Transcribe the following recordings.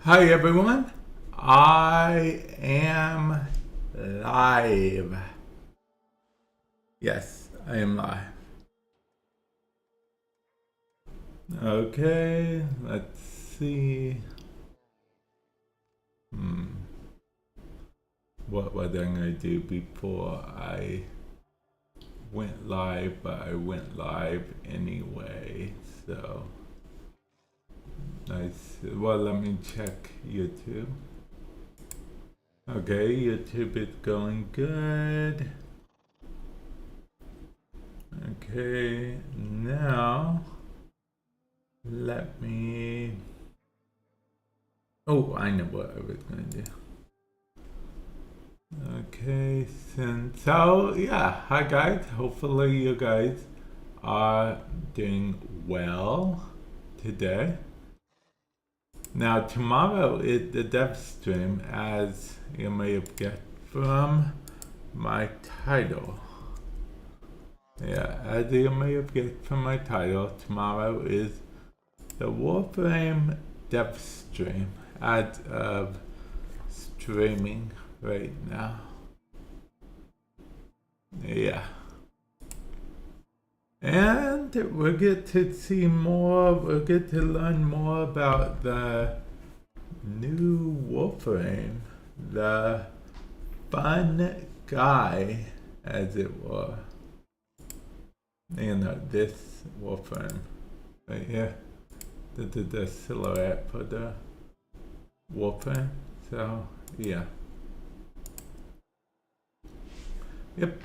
Hi everyone, I am live. Yes, I am live. Okay, let's see. What was I gonna do before I went live? But I went live anyway, so nice. Well, let me check YouTube. Okay, YouTube is going good. Okay, now let me. Oh, I know what I was going to do. Okay, so yeah, hi guys. Hopefully you guys are doing well today. Now tomorrow is the Devstream, as you may have guessed from my title. Yeah, as you may have guessed from my title, tomorrow is the Warframe Devstream as of streaming right now. Yeah. And we'll get to see more, we'll get to learn more about the new Warframe, the fun guy, as it were. You know, this Warframe right here. The silhouette for the Warframe. So, yeah. Yep.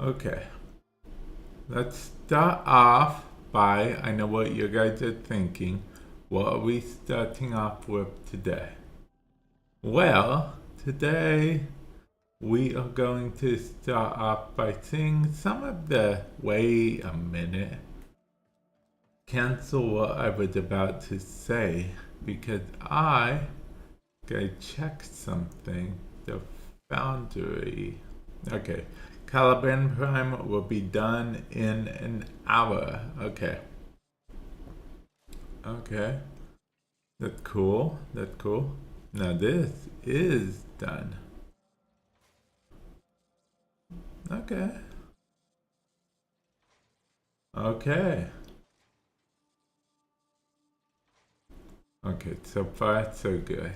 Okay. Let's start off by, I know what you guys are thinking. What are we starting off with today? Well, today we are going to start off by seeing some of the, wait a minute, cancel what I was about to say because I gotta check something. The Foundry. Okay. Caliban Prime will be done in an hour. Okay. Okay. That's cool. That's cool. Now this is done. Okay. Okay. Okay, so far so good.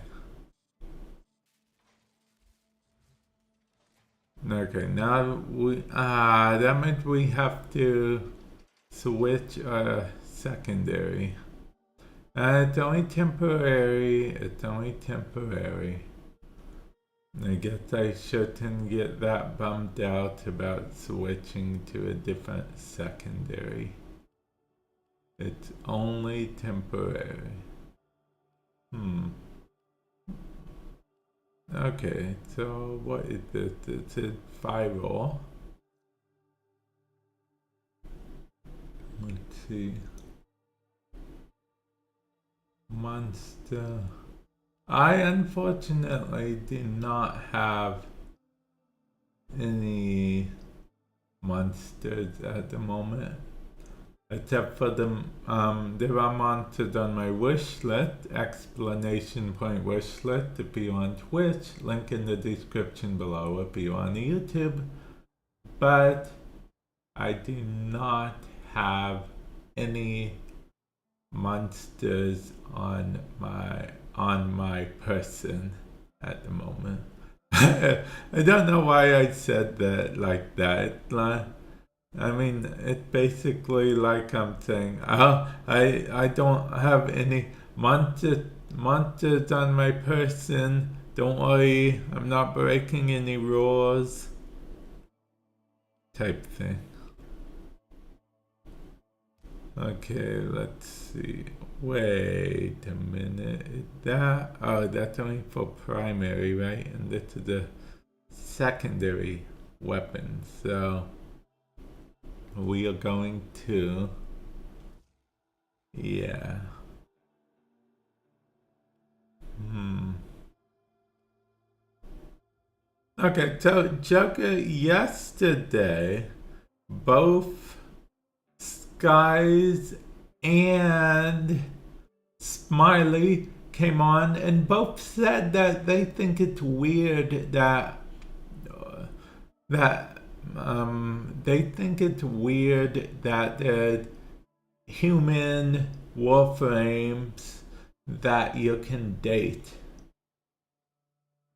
Okay, now that means we have to switch our secondary. It's only temporary, it's only temporary. I guess I shouldn't get that bummed out about switching to a different secondary. It's only temporary. Okay, so what is this? It's a viral. Let's see. Monster. I unfortunately do not have any monsters at the moment. Except for there are monsters on my wish list, exclamation point wish list if you're on Twitch, link in the description below if you're on YouTube. But I do not have any monsters on my person at the moment. I don't know why I said that like that. I mean, it's basically like I'm saying, oh, I don't have any monsters on my person. Don't worry, I'm not breaking any rules. Type thing. Okay, let's see. Wait a minute. Is that? Oh, that's only for primary, right? And this is a secondary weapon. So we are going to, yeah. Okay, so Joker yesterday, both Skies and Smiley came on and both said that they think it's weird that they think it's weird that the human Warframes that you can date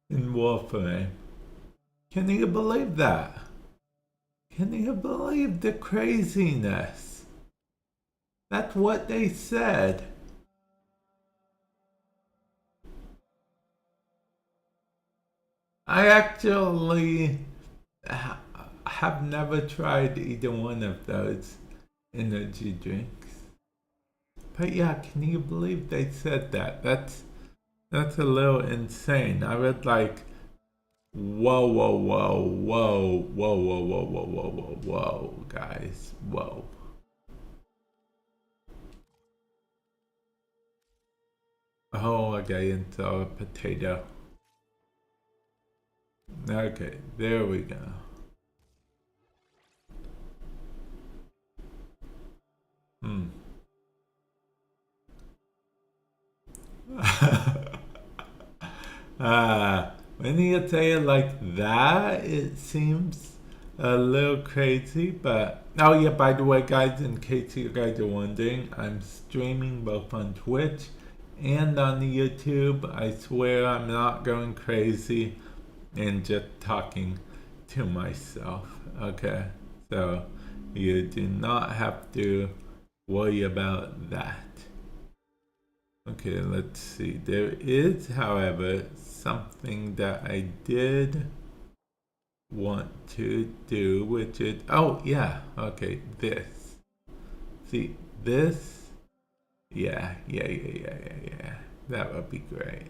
in Warframe. Can you believe that? Can you believe the craziness? That's what they said. I actually have never tried either one of those energy drinks. But yeah, can you believe they said that? That's a little insane. I was like, whoa, whoa, whoa, whoa, whoa, whoa, whoa, whoa, whoa, whoa, whoa, guys, whoa. Oh, I got into a potato. Okay, there we go. When you say it like that, it seems a little crazy, but oh yeah, by the way guys, in case you guys are wondering, I'm streaming both on Twitch and on YouTube. I swear I'm not going crazy and just talking to myself, okay? So you do not have to worry about that. Okay, let's see. There is, however, something that I did want to do, which is, oh yeah, okay, this. See, this, yeah. That would be great.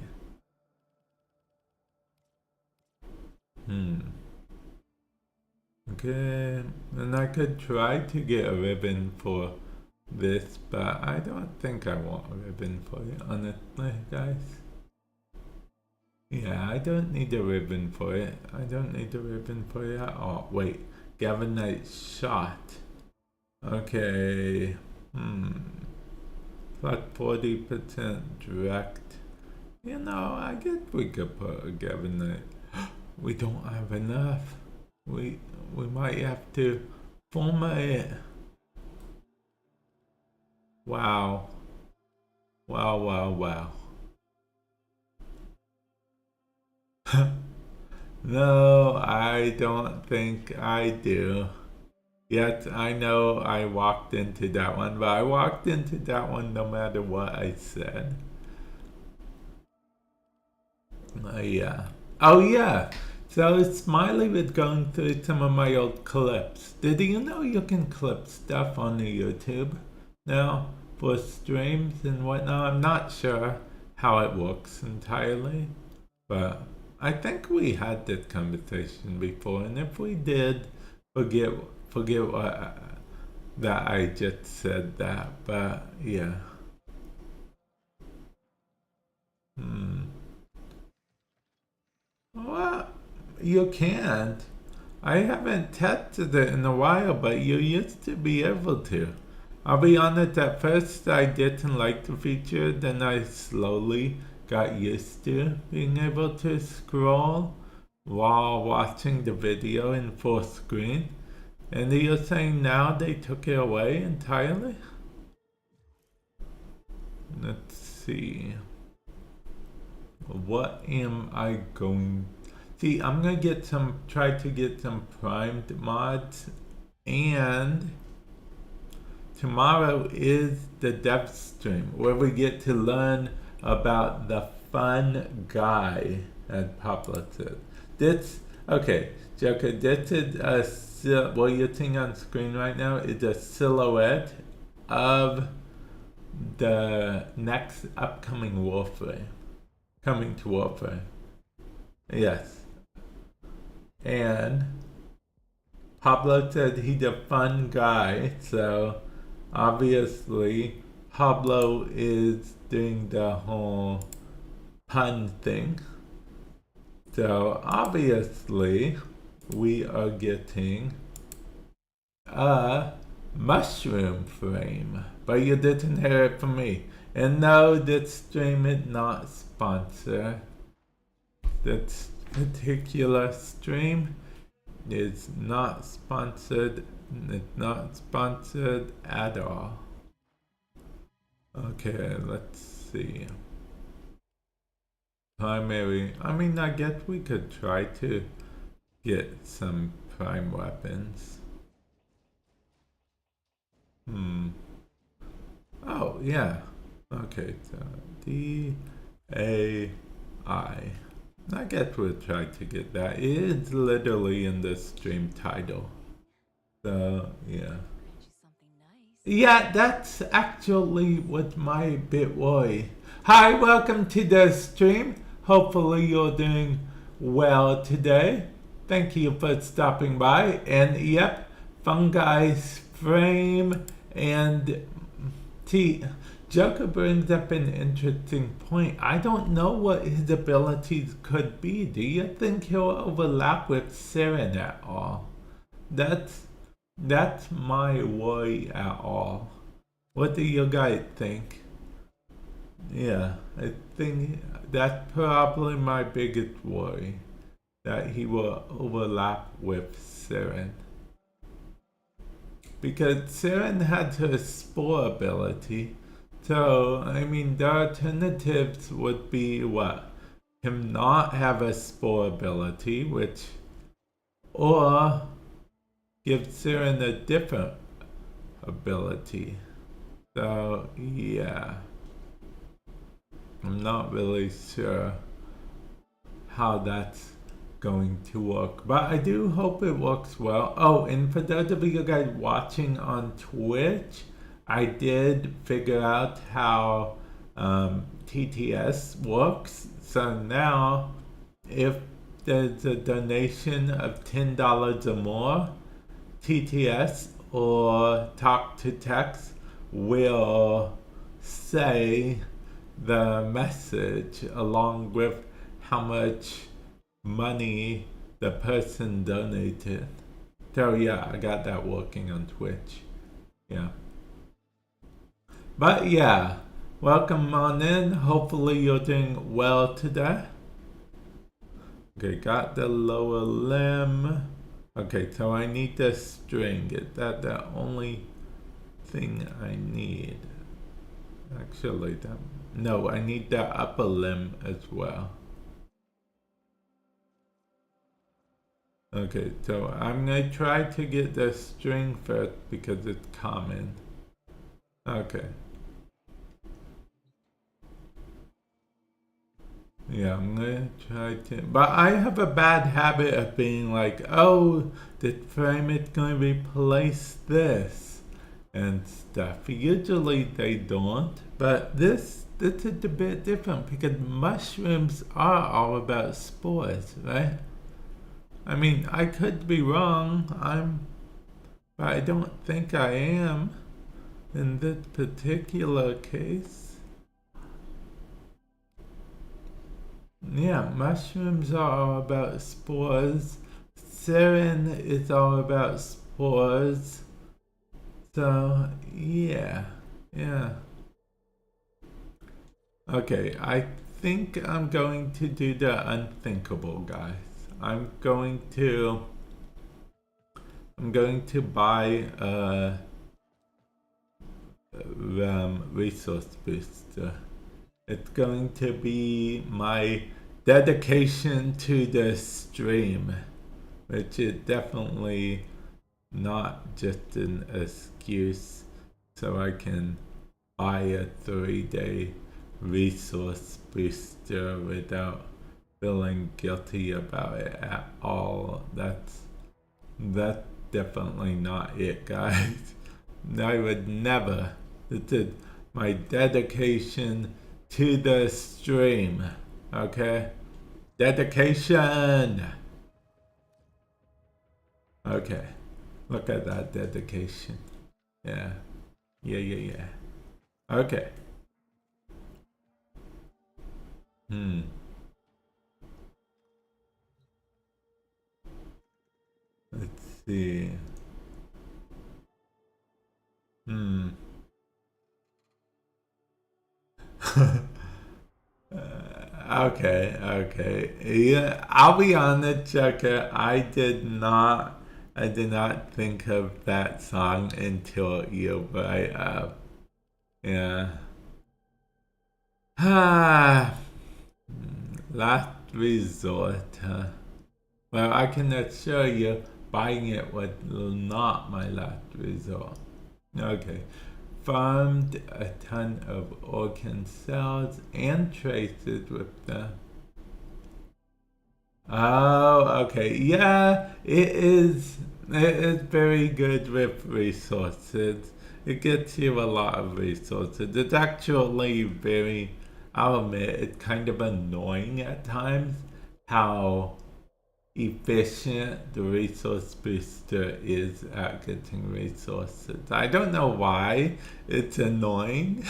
Okay, and I could try to get a ribbon for this, but I don't think I want a ribbon for it, honestly, guys. Yeah, I don't need a ribbon for it. I don't need a ribbon for it at all. Wait, Galvanite shot. Okay, plus 40% direct. You know, I guess we could put a Galvanite. We don't have enough. We might have to format it. Wow. Wow. No, I don't think I do. Yes, I know I walked into that one, but I walked into that one no matter what I said. Yeah. Oh yeah. So Smiley was going through some of my old clips. Did you know you can clip stuff on the YouTube now for streams and whatnot? I'm not sure how it works entirely, but I think we had this conversation before, and if we did, forget what that I just said that, but yeah. Well, you can't. I haven't tested it in a while, but you used to be able to. I'll be honest, at first I didn't like the feature, then I slowly got used to being able to scroll while watching the video in full screen. And you're saying now they took it away entirely? Let's see. What am I going... See, I'm gonna try to get some primed mods, and tomorrow is the Devstream where we get to learn about the fun guy, as Pablo said. Okay, Joker, this is what you're seeing on screen right now is a silhouette of the next upcoming Warframe. Coming to Warframe. Yes. And Pablo said he's a fun guy, so obviously Pablo is doing the whole pun thing. So obviously we are getting a mushroom frame. but you didn't hear it from me. And no, this stream is not sponsored. This particular stream is not sponsored. It's not sponsored at all. Okay, let's see. Primary. I mean, I guess we could try to get some prime weapons. Oh, yeah. Okay, so D-A-I. I guess we'll try to get that. It is literally in the stream title. So, yeah. Yeah, that's actually what my bit worry. Hi, welcome to the stream. Hopefully you're doing well today. Thank you for stopping by. And yep, Fungi's frame and Joker brings up an interesting point. I don't know what his abilities could be. Do you think he'll overlap with Siren at all? That's my worry at all. What do you guys think? Yeah, I think that's probably my biggest worry. That he will overlap with Siren. Because Siren had her spore ability. So, I mean, the alternatives would be what? Him not have a spore ability, or give Siren a different ability. So, yeah. I'm not really sure how that's going to work, but I do hope it works well. Oh, and for those of you guys watching on Twitch, I did figure out how TTS works. So now, if there's a donation of $10 or more, TTS or talk to text will say the message along with how much money the person donated. So yeah, I got that working on Twitch. Yeah. But yeah, welcome on in. Hopefully you're doing well today. Okay, got the lower limb. Okay, so I need the string. Is that the only thing I need? Actually, no, I need the upper limb as well. Okay, so I'm gonna try to get the string first because it's common. Okay. Yeah, I'm gonna try to, but I have a bad habit of being like, oh, the frame is gonna replace this and stuff. Usually they don't, but this is a bit different because mushrooms are all about spores, right? I mean, I could be wrong, but I don't think I am in this particular case. Yeah, mushrooms are all about spores. Sarin is all about spores. So, yeah. Okay, I think I'm going to do the unthinkable, guys. I'm going to buy a resource booster. It's going to be my dedication to the stream, which is definitely not just an excuse so I can buy a 3-day resource booster without feeling guilty about it at all. That's definitely not it, guys. I would never. This is my dedication to the stream. Okay? Dedication! Okay. Look at that dedication. Yeah. Okay. Let's see. Okay. Yeah, I'll be honest, Chucker. I did not think of that song until you brought up. Yeah. Ah, last resort. Well, I can assure you, buying it was not my last resort. Okay. Farmed a ton of organ cells and traces with them. Oh, okay. Yeah, it is. It is very good with resources. It gets you a lot of resources. It's actually very, I'll admit, it's kind of annoying at times how efficient the resource booster is at getting resources. I don't know why it's annoying,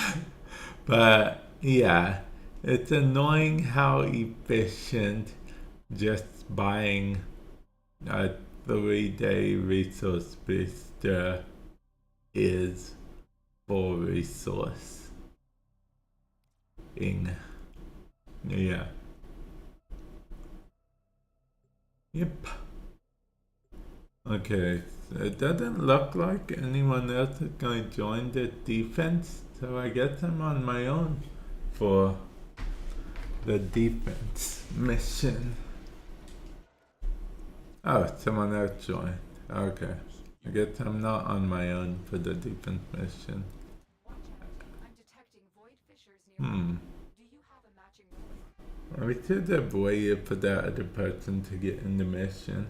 but yeah, it's annoying how efficient just buying a 3-day resource booster is for resource. Yeah. Yep. Okay, so it doesn't look like anyone else is going to join the defense, so I guess I'm on my own for the defense mission. Oh, someone else joined. Okay. I guess I'm not on my own for the defense mission. We should have waited for that other person to get in the mission.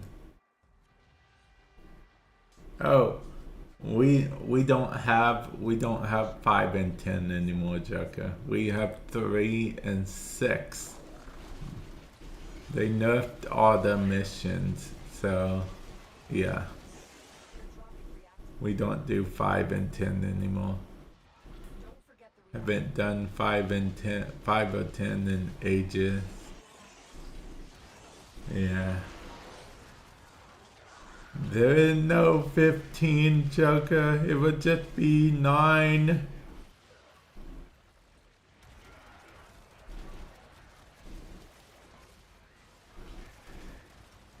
Oh, we don't have 5 and 10 anymore, Joker. We have 3 and 6. They nerfed all the missions, so yeah. We don't do 5 and 10 anymore. Haven't done 5 or 10 in ages. Yeah. There is no 15, Joker. It would just be 9.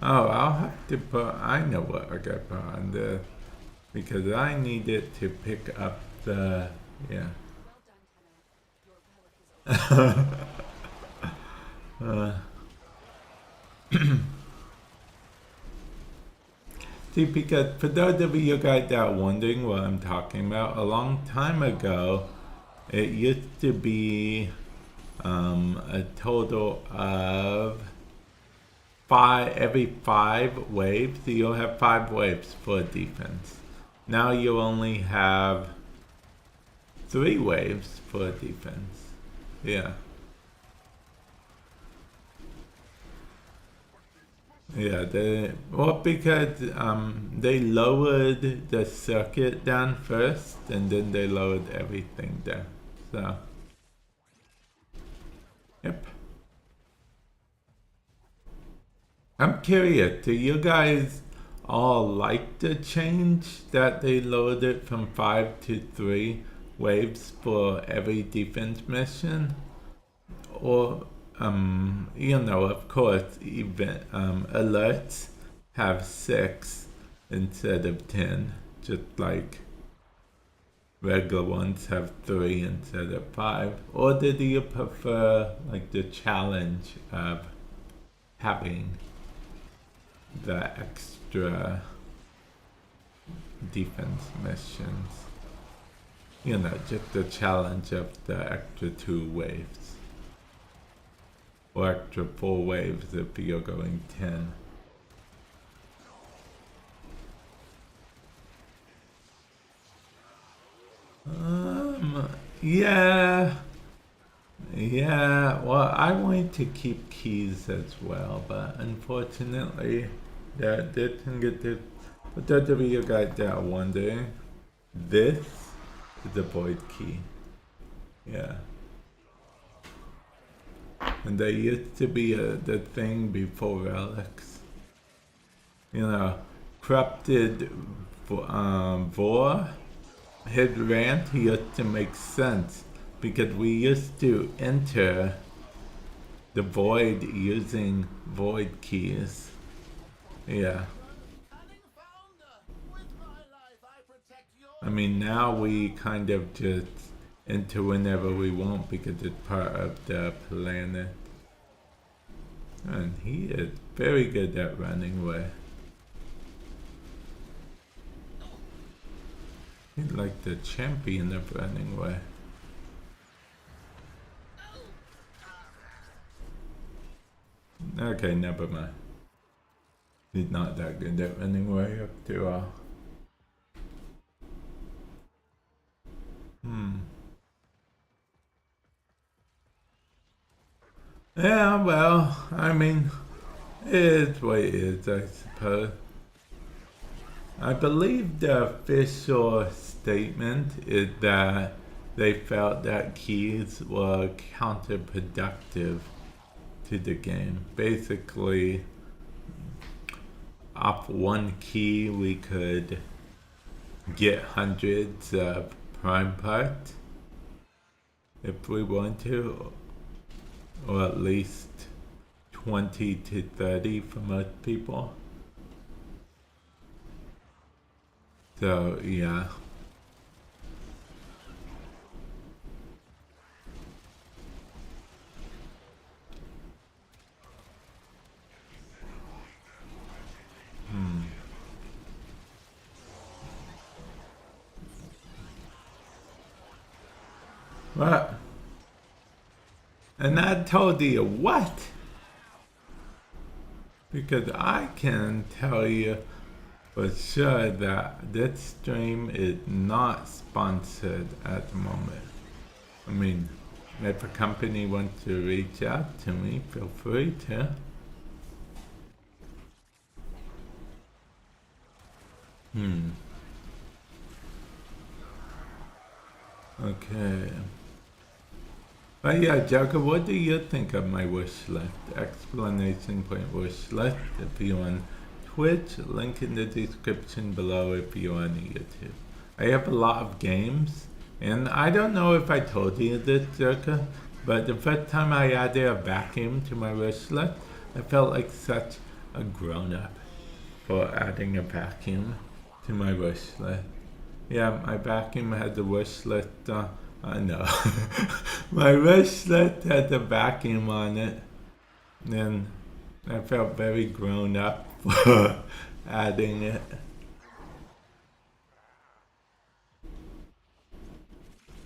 Oh, I'll have to put, I know what I got put on this. Because I needed to pick up the, yeah. See, because for those of you guys that are wondering what I'm talking about, a long time ago, it used to be a total of every 5 waves, so you'll have 5 waves for defense. Now you only have 3 waves for defense. Yeah. Yeah, because they lowered the circuit down first, and then they lowered everything down. So, yep. I'm curious, do you guys all like the change that they lowered it from 5 to 3 waves for every defense mission? Or, you know, of course, even alerts have 6 instead of 10, just like regular ones have 3 instead of 5. Or did you prefer like the challenge of having the extra defense missions? You know, just the challenge of the extra 2 waves. Or extra 4 waves if you're going 10. Yeah. Yeah, well, I wanted to keep keys as well, but unfortunately, that didn't get this. But those of you guys that are wondering, this is the void key. Yeah. And there used to be the thing before relics. You know, corrupted Vor, his rant, he used to make sense because we used to enter the void using void keys. Yeah. I mean, now we kind of just enter whenever we want because it's part of the planet. And he is very good at running away. He's like the champion of running away. Okay, never mind. He's not that good at running away after all. Yeah, well, I mean, it is what it is, I suppose. I believe the official statement is that they felt that keys were counterproductive to the game. Basically, off one key we could get hundreds of prime parts if we want to, or at least 20 to 30 for most people. So, yeah. What? And I told you what? Because I can tell you for sure that this stream is not sponsored at the moment. I mean, if a company wants to reach out to me, feel free to. Okay. But yeah, Joker, what do you think of my wish list? Explanation point wish list if you're on Twitch, link in the description below if you're on YouTube. I have a lot of games, and I don't know if I told you this, Joker, but the first time I added a vacuum to my wish list, I felt like such a grown-up for adding a vacuum to my wish list. Yeah, my vacuum had the wish list. I know. My wish list had the vacuum on it. And I felt very grown up for adding it.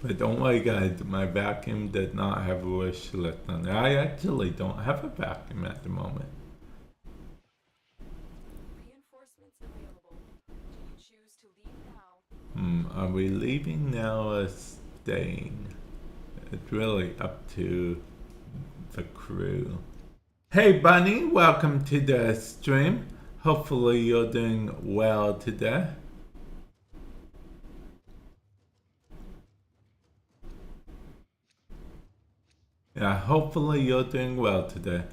But don't worry, guys, my vacuum did not have a wish list on it. I actually don't have a vacuum at the moment. Are we leaving now or staying? It's really up to the crew. Hey Bunny, welcome to the stream. Hopefully you're doing well today. Yeah, hopefully you're doing well today.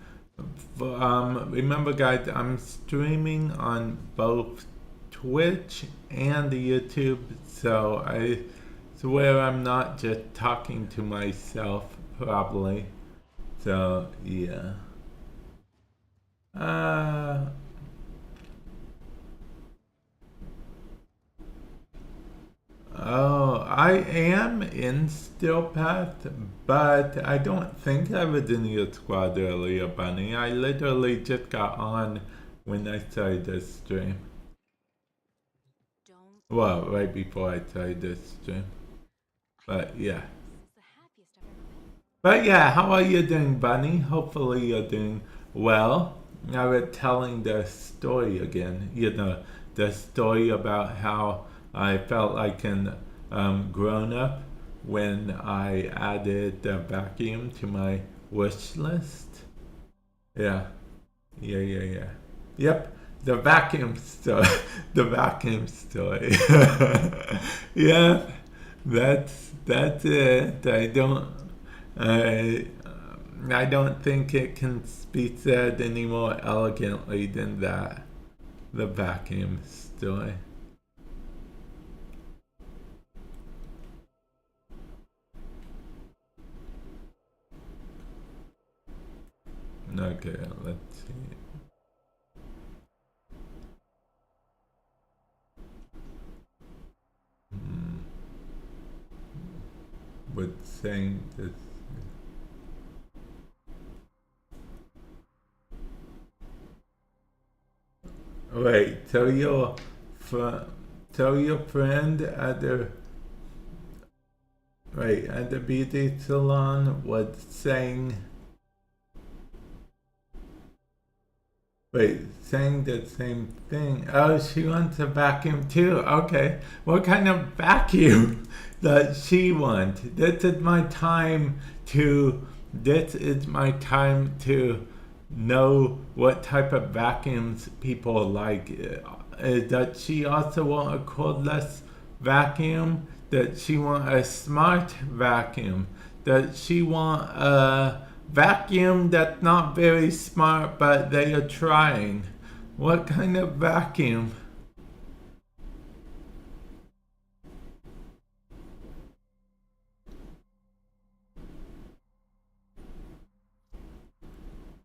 Remember guys, I'm streaming on both Twitch and YouTube, so I swear I'm not just talking to myself, probably. So, yeah. Oh, I am in Steelpath, but I don't think I was in your squad earlier, Bunny. I literally just got on when I started this stream. Well, right before I started this stream. But yeah. But yeah, how are you doing, Bunny? Hopefully you're doing well. I was telling the story again. You know, the story about how I felt like an grown up when I added the vacuum to my wish list. Yeah. Yep. The vacuum story. The vacuum story. Yeah. That's it. I don't think it can be said any more elegantly than that. The vacuum story. Okay, let's see. But saying this. Wait, tell your friend at the beauty salon was saying. Wait, saying the same thing. Oh, she wants a vacuum too. Okay, what kind of vacuum does she want? This is my time to know what type of vacuums people like. Does she also want a cordless vacuum? Does she want a smart vacuum? Does she want a vacuum that's not very smart but they are trying? What kind of vacuum?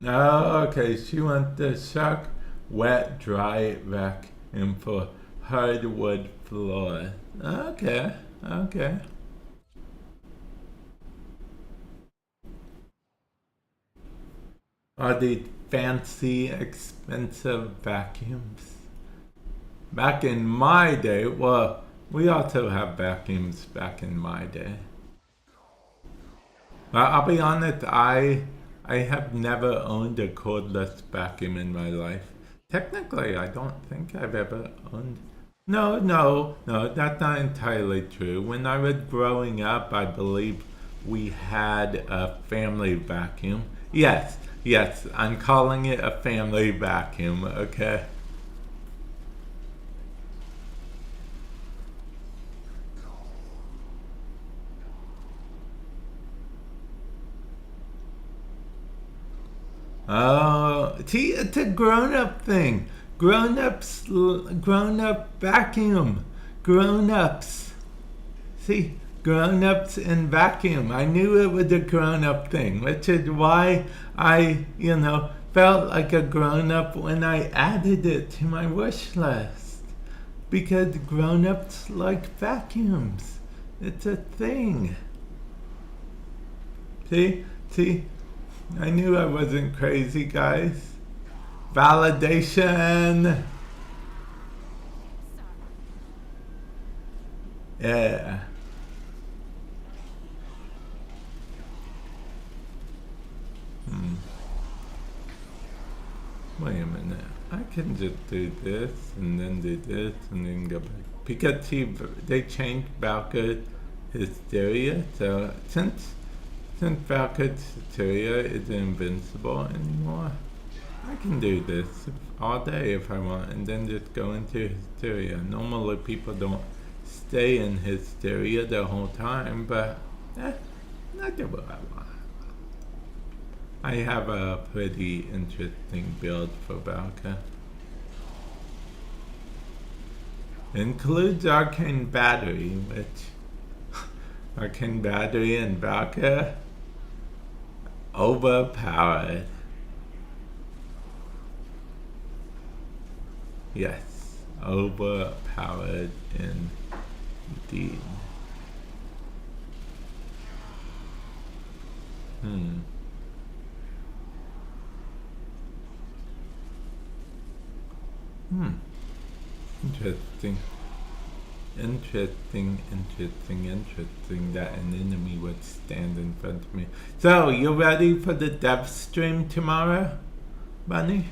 Oh, okay, she wants the shark wet dry vacuum for hardwood floor. Okay. Are they fancy, expensive vacuums? Back in my day, well, we also have vacuums back in my day. But I'll be honest, I have never owned a cordless vacuum in my life. Technically, I don't think I've ever owned. No, that's not entirely true. When I was growing up, I believe we had a family vacuum. Yes, I'm calling it a family vacuum, okay? Oh, see, it's a grown-up thing. Grown-up vacuum. Grown-ups. See, grown-ups and vacuum. I knew it was a grown-up thing, which is why I, felt like a grown-up when I added it to my wish list. Because grown-ups like vacuums. It's a thing. See? I knew I wasn't crazy, guys. Validation. Yeah. Wait a minute. I can just do this and then do this and then go back. Because they changed Valka's hysteria, so since Valka's hysteria isn't invincible anymore, I can do this all day if I want and then just go into hysteria. Normally people don't stay in hysteria the whole time, but I do what I want. I have a pretty interesting build for Valka. Includes Arcane Battery, which Arcane Battery and Valka overpowered. Yes, overpowered indeed. Interesting that an enemy would stand in front of me. So, you ready for the Devstream tomorrow, Bunny?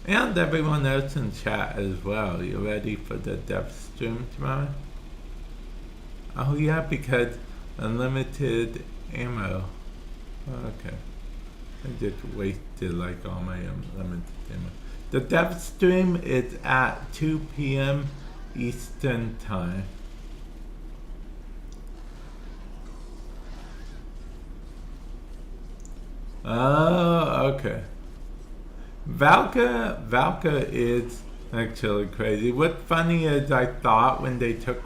And everyone else in chat as well. You ready for the Devstream tomorrow? Oh yeah, because unlimited ammo. Okay. I just wasted like all my unlimited ammo. The Devstream is at 2 p.m. Eastern Time. Oh, okay. Valka is actually crazy. What's funny is I thought when they took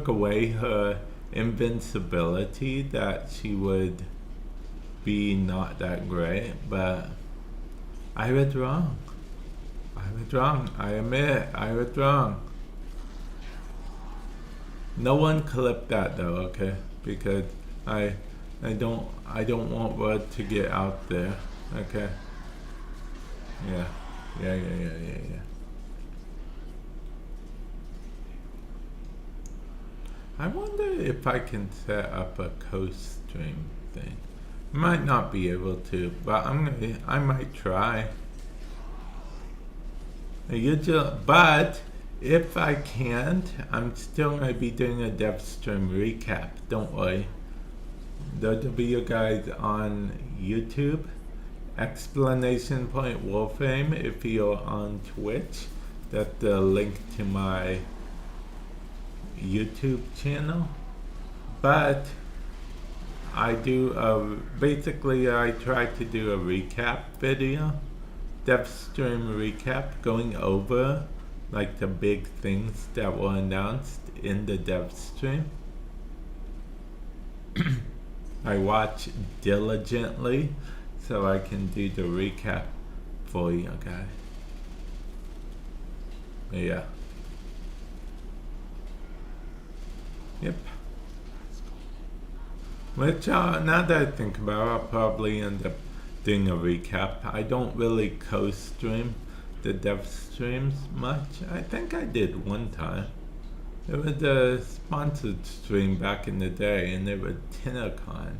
away her invincibility that she would be not that great, but I was wrong. I admit, I was wrong. No one clip that though, okay? Because I don't want word to get out there, okay? Yeah. I wonder if I can set up a co-stream thing. Might not be able to, but I might try. But if I can't, I'm still gonna be doing a Devstream recap. Don't worry. Those of you guys on YouTube, exclamation point Warframe. If you're on Twitch, that's the link to my YouTube channel. But I do basically I try to do a recap video, Devstream recap, going over like the big things that were announced in the Devstream. I watch diligently so I can do the recap for you guys. Yeah. Yep. Which, now that I think about it, I'll probably end up doing a recap. I don't really co-stream the dev streams much. I think I did one time. It was a sponsored stream back in the day, and it was TennerCon.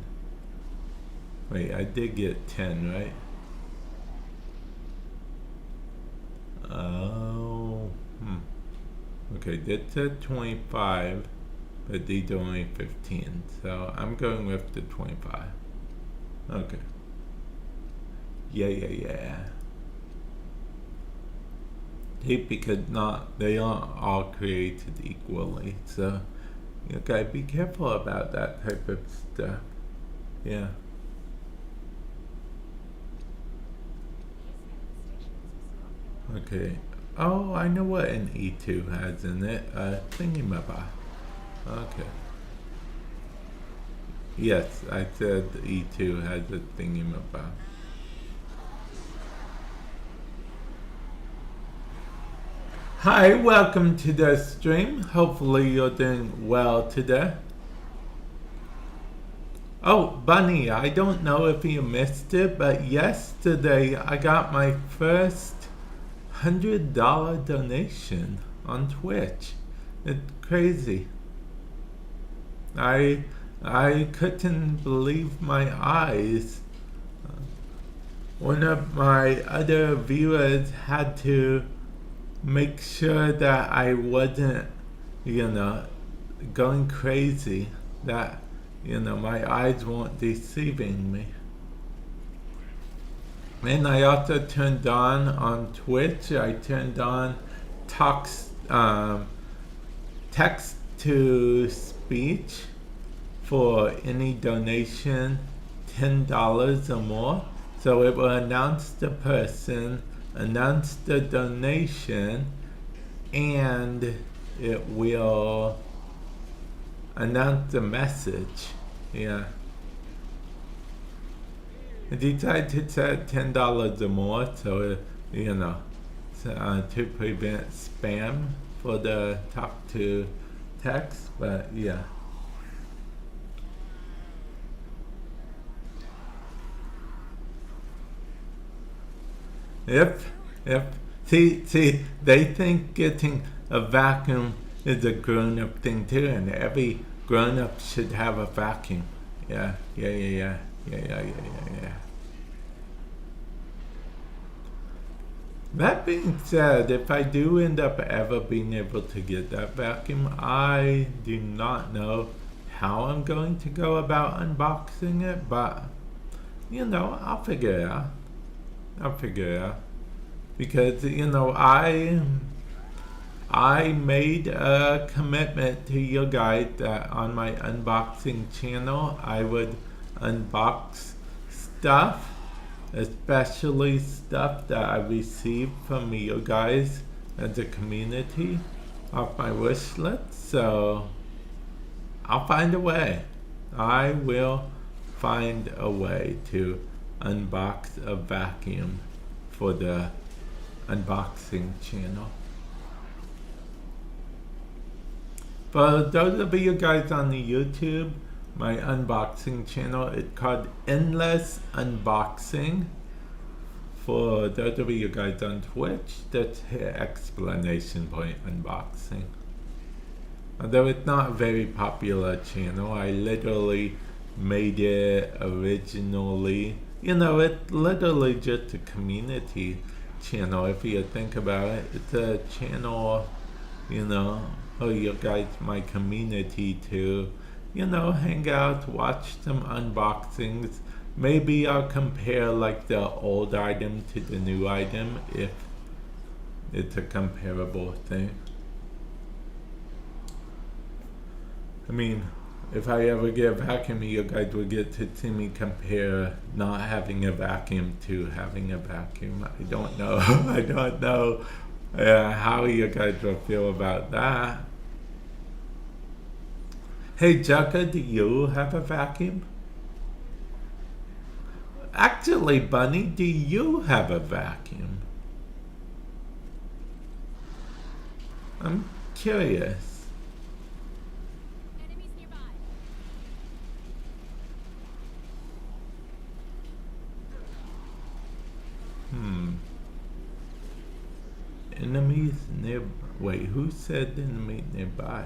Wait, I did get 10, right? Oh, okay, that said 25, but these are only 15, so I'm going with the 25. Okay. Yeah. Because they aren't all created equally, so you gotta be careful about that type of stuff. Yeah. Okay. Oh, I know what an E2 has in it. Thingamabah. Okay. Yes, I said E2 has a thingamabah. Hi, welcome to the stream. Hopefully you're doing well today. Oh, Bunny, I don't know if you missed it, but yesterday I got my first $100 donation on Twitch. It's crazy. I couldn't believe my eyes. One of my other viewers had to make sure that I wasn't, going crazy, that, my eyes weren't deceiving me. And I also turned on Twitch, I turned on text to speech for any donation $10 or more. So it will announce the person, announce the donation, and it will announce the message. Yeah. I decided to set $10 or more, so to prevent spam for the talk to text, but yeah. Yep. See, they think getting a vacuum is a grown-up thing too, and every grown-up should have a vacuum. Yeah. That being said, if I do end up ever being able to get that vacuum, I do not know how I'm going to go about unboxing it, but I'll figure it out. Because I made a commitment to you guys that on my unboxing channel I would unbox stuff, especially stuff that I received from you guys as a community off my wish list. So I'll find a way. I will find a way to unbox a vacuum for the unboxing channel. For those of you guys on the YouTube, my unboxing channel, it's called Endless Unboxing. For those of you guys on Twitch, that's exclamation point unboxing. Although it's not a very popular channel, I literally made it originally. You know, it's literally just a community channel if you think about it. It's a channel, you know, for you guys, my community to, you know, hang out, watch some unboxings. Maybe I'll compare like the old item to the new item if it's a comparable thing. I mean, if I ever get a vacuum, you guys will get to see me compare not having a vacuum to having a vacuum. I don't know. I don't know how you guys will feel about that. Hey, Jaka, do you have a vacuum? Actually, Bunny, do you have a vacuum? I'm curious. Enemies nearby. Enemies near. Wait, who said enemy nearby?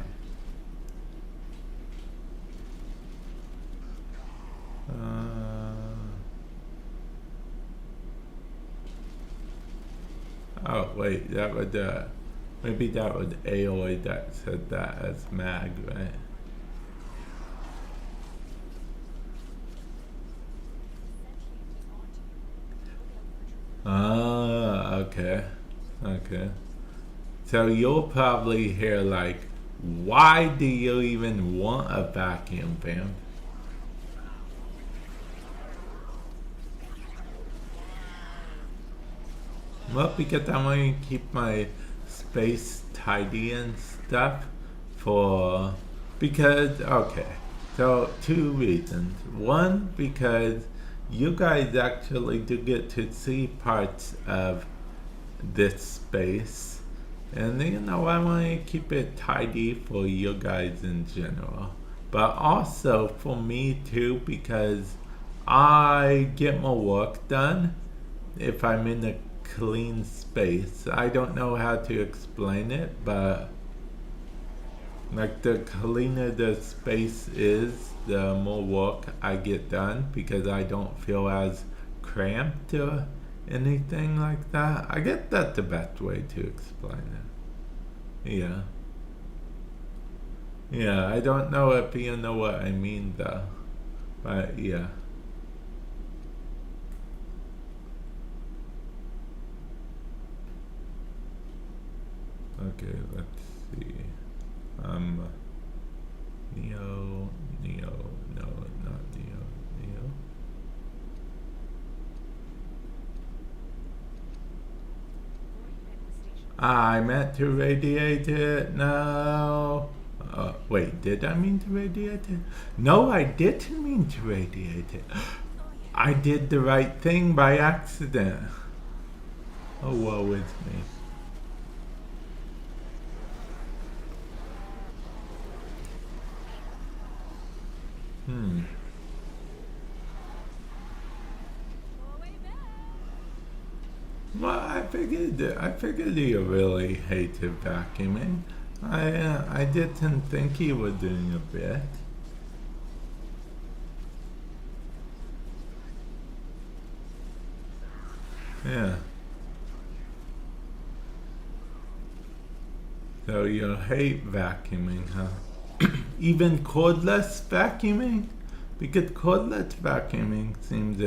Oh wait, that was maybe that was Aoi that said that as mag, right? Ah, okay, okay. So you'll probably hear like, why do you even want a vacuum, Vamp? Well, because I want to keep my space tidy and stuff because, okay, so 2 reasons. One, because you guys actually do get to see parts of this space. And you know, I want to keep it tidy for you guys in general. But also for me too, because I get my work done if I'm in a clean space. I don't know how to explain it, but like the cleaner the space is, the more work I get done because I don't feel as cramped or anything like that. I guess that's the best way to explain it. Yeah. Yeah, I don't know if you know what I mean though, but yeah. Okay, let's see. Neo, no, not Neo. I meant to radiate it. No. Wait, did I mean to radiate it? No, I didn't mean to radiate it. I did the right thing by accident. Oh, woe is me. Well, I figured you really hated vacuuming. I didn't think you were doing a bit. Yeah. So you hate vacuuming, huh? Even cordless vacuuming? Because cordless vacuuming seems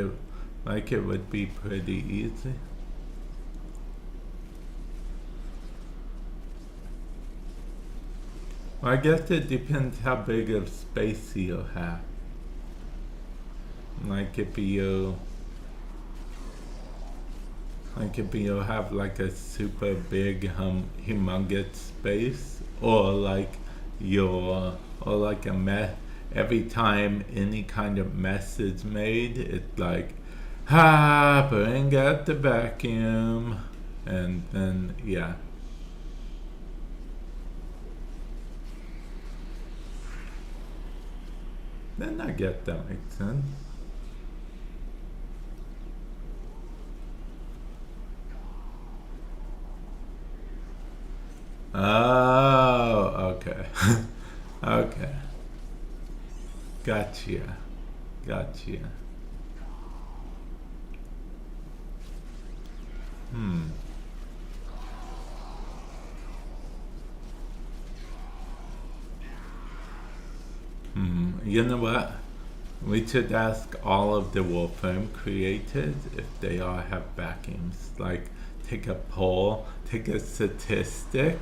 like it would be pretty easy. Well, I guess it depends how big of space you have. Like if you have like a super big humongous space, or like or like a mess. Every time any kind of mess is made, it's like, bring out the vacuum, and then yeah. Then I get that makes sense. Oh, okay. Okay. Gotcha. Gotcha. Hmm. You know what? We should ask all of the Warframe creators if they all have vacuums. Like, take a poll, take a statistic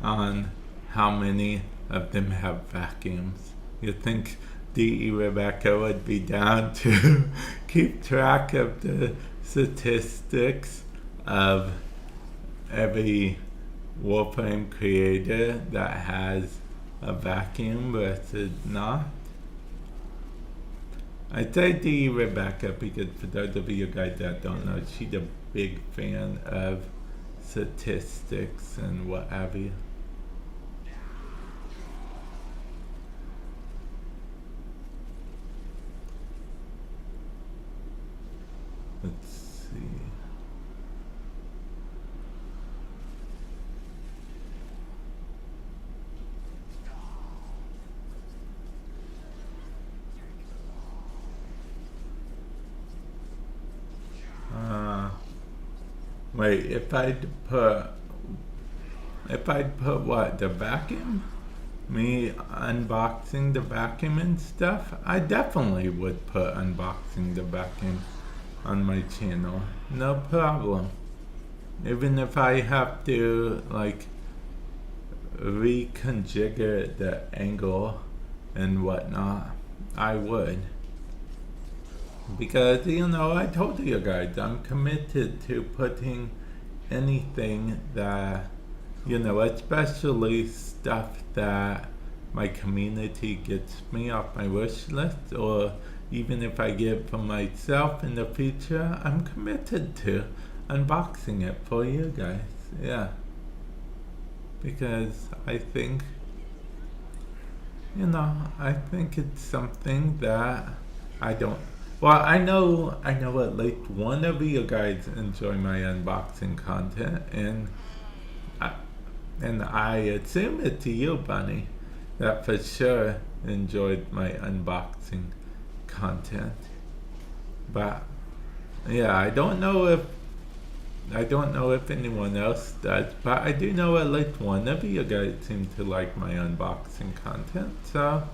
on how many of them have vacuums. You think D.E. Rebecca would be down to keep track of the statistics of every Warframe creator that has a vacuum versus not? I say D.E. Rebecca because for those of you guys that don't know, she's a big fan of statistics and what have you. Let's see. Wait, if I'd put what, the vacuum? Me unboxing the vacuum and stuff? I definitely would put unboxing the vacuum on my channel. No problem. Even if I have to like reconfigure the angle and whatnot, I would. Because, you know, I told you guys, I'm committed to putting anything that, you know, especially stuff that my community gets me off my wish list, or even if I get it for myself in the future, I'm committed to unboxing it for you guys. Yeah. Because I think, you know, I think it's something that I don't. Well, I know at least one of you guys enjoy my unboxing content, and I assume it's you, Bunny, that for sure enjoyed my unboxing content. But yeah, I don't know if anyone else does, but I do know at least one of you guys seem to like my unboxing content. So,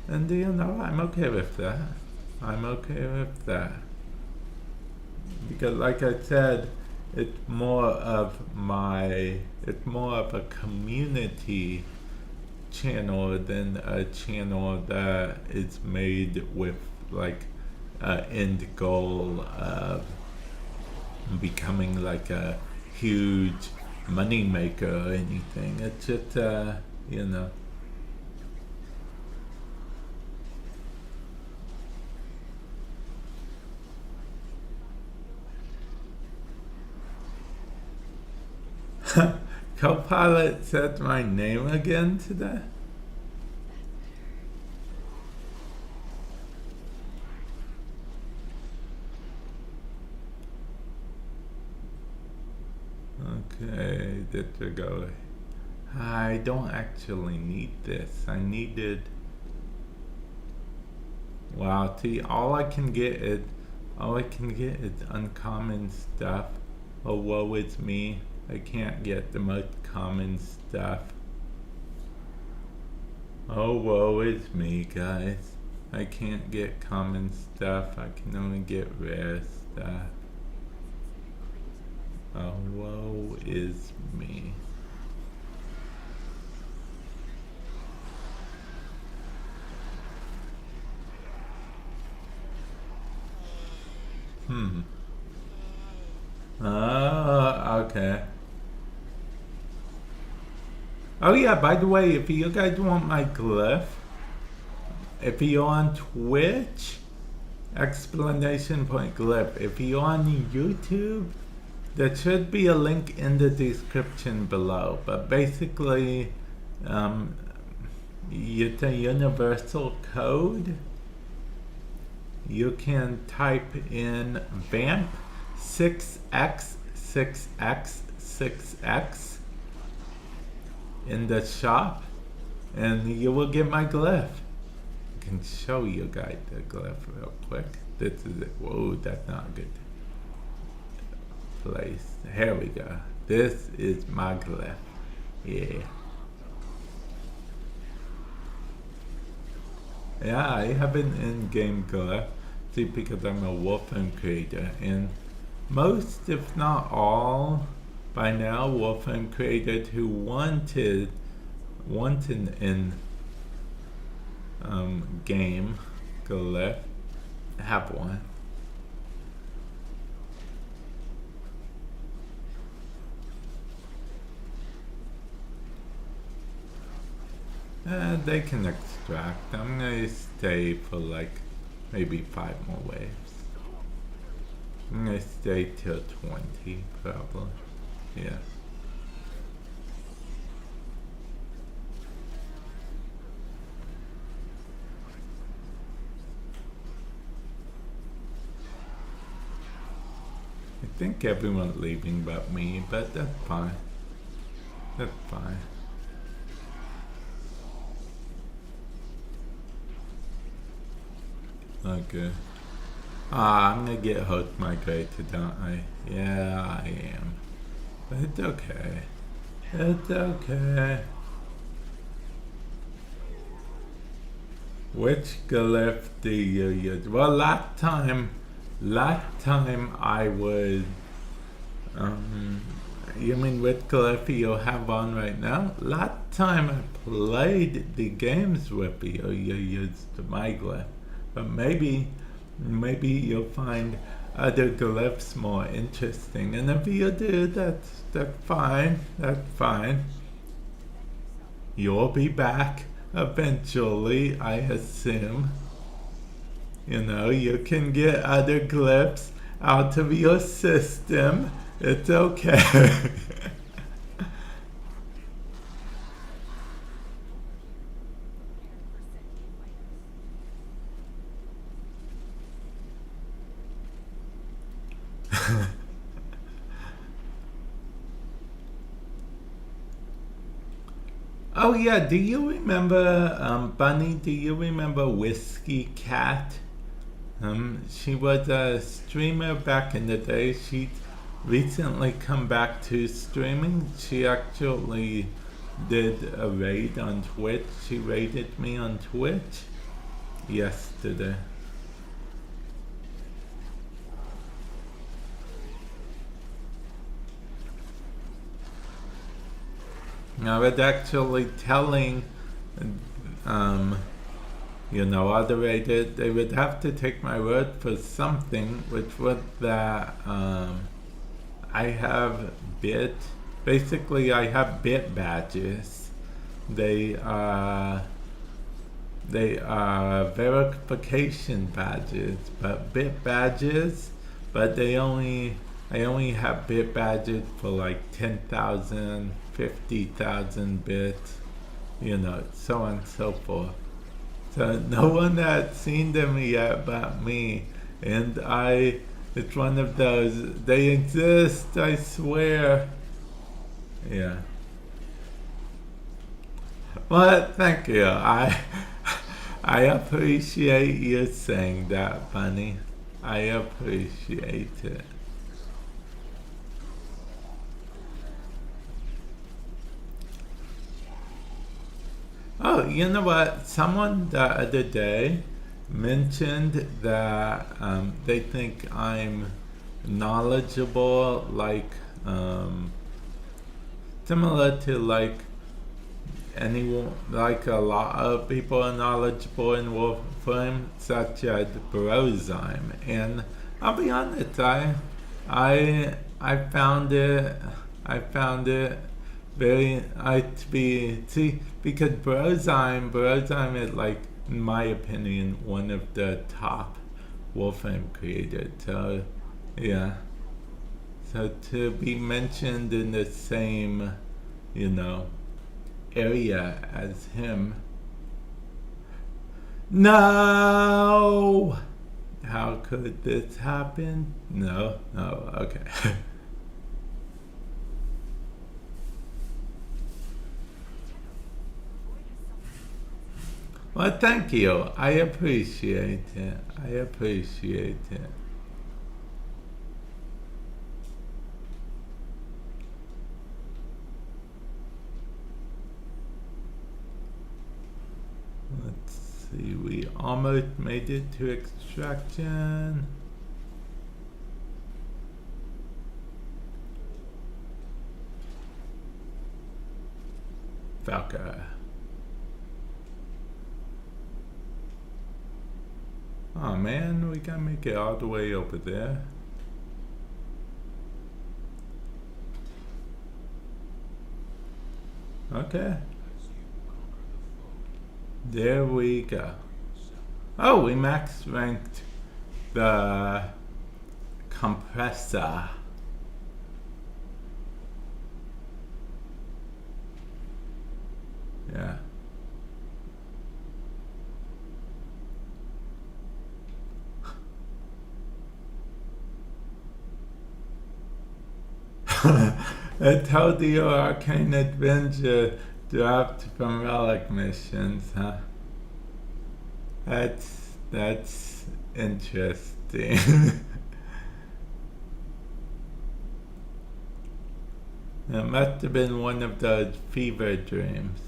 and you know, I'm okay with that. I'm okay with that. Because like I said, it's more of a community channel than a channel that is made with like an end goal of becoming like a huge money maker or anything. It's just you know. Copilot said my name again today? Okay, there we go. I don't actually need this. I needed... Wow, see, all I can get is uncommon stuff. Oh, woe is me. I can't get the most common stuff. Oh, woe is me, guys. I can't get common stuff. I can only get rare stuff. Oh, woe is me. Oh, okay. Oh yeah, by the way, if you guys want my glyph, if you're on Twitch, exclamation point glyph. If you're on YouTube, there should be a link in the description below. But basically, it's a universal code. You can type in Vamp 6x6x6x in the shop, and you will get my glyph. I can show you guys the glyph real quick. This is it. Whoa, that's not a good place. Here we go. This is my glyph. Yeah. Yeah, I have an in-game glyph. See, because I'm a Warframe creator, and most, if not all, by now, Warframe creators who wanted in game glyph have one. They can extract. I'm gonna stay for like maybe 5 more waves. I'm gonna stay till 20 probably. Yeah. I think everyone's leaving but me, but that's fine. That's fine. Okay. I'm gonna get host migrated, don't I? Yeah, I am. But it's okay. It's okay. Which glyph do you use? Well, last time I was, you mean which glyph you have on right now? Last time I played the games with you, you used my glyph. But maybe you'll find other glyphs more interesting. And if you do, that's fine. That's fine. You'll be back eventually, I assume. You know, you can get other glyphs out of your system. It's okay. Oh yeah, do you remember, Bunny, do you remember Whiskey Cat? She was a streamer back in the day. She recently come back to streaming. She actually did a raid on Twitch. She raided me on Twitch yesterday. I was actually telling, you know, other raiders, they would have to take my word for something, which was that I have basically I have bit badges. They are verification badges, but bit badges, but I only have bit badges for like 10,000, 50,000 bits, you know, so on and so forth. So no one had seen them yet but me, and it's one of those, they exist, I swear. Yeah. Well, thank you. I appreciate you saying that, Bunny. I appreciate it. Oh, you know what? Someone the other day mentioned that they think I'm knowledgeable, like similar to like anyone, like a lot of people are knowledgeable in Warframe, such as Brozyme. And I'll be honest, I found it very, see, because Brozime is like, in my opinion, one of the top Warframe creators. So, yeah. So to be mentioned in the same, you know, area as him. No! How could this happen? No, okay. Well, thank you. I appreciate it. I appreciate it. Let's see, we almost made it to extraction. Falca. Oh man, we gotta make it all the way over there. Okay. There we go. Oh, we max ranked the compressor. Yeah. I told you Arcane Adventure dropped from Relic missions, huh? That's interesting. It must have been one of those fever dreams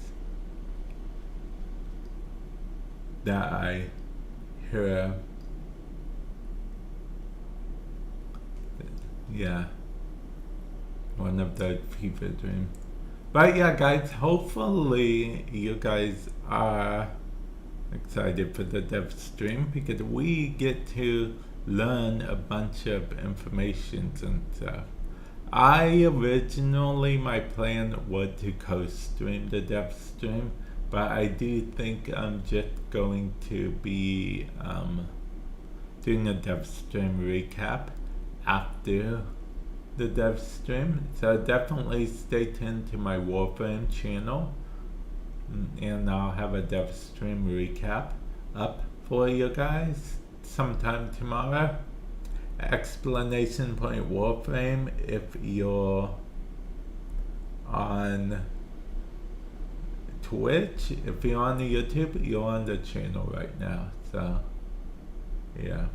that I hear. Yeah. One of those fever dreams. But yeah, guys, hopefully you guys are excited for the dev stream because we get to learn a bunch of information and stuff. My plan was to co-stream the dev stream, but I do think I'm just going to be doing a dev stream recap after the dev stream. So definitely stay tuned to my Warframe channel, and I'll have a dev stream recap up for you guys sometime tomorrow. Explanation point Warframe if you're on Twitch. If you're on the YouTube, you're on the channel right now. So yeah.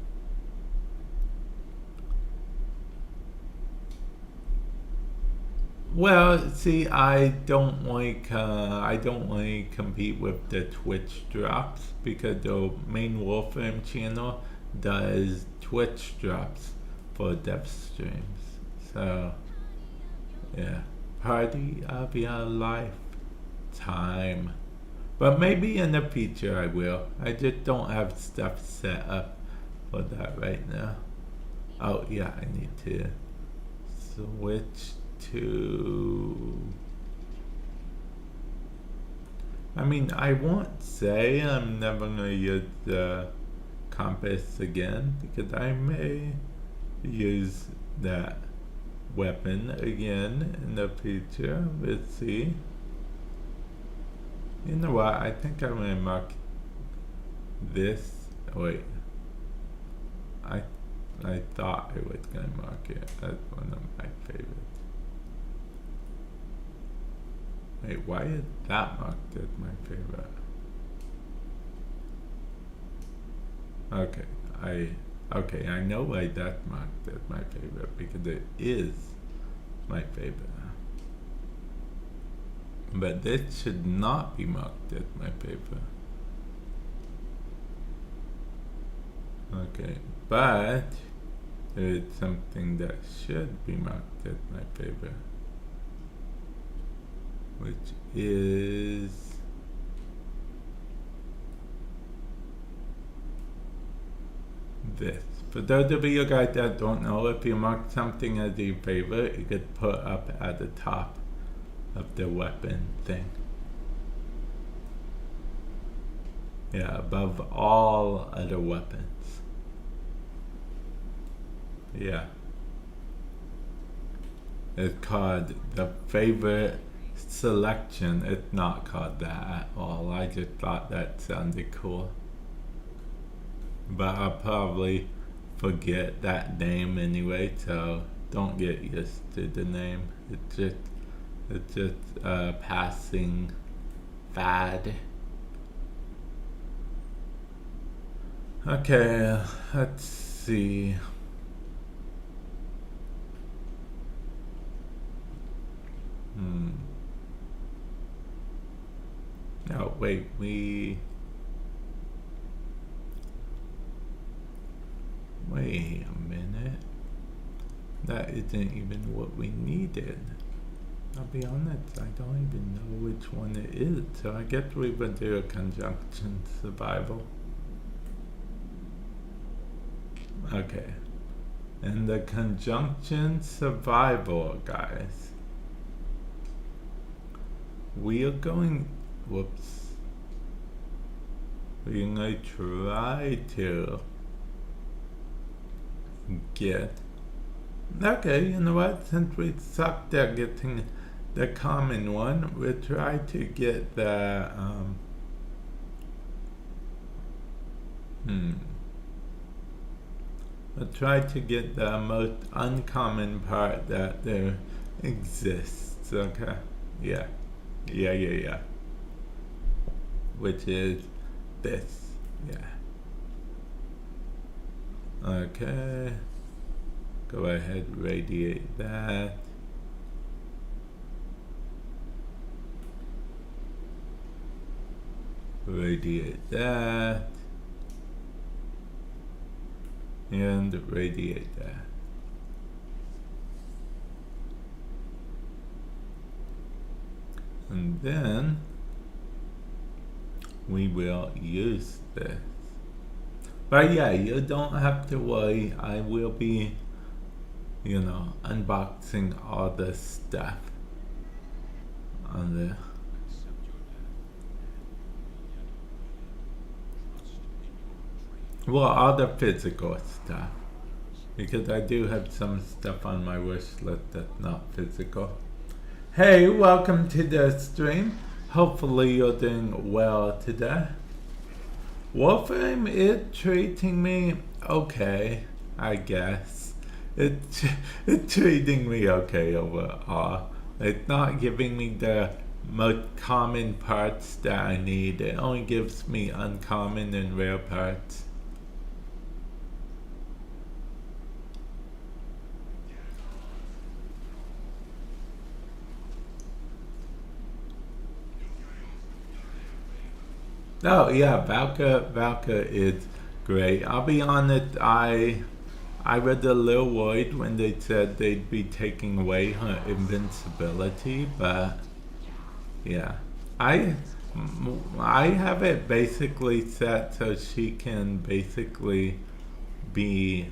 Well, see, I don't like compete with the Twitch drops because the main Warframe channel does Twitch drops for dev streams. So yeah, party of your lifetime. But maybe in the future I will. I just don't have stuff set up for that right now. Oh yeah, I need to switch to, I mean, I won't say I'm never gonna use the compass again because I may use that weapon again in the future. Let's see. You know what? I think I'm gonna mark this. Wait. I thought I was gonna mark it as one of my favorites. Wait, why is that marked as my favorite? Okay, I know why that's marked as my favorite because it is my favorite. But this should not be marked as my favorite. Okay, but there is something that should be marked as my favorite, which is this. For those of you guys that don't know, if you mark something as your favorite, it gets put up at the top of the weapon thing. Yeah, above all other weapons. Yeah. It's called the favorite selection. It's not called that at all. I just thought that sounded cool. But I'll probably forget that name anyway, so don't get used to the name. It's just a passing fad. Okay, let's see. Oh wait, wait a minute. That isn't even what we needed. I'll be honest, I don't even know which one it is, so I guess we would do a conjunction survival. Okay. And the conjunction survival, guys. We are going, whoops. We're gonna try to get, okay, you know what, since we sucked at getting the common one, we'll try to get the, we'll try to get the most uncommon part that there exists, okay? Yeah. Which is this, yeah. Okay. Go ahead, radiate that. Radiate that. And radiate that. And then we will use this. But yeah, you don't have to worry. I will be, you know, unboxing all the stuff on the all the physical stuff, because I do have some stuff on my wish list that's not physical. Hey, welcome to the stream. Hopefully you're doing well today. Warframe is treating me okay, I guess. It's treating me okay overall. It's not giving me the most common parts that I need. It only gives me uncommon and rare parts. Oh yeah, Valka is great. I'll be honest, I was a little worried when they said they'd be taking away her invincibility, but yeah. I have it basically set so she can basically be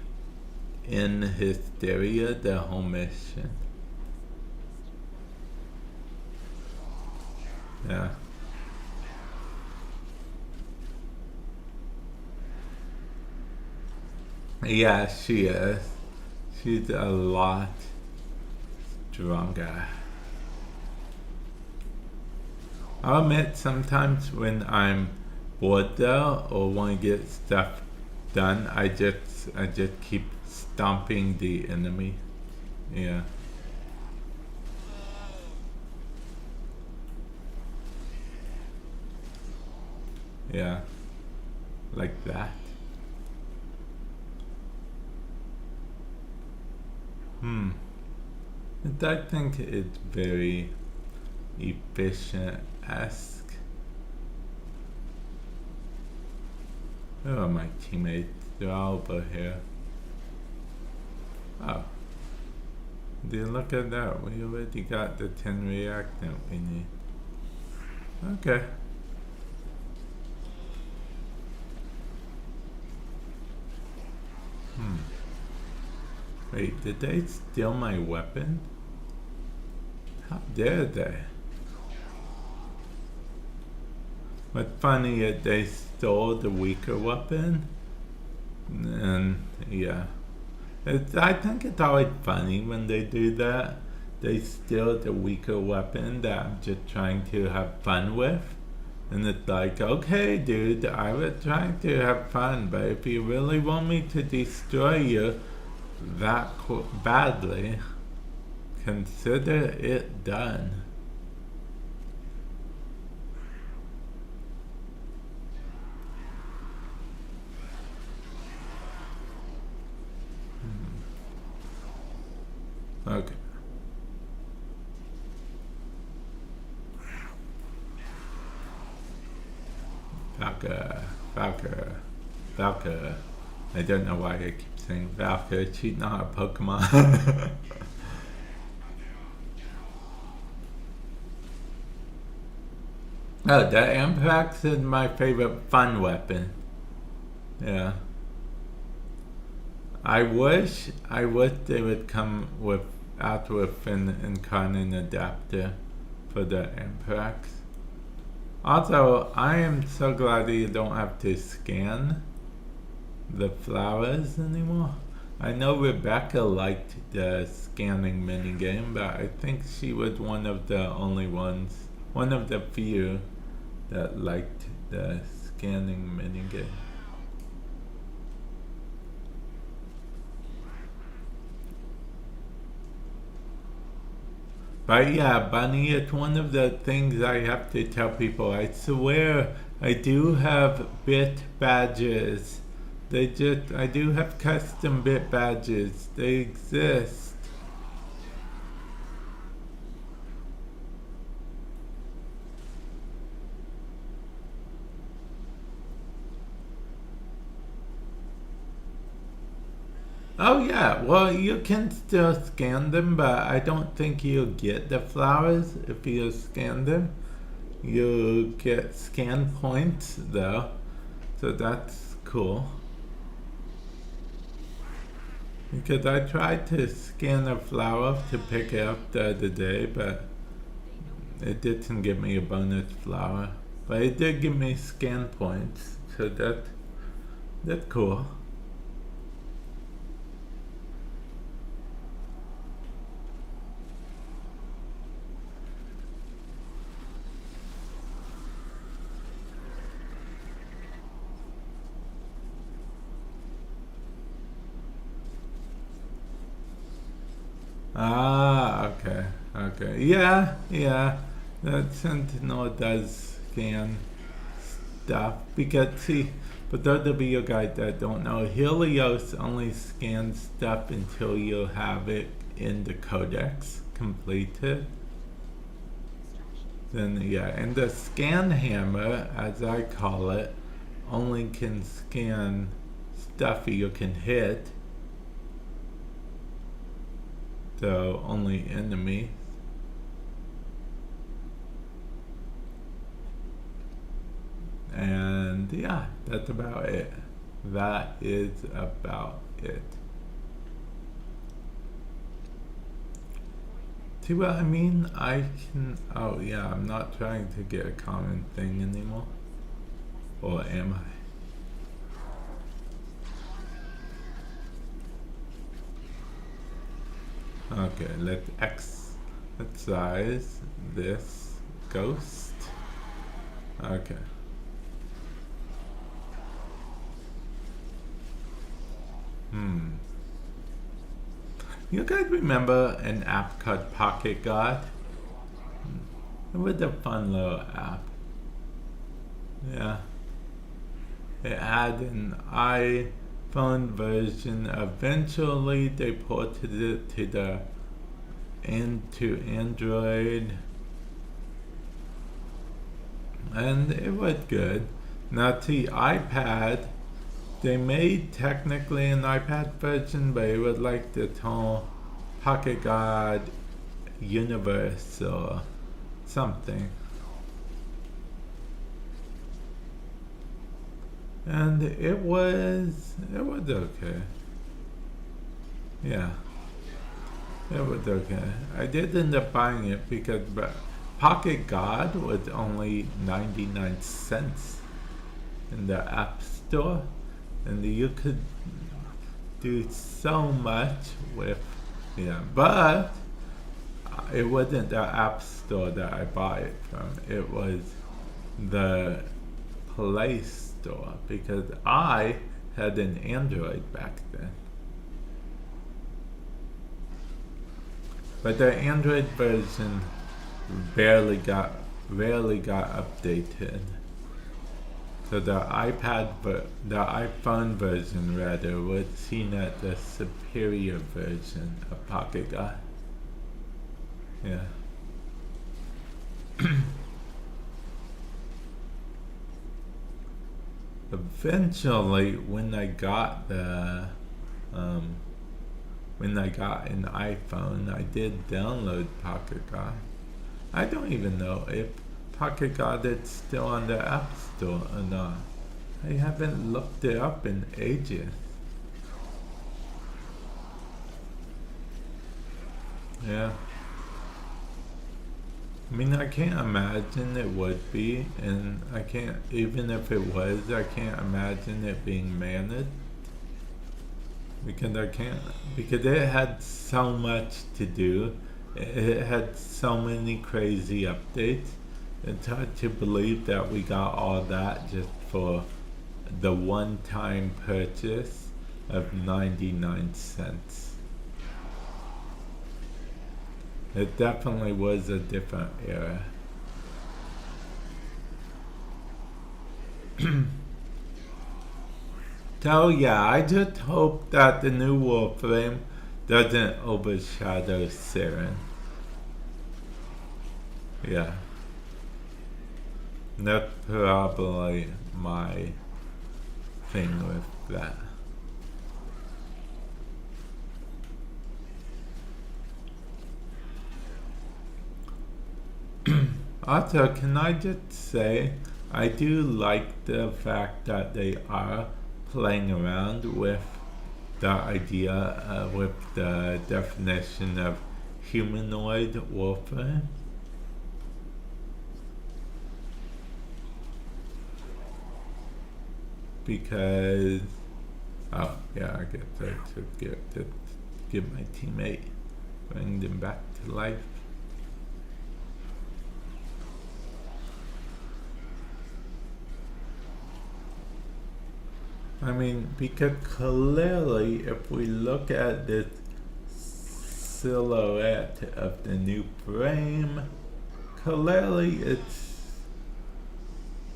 in hysteria the whole mission. Yeah. Yeah, she is. She's a lot stronger. I'll admit sometimes when I'm bored though, or want to get stuff done, I just keep stomping the enemy. Yeah. Yeah. Like that. I think it's very efficient-esque. Where are my teammates? They're all over here. Oh. Dude, look at that. We already got the 10 reactant we need. Okay. Wait, did they steal my weapon? How dare they? What's funny is they stole the weaker weapon. And yeah. I think it's always funny when they do that. They steal the weaker weapon that I'm just trying to have fun with. And it's like, okay, dude, I was trying to have fun, but if you really want me to destroy you that badly, consider it done. Okay. Valka. I don't know why I keep saying Valka. She's not a Pokemon. Oh, the Amprax is my favorite fun weapon. Yeah. I wish they would come out with an incarnate adapter for the Amprax. Also, I am so glad that you don't have to scan the flowers anymore. I know Rebecca liked the scanning minigame, but I think she was one of the only ones, one of the few that liked the scanning minigame. But yeah, Bunny, it's one of the things I have to tell people. I swear I do have bit badges. I do have custom bit badges. They exist. Oh yeah, well you can still scan them, but I don't think you'll get the flowers if you scan them. You'll get scan points though, so that's cool. Because I tried to scan a flower to pick it up the other day, but it didn't give me a bonus flower. But it did give me scan points, so that's cool. Ah, okay. Yeah. The Sentinel does scan stuff because see, for those of you guys that don't know, Helios only scans stuff until you have it in the codex completed. Then yeah, and the scan hammer, as I call it, only can scan stuff you can hit. So only enemies. And yeah, that's about it. That is about it. See what I mean? I can, oh yeah, I'm not trying to get a common thing anymore. Or am I? Okay, let's excise this ghost. Okay. You guys remember an app called Pocket Guard? It was a fun little app. Yeah. It had an iPhone version. Eventually they ported it to Android. And it was good. Now to iPad, they made technically an iPad version, but it was like the whole Pocket Guard universe or something. And it was okay. Yeah. It was okay. I did end up buying it because Pocket God was only 99 cents in the App Store, and you could do so much with, but it wasn't the App Store that I bought it from. It was the Play Store because I had an Android back then. But the Android version rarely got updated. So the iPhone version rather was seen as the superior version of Pocket God. Yeah. Eventually, when I got an iPhone, I did download Pocket God. I don't even know if Pocket God is still on the App Store or not. I haven't looked it up in ages. Yeah. I mean, I can't imagine it would be, and I can't, even if it was, I can't imagine it being managed. Because it had so much to do. It had so many crazy updates. It's hard to believe that we got all that just for the one-time purchase of 99 cents. It definitely was a different era. So yeah, I just hope that the new Warframe doesn't overshadow Siren. Yeah. That's probably my thing with that. Also, can I just say, I do like the fact that they are playing around with the idea, with the definition of humanoid warfare. Because, oh yeah, I guess I should give my teammate, bring them back to life. I mean, because clearly, if we look at this silhouette of the new frame, clearly it's,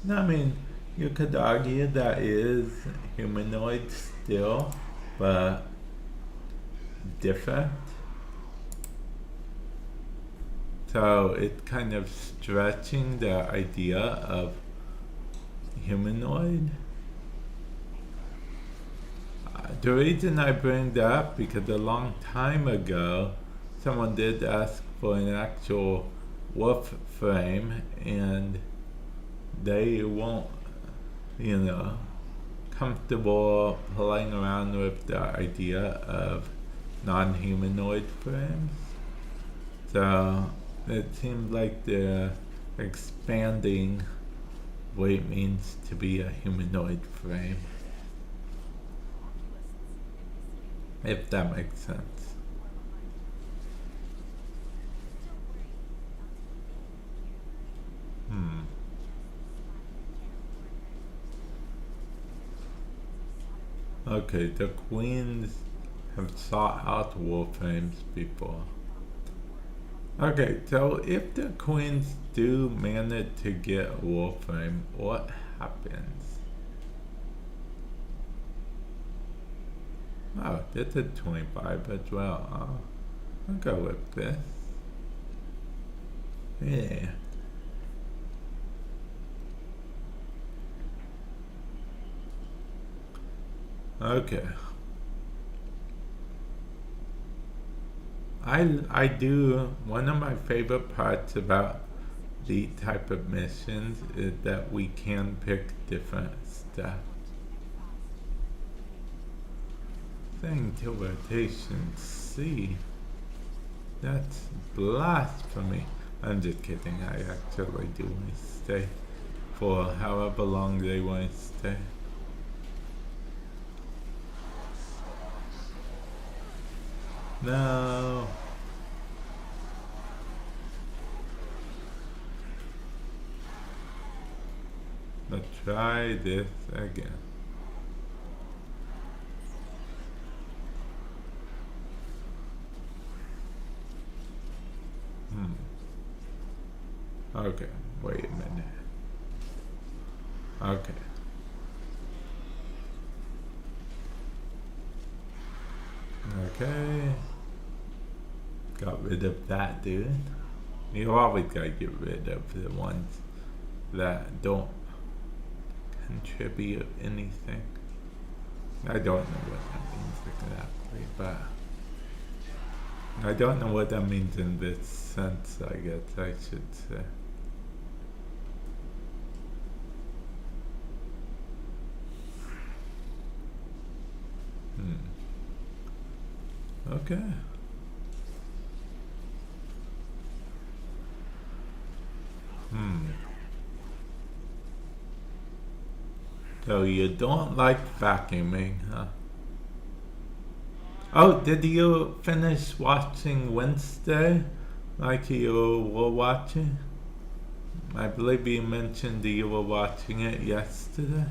I mean, you could argue that is humanoid still, but different. So it's kind of stretching the idea of humanoid. The reason I bring that up because a long time ago, someone did ask for an actual Warframe, and they won't, comfortable playing around with the idea of non-humanoid frames. So it seems like they're expanding what it means to be a humanoid frame. If that makes sense. Okay, the queens have sought out Warframes before. Okay, so if the queens do manage to get a Warframe, what happens? Oh, this is 25 as well. I'll go with this. Yeah. Okay. I do, one of my favorite parts about the type of missions is that we can pick different stuff. Thing to rotation C. That's blasphemy. I'm just kidding. I actually do want to stay for however long they want to stay. No. Let's try this again. Okay, wait a minute. Okay. Okay. Got rid of that dude. You always gotta get rid of the ones that don't contribute anything. I don't know what that means exactly, but I don't know what that means in this sense, I guess I should say. Okay. So you don't like vacuuming, huh? Oh, did you finish watching Wednesday? Like you were watching? I believe you mentioned that you were watching it yesterday.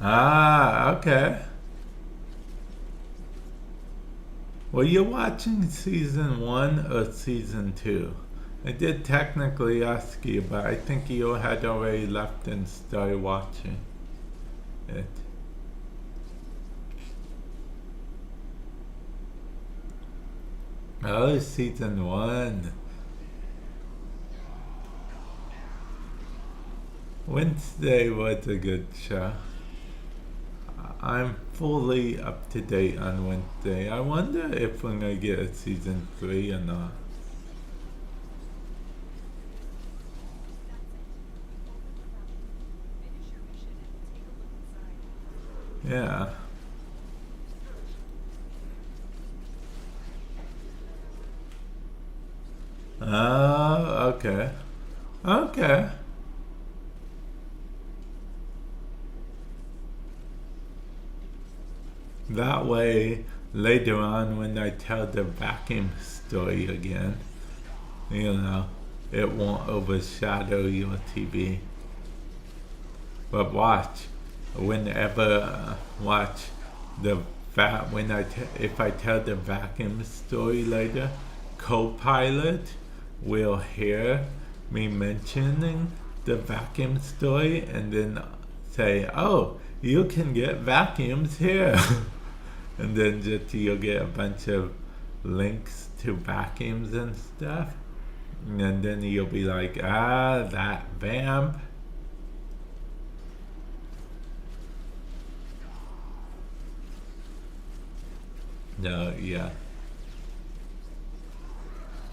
Ah, okay. Were you watching season 1 or season 2? I did technically ask you, but I think you had already left and started watching it. Oh, season 1. Wednesday was a good show. I'm fully up to date on Wednesday. I wonder if we're gonna get a season 3 or not. Yeah. Oh, okay. Okay. That way, later on when I tell the vacuum story again, you know, it won't overshadow your TV. But watch, whenever watch the if I tell the vacuum story later, Copilot will hear me mentioning the vacuum story and then say, "Oh, you can get vacuums here," and then just you'll get a bunch of links to vacuums and stuff, and then you'll be like, "Ah, that Vamp." No, yeah.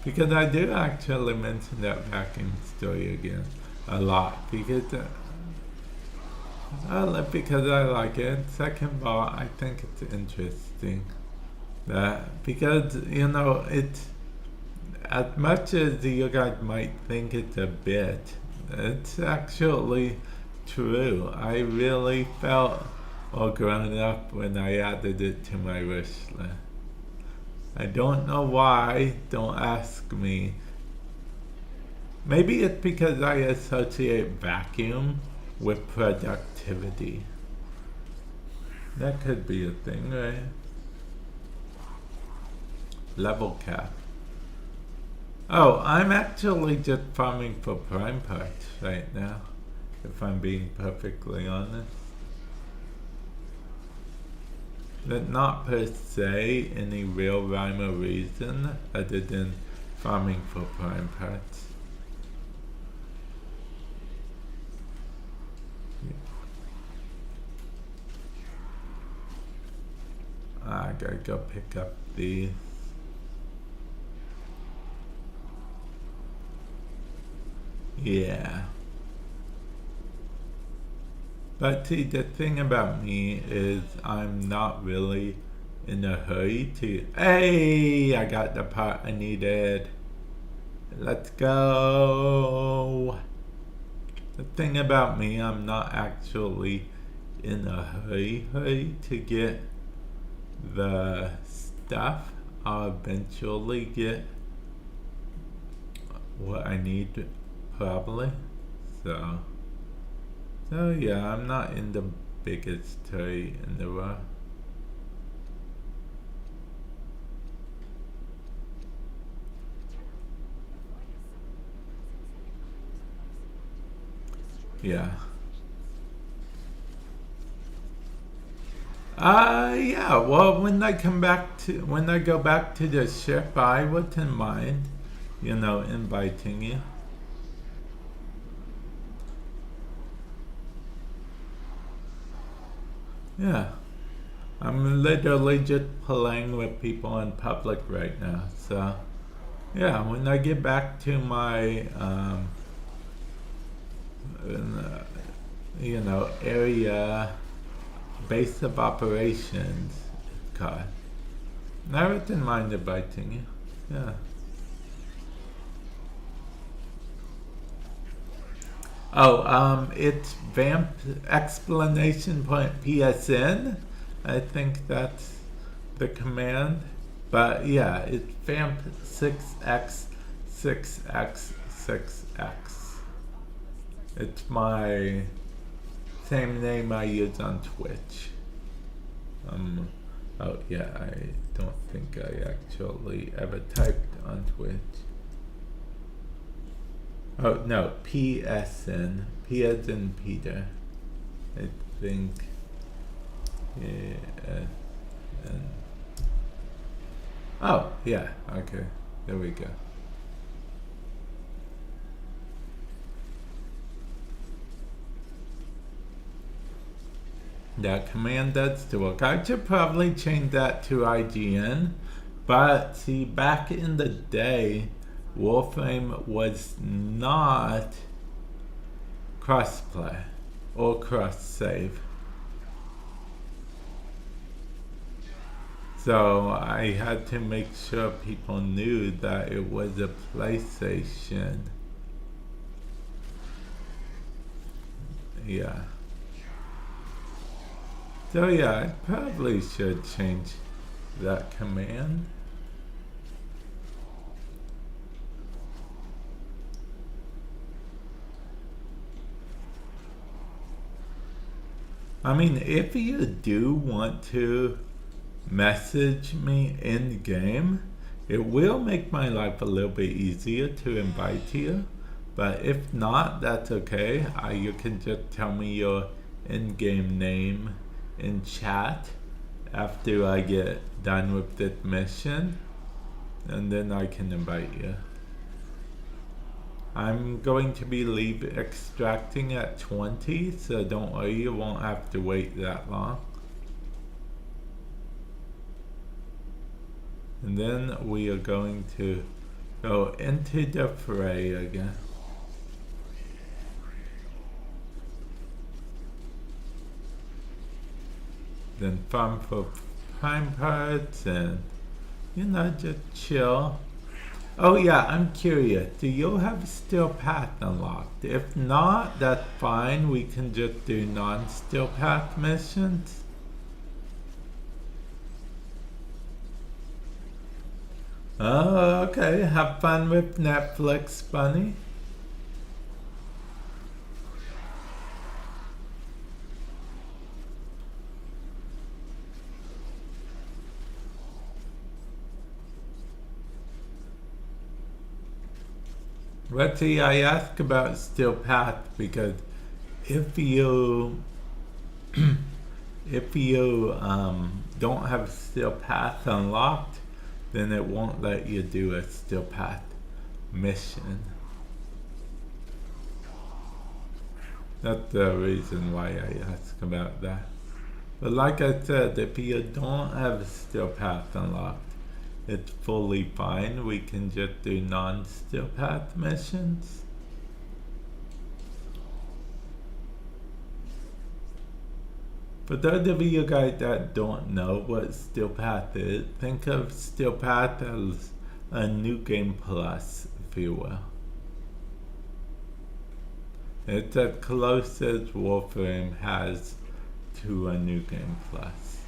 Because I do actually mention that vacuum story again a lot because because I like it. Second of all, I think it's interesting that because you know it's as much as you guys might think it's a bit, it's actually true. I really felt all grown up when I added it to my wish list. I don't know why, don't ask me. Maybe it's because I associate vacuum with productivity. That could be a thing, right? Level cap. Oh, I'm actually just farming for prime parts right now, if I'm being perfectly honest. But not per se any real rhyme or reason other than farming for prime parts. I gotta go pick up these. Yeah. But see, the thing about me is I'm not really in a hurry to... Hey! I got the part I needed. Let's go! The thing about me, I'm not actually in a hurry to get the stuff. I'll eventually get what I need, probably. So yeah, I'm not in the biggest hurry in the world. Yeah. Yeah, well, when I go back to the ship, I wouldn't mind, inviting you. Yeah. I'm literally just playing with people in public right now, so yeah, when I get back to my area base of operations, God, I wouldn't mind inviting you. Yeah. Oh, it's Vamp explanation point PSN. I think that's the command. But yeah, it's Vamp 6x 6x 6x. It's my same name I use on Twitch. Oh yeah, I don't think I actually ever typed on Twitch. Oh no, PSN. P as in Peter. I think. Yeah. Oh yeah. Okay. There we go. That command does to work. I should probably change that to IGN. But see, back in the day, Warframe was not crossplay or cross-save. So I had to make sure people knew that it was a PlayStation. Yeah. So yeah, I probably should change that command. I mean, if you do want to message me in game, it will make my life a little bit easier to invite you. But if not, that's okay. You can just tell me your in-game name in chat after I get done with this mission, and then I can invite you. I'm going to be leave extracting at 20, so don't worry, you won't have to wait that long. And then we are going to go into the fray again. Then farm for prime parts and, just chill. Oh yeah, I'm curious. Do you have Steel Path unlocked? If not, that's fine. We can just do non-Steel Path missions. Oh, okay. Have fun with Netflix, Bunny. Let's see, I ask about Steel Path because if you don't have Steel Path unlocked, then it won't let you do a Steel Path mission. That's the reason why I ask about that. But like I said, if you don't have Steel Path unlocked, it's fully fine. We can just do non-steel path missions. For those of you guys that don't know what Steel Path is, think of Steel Path as a New Game Plus, if you will. It's as close as Warframe has to a New Game Plus.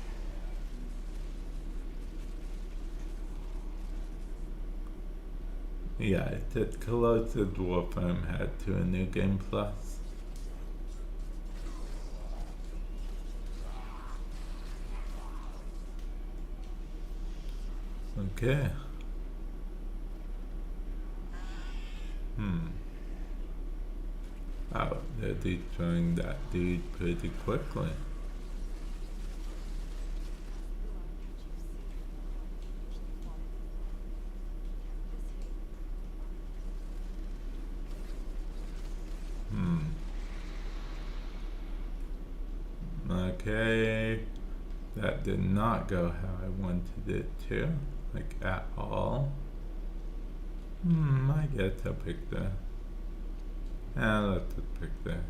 Yeah, it's as close as Warframe had to a New Game Plus. Okay. Oh, they're destroying that dude pretty quickly. Okay. That did not go how I wanted it to. Like, at all. I guess I'll pick that. Let's just pick that.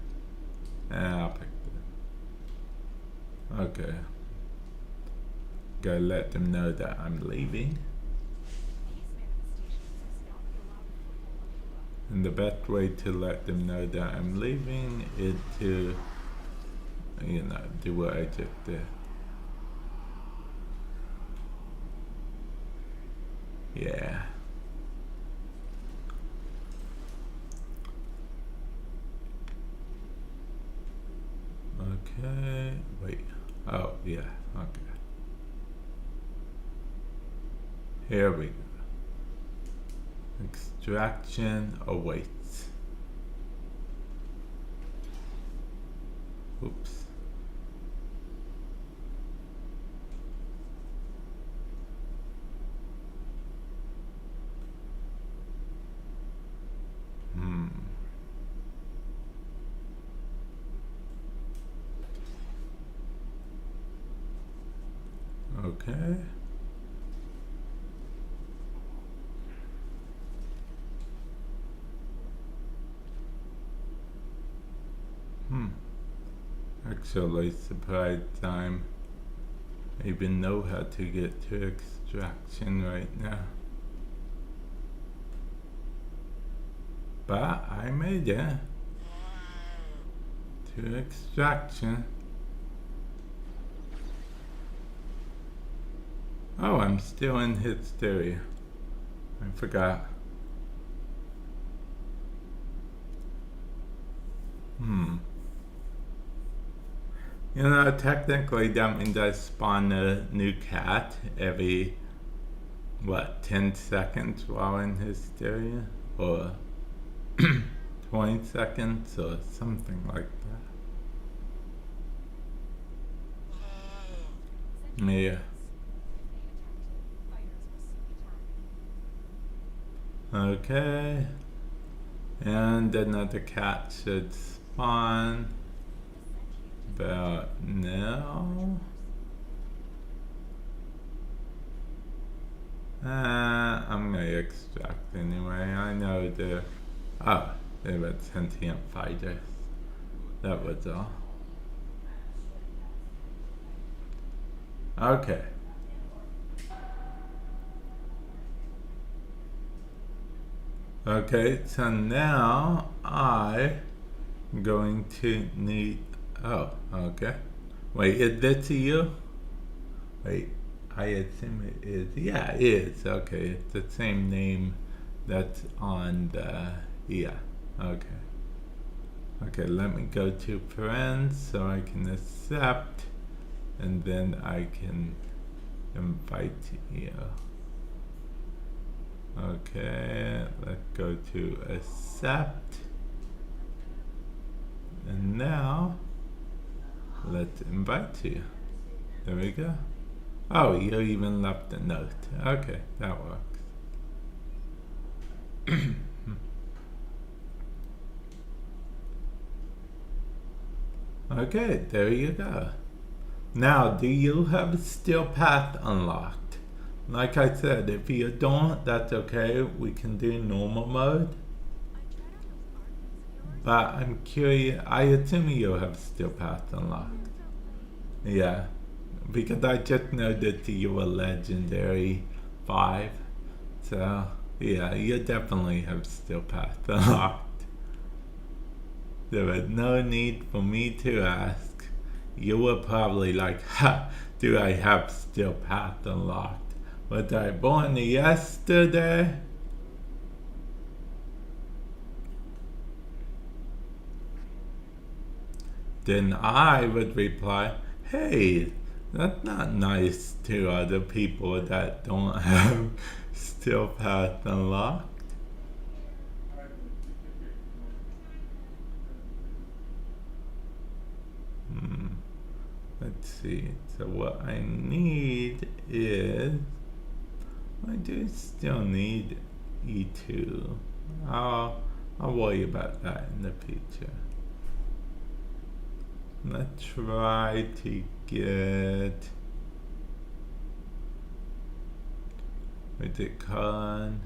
I'll pick that. Okay. Gotta let them know that I'm leaving. And the best way to let them know that I'm leaving is to, you know, do what I just did. Yeah. Okay, wait. Oh, yeah, okay. Here we go. Extraction awaits. Oops. Okay. Actually, surprised I even know how to get to extraction right now. But I made it to extraction. Oh, I'm still in hysteria. I forgot. You know, technically that means I spawn a new cat every, 10 seconds while in hysteria? Or 20 seconds or something like that. Yeah. Okay. And another cat should spawn about now. I'm gonna extract anyway. I know they're about sentient fighters. That was all. Okay. Okay, so now I'm going to need, okay. Wait, is this you? Wait, I assume it is. Yeah, it is. Okay, it's the same name that's on the, yeah, okay. Okay, let me go to friends so I can accept, and then I can invite you. Okay, let's go to accept. And now, let's invite you. There we go. Oh, you even left a note. Okay, that works. Okay, there you go. Now, do you have Steel Path unlocked? Like I said, if you don't, that's okay. We can do normal mode. But I'm curious, I assume you have Steel Path unlocked. Yeah, because I just noticed you were Legendary 5. So, yeah, you definitely have Steel Path unlocked. There was no need for me to ask. You were probably like, ha, do I have Steel Path unlocked? Was I born yesterday? Then I would reply, hey, that's not nice to other people that don't have Steel Path unlocked. Let's see. So what I need is, I do still need E2. I'll worry about that in the future. Let's try to get, what's it called?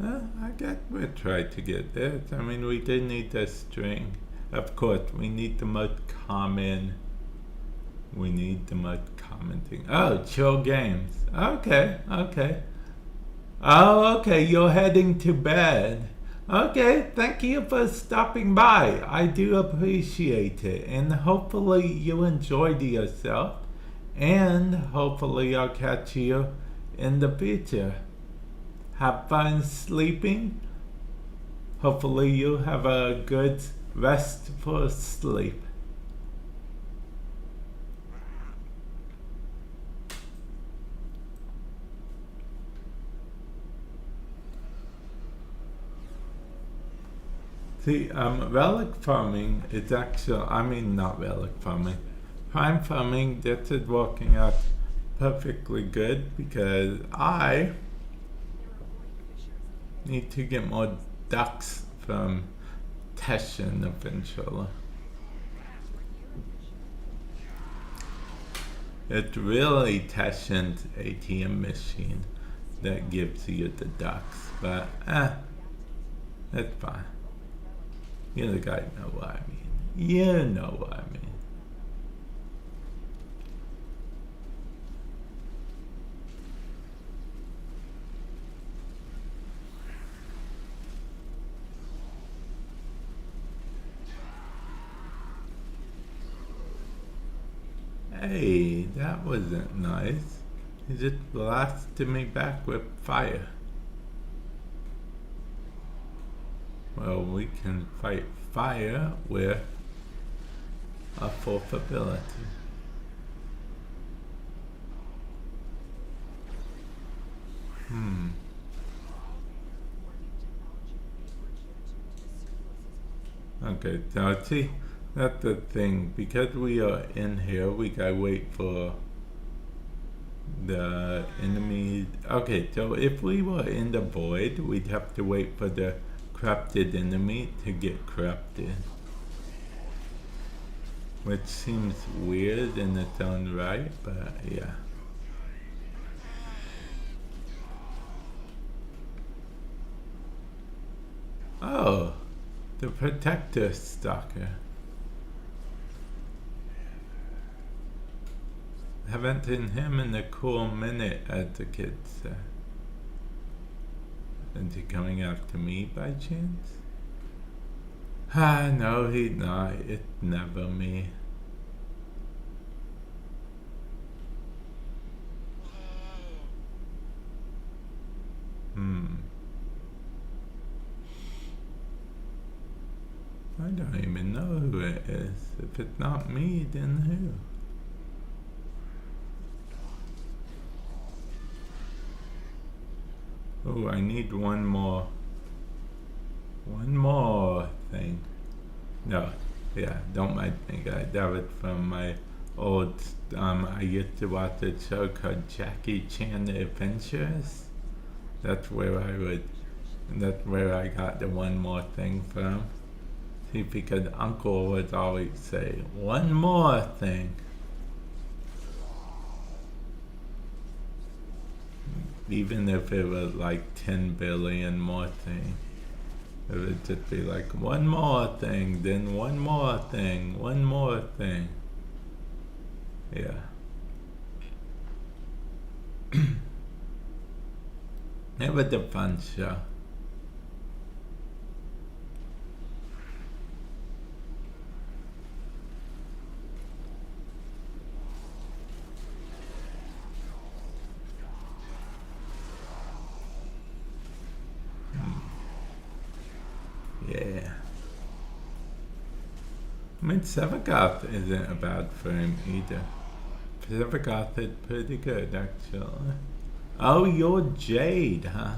I guess we'll try to get this. I mean, we did need the string. Of course, we need the most common. We need the most common thing. Oh, chill games. Okay, okay. Oh, okay, you're heading to bed. Okay, thank you for stopping by. I do appreciate it. And hopefully you enjoyed yourself. And hopefully I'll catch you in the future. Have fun sleeping. Hopefully you have a good restful sleep. See, relic farming is actually, I mean not relic farming, prime farming, this is working out perfectly good because I need to get more ducks from Teshin eventually. It's really Teshin's ATM machine that gives you the ducks, but it's fine. You guys know what I mean. You know what I mean. Hey, that wasn't nice. He just blasted me back with fire. Well, we can fight fire with a fourth ability. Okay, now see, that's the thing. Because we are in here, we gotta wait for the enemy. Okay, so if we were in the void, we'd have to wait for the corrupted enemy to get corrupted, which seems weird in its own right, but yeah. Oh, the protector stalker. Haven't seen him in a cool minute, as the kids say. Is he coming after me by chance? No, he's not. It's never me. I don't even know who it is. If it's not me, then who? Oh, I need one more thing. No, yeah, don't mind me, guys. That was from my old, I used to watch a show called Jackie Chan Adventures. That's where I got the one more thing from. See, because Uncle would always say, one more thing. Even if it was like 10 billion more things. It would just be like one more thing, then one more thing, one more thing. Yeah. It was a fun show. Yeah. I mean, Sevagoth isn't a bad frame either. Sevagoth is pretty good, actually. Oh, you're Jade, huh?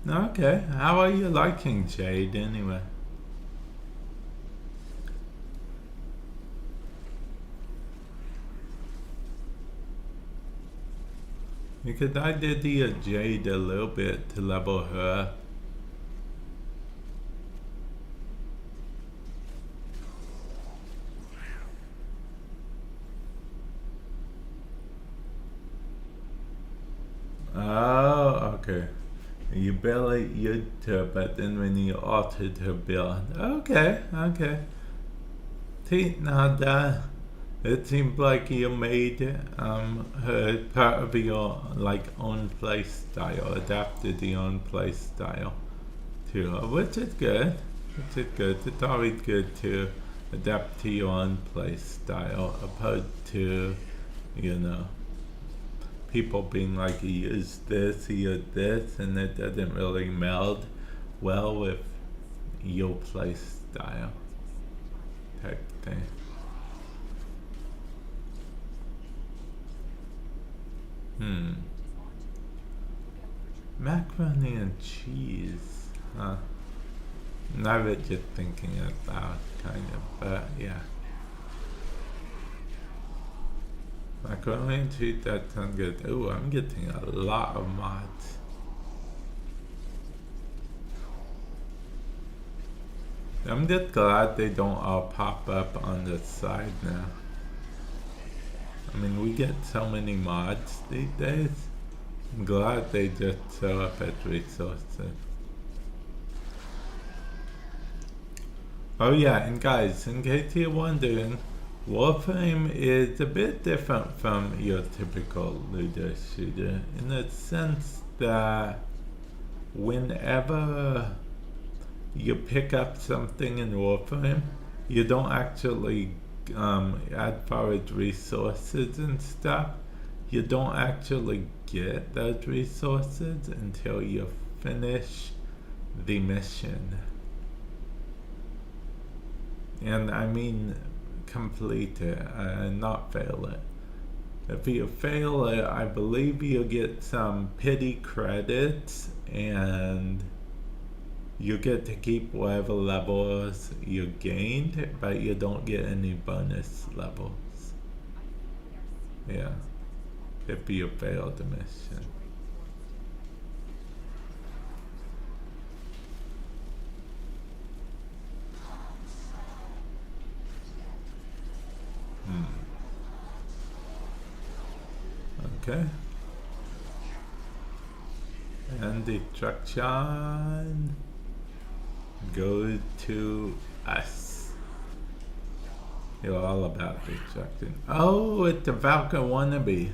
Okay. How are you liking Jade, anyway? Because I did the Jade a little bit to level her up. Oh, okay. You barely used her, but then when you altered her build. Okay, okay. See, now that it seems like you made her part of your like own play style, adapted your own play style to her, which is good. Which is good. It's always good to adapt to your own play style opposed to, you know, people being like, he used this, he used this, and it doesn't really meld well with your play style type thing. Macaroni and cheese. Huh. I was just thinking about kind of, but yeah. Macaroni and cheese, that sounds good. Ooh, I'm getting a lot of mods. I'm just glad they don't all pop up on the side now. I mean, we get so many mods these days. I'm glad they just show up as resources. Oh yeah, and guys, in case you're wondering, Warframe is a bit different from your typical looter shooter in the sense that whenever you pick up something in Warframe, you don't actually, as far as resources and stuff, you don't actually get those resources until you finish the mission. And I mean complete it, not fail it. If you fail it, I believe you get some pity credits and you get to keep whatever levels you gained, but you don't get any bonus levels. Yeah, if you fail the mission. Okay. And destruction goes to us. You're all about destruction. Oh, it's the Valka wannabe.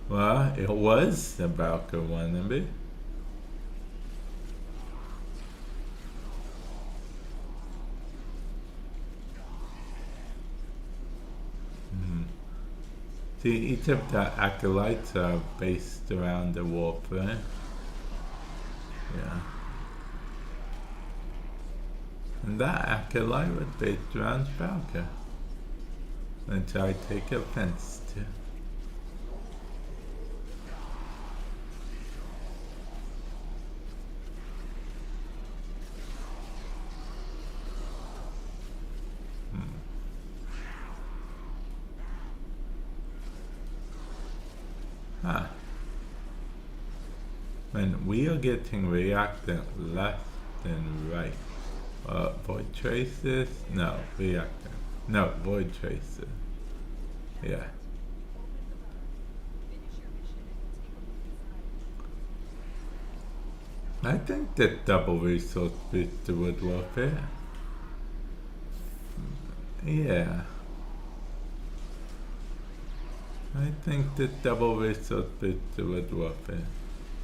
Well, it was the Valka wannabe. See, each of the acolytes are based around the Warframe. Yeah. And that acolyte was based around Valka, which I take offense to. Huh. And we are getting reactant left and right. Void traces? No, reactant. No, Void Tracer. Yeah. I think that double resource booster would worth it. Yeah. I think that double resource booster would worth it.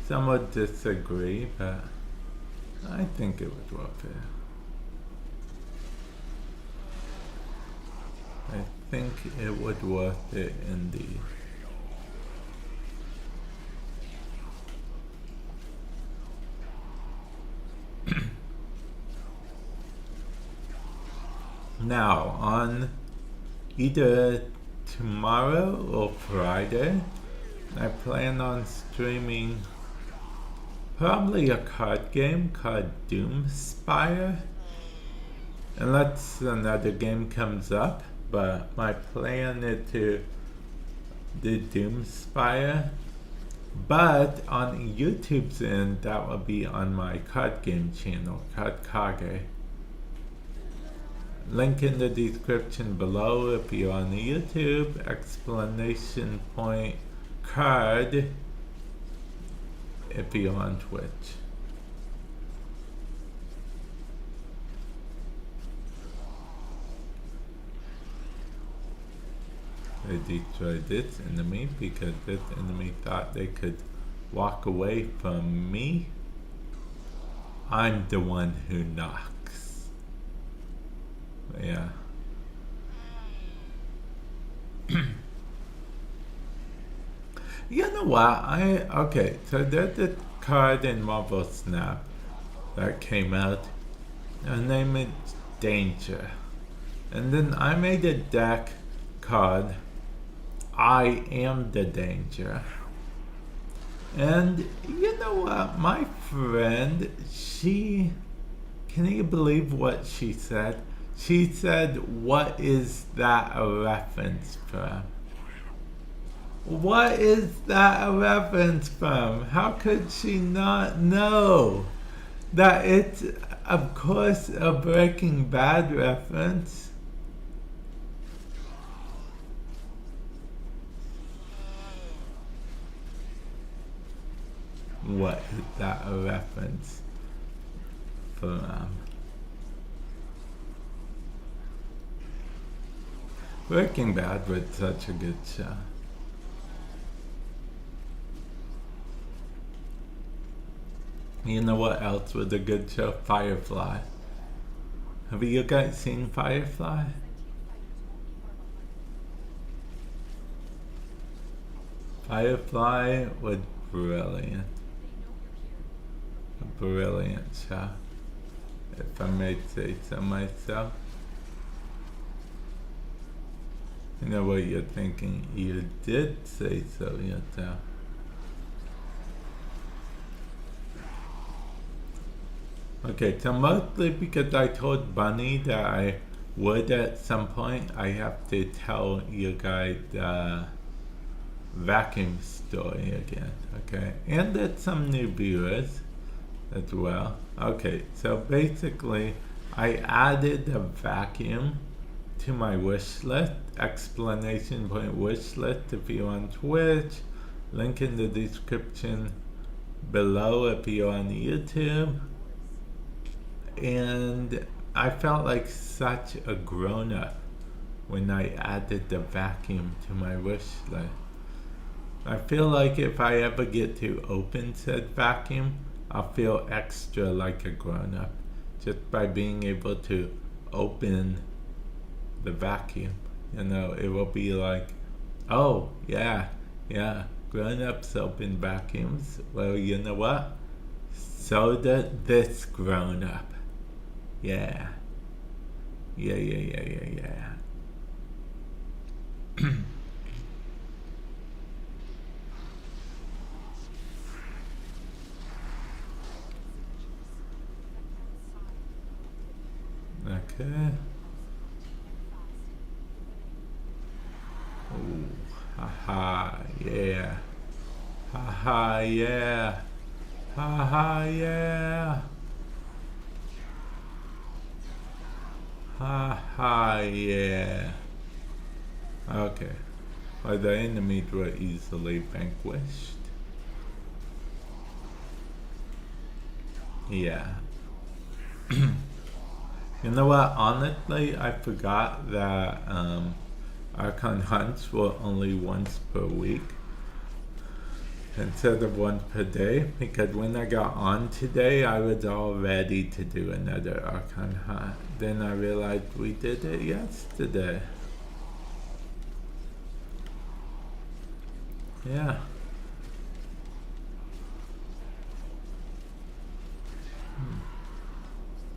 Some would disagree, but I think it would worth it. I think it would worth it indeed. Now, on either tomorrow or Friday, I plan on streaming probably a card game called Doomspire. Unless another game comes up, but my plan is to do Doomspire. But on YouTube's end, that will be on my card game channel, Card Kage. Link in the description below if you're on YouTube, exclamation point card if you're on Twitch. They destroyed this enemy because this enemy thought they could walk away from me. I'm the one who knocks. Yeah. You know what? Okay, so there's a card in Marvel Snap that came out. Her name is Danger. And then I made a deck called I Am the Danger. And you know what? My friend, can you believe what she said? She said, "What is that a reference from?" What is that a reference from? How could she not know that it's, of course, a Breaking Bad reference? What is that a reference from? Breaking Bad was such a good show. You know what else was a good show? Firefly. Have you guys seen Firefly? Firefly was brilliant. A brilliant show, if I may say so myself. You know what you're thinking? You did say so yourself. Okay, so mostly because I told Bunny that I would at some point, I have to tell you guys the vacuum story again, okay? And there's some new viewers as well. Okay, so basically, I added a vacuum to my wish list, exclamation point wish list if you're on Twitch, link in the description below if you're on YouTube. And I felt like such a grown-up when I added the vacuum to my wish list. I feel like if I ever get to open said vacuum, I'll feel extra like a grown-up just by being able to open the vacuum. You know, it will be like, oh yeah, grown-ups open vacuums. Well, you know what? So does this grown-up. Yeah. Okay. Ooh, haha, yeah. Haha, yeah. Haha, yeah. Haha, yeah. Okay. Well, the enemies were easily vanquished. Yeah. You know what? Honestly, I forgot that Archon hunts were only once per week instead of once per day, because when I got on today, I was all ready to do another Archon hunt. Then I realized we did it yesterday. Yeah.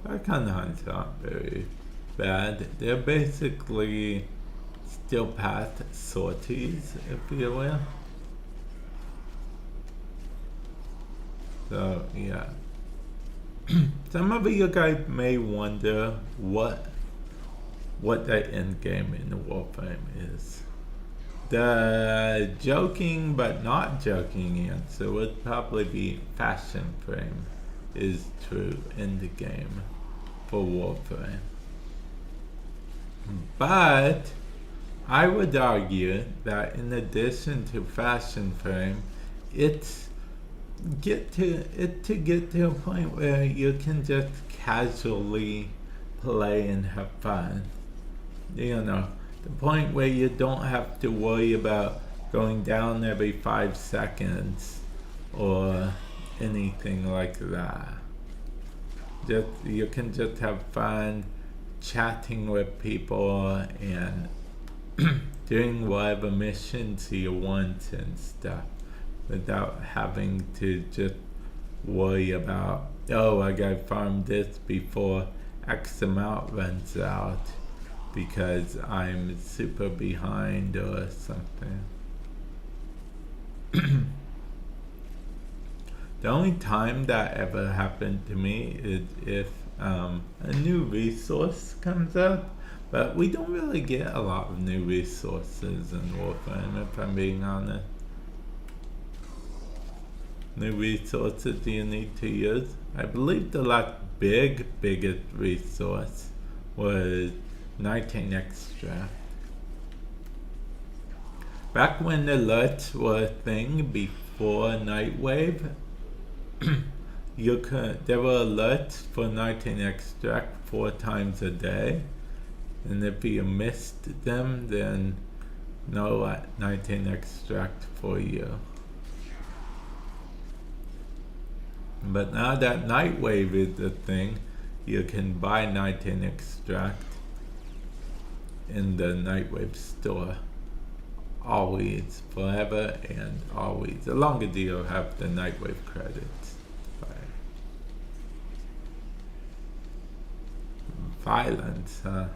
Archon hunts aren't very bad. They're basically still past sorties, if you will. So, yeah. Some of you guys may wonder what the end game in the Warframe is. The joking but not joking answer would probably be Fashion Frame is true in the game for Warframe. But I would argue that in addition to Fashion Frame, it's get to a point where you can just casually play and have fun. You know, the point where you don't have to worry about going down every 5 seconds or anything like that. You can just have fun chatting with people and doing whatever missions you want and stuff, without having to just worry about, oh, I gotta farm this before X amount runs out because I'm super behind or something. The only time that ever happened to me is if a new resource comes up, but we don't really get a lot of new resources in Warframe, if I'm being honest. New resources you need to use. I believe the last biggest resource was nitrogen extract. Back when the alerts were a thing before Nightwave, there were alerts for nitrogen extract 4 times a day, and if you missed them, then no nitrogen extract for you. But now that Nightwave is a thing, you can buy nitrogen extract in the Nightwave store. Always, forever, and always. As long as you have the Nightwave credits. Violence, huh?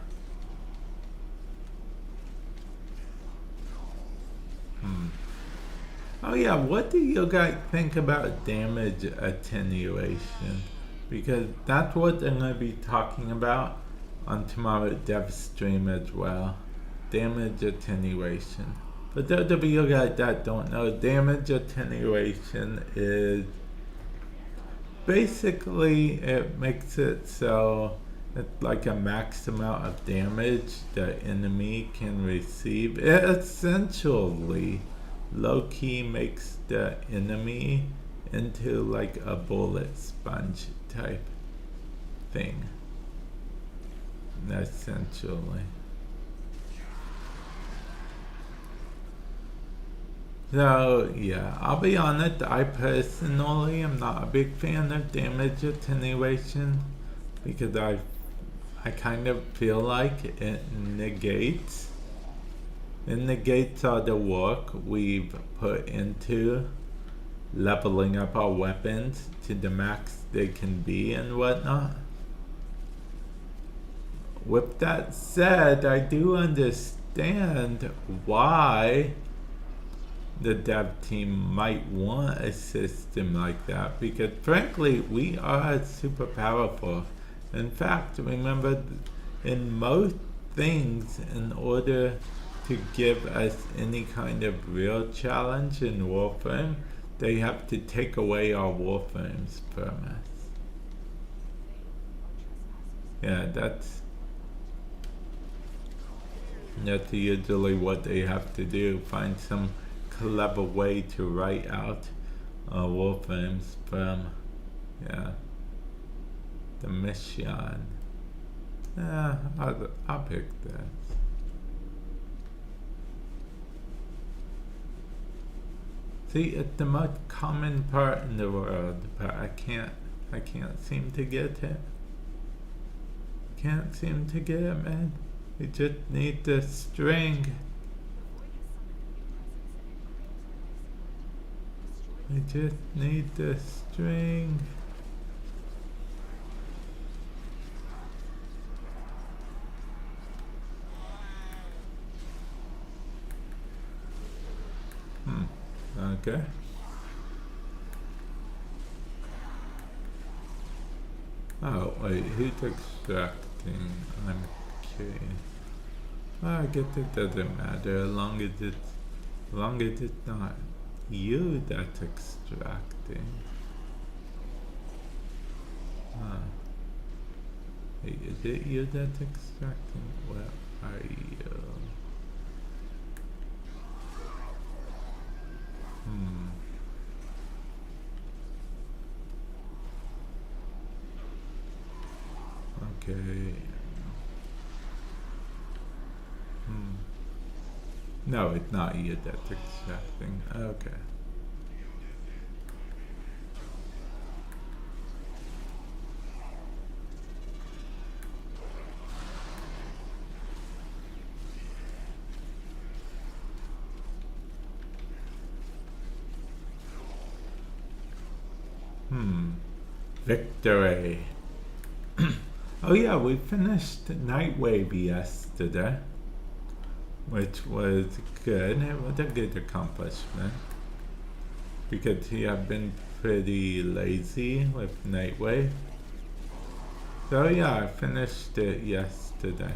Oh yeah, what do you guys think about damage attenuation? Because that's what I'm going to be talking about on tomorrow's Devstream as well. Damage attenuation. For those of you guys that don't know, damage attenuation is basically, it makes it so it's like a max amount of damage the enemy can receive. It essentially low-key makes the enemy into like a bullet sponge type thing. Essentially. So yeah, I'll be honest, I personally am not a big fan of damage attenuation because I kind of feel like it negates all the work we've put into leveling up our weapons to the max they can be and whatnot. With that said, I do understand why the dev team might want a system like that, because frankly we are super powerful. In fact, remember, in most things, in order to give us any kind of real challenge in Warframe, they have to take away our Warframes from us. Yeah, That's usually what they have to do, find some clever way to write out Warframes from, yeah, the mission. I'll pick this. See, it's the most common part in the world, but I can't seem to get it. Can't seem to get it, man. We just need the string. We just need the string. Okay. Oh, wait, who's extracting? I'm curious. Well, I guess it doesn't matter as long as it's not you that's extracting. Hey, is it you that's extracting? Where are you? Okay. No, it's not you that's extracting. Okay. Victory. Oh yeah, we finished Nightwave yesterday, which was good. It was a good accomplishment because he had been pretty lazy with Nightwave. So yeah, I finished it yesterday.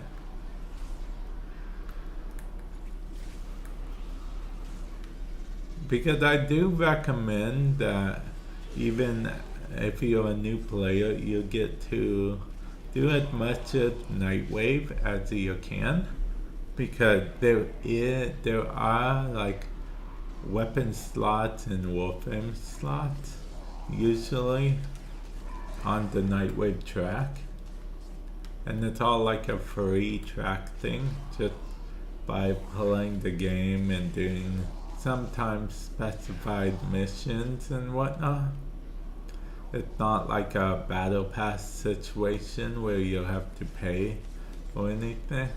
Because I do recommend that even if you're a new player, you get to do as much of Nightwave as you can, because there are like weapon slots and Warframe slots usually on the Nightwave track, and it's all like a free track thing just by playing the game and doing sometimes specified missions and whatnot. It's not like a battle pass situation where you have to pay or anything.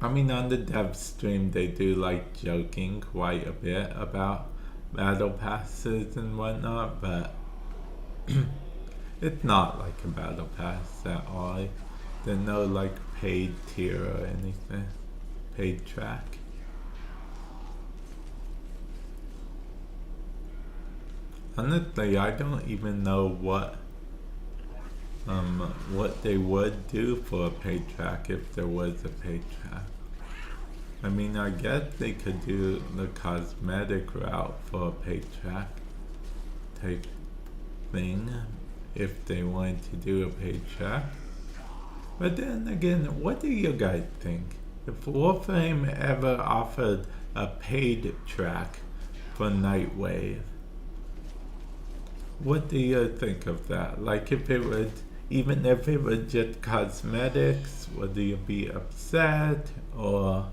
I mean, on the Devstream they do like joking quite a bit about battle passes and whatnot, but it's not like a battle pass at all. There's no like paid tier or anything, paid track. Honestly, I don't even know what they would do for a paid track if there was a paid track. I mean, I guess they could do the cosmetic route for a paid track type thing if they wanted to do a paid track. But then again, what do you guys think? If Warframe ever offered a paid track for Nightwave, what do you think of that? Like, if it would, even if it was just cosmetics, would you be upset? Or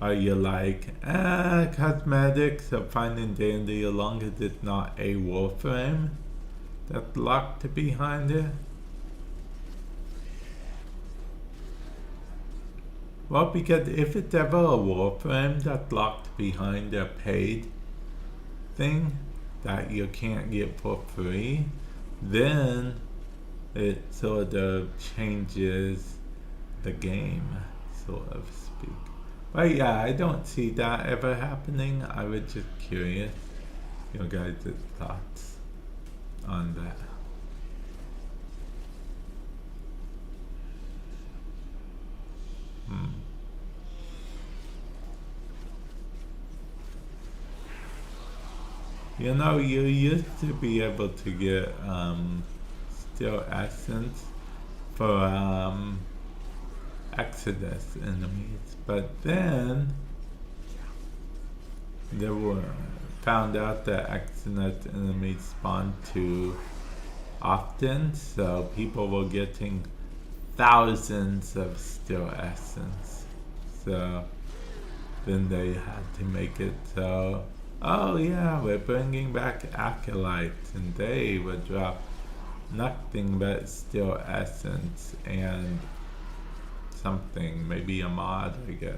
are you like, cosmetics are fine and dandy as long as it's not a Warframe that's locked behind it? Well, because if it's ever a Warframe that's locked behind a paid thing that you can't get for free, then it sort of changes the game, so to speak. But yeah, I don't see that ever happening. I was just curious your guys' thoughts on that. You know, you used to be able to get steel essence for Exodus enemies, but then there were found out that Exodus enemies spawn too often, so people were getting thousands of steel essence. So then they had to make it so, oh yeah, we're bringing back acolytes, and they would drop nothing but steel essence and something, maybe a mod, I guess.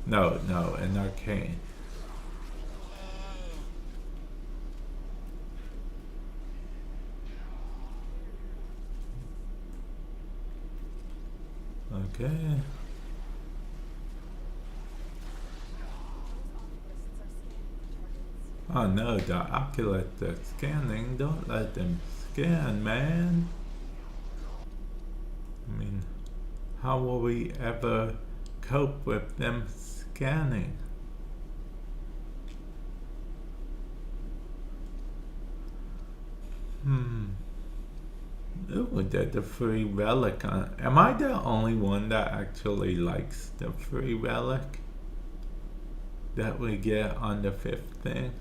No, an arcane. Okay. Oh no, the oculus are scanning. Don't let them scan, man. I mean, how will we ever cope with them scanning? Ooh, there's a free relic on. Am I the only one that actually likes the free relic that we get on the 5th thing?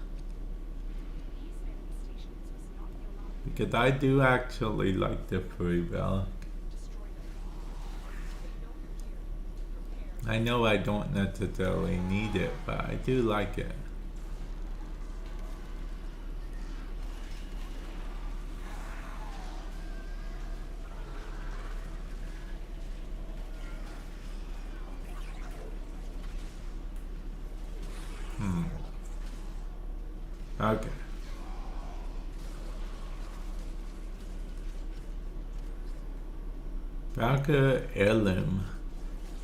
Because I do actually like the free relic. I know I don't necessarily need it, but I do like it. Okay. Valka Heirloom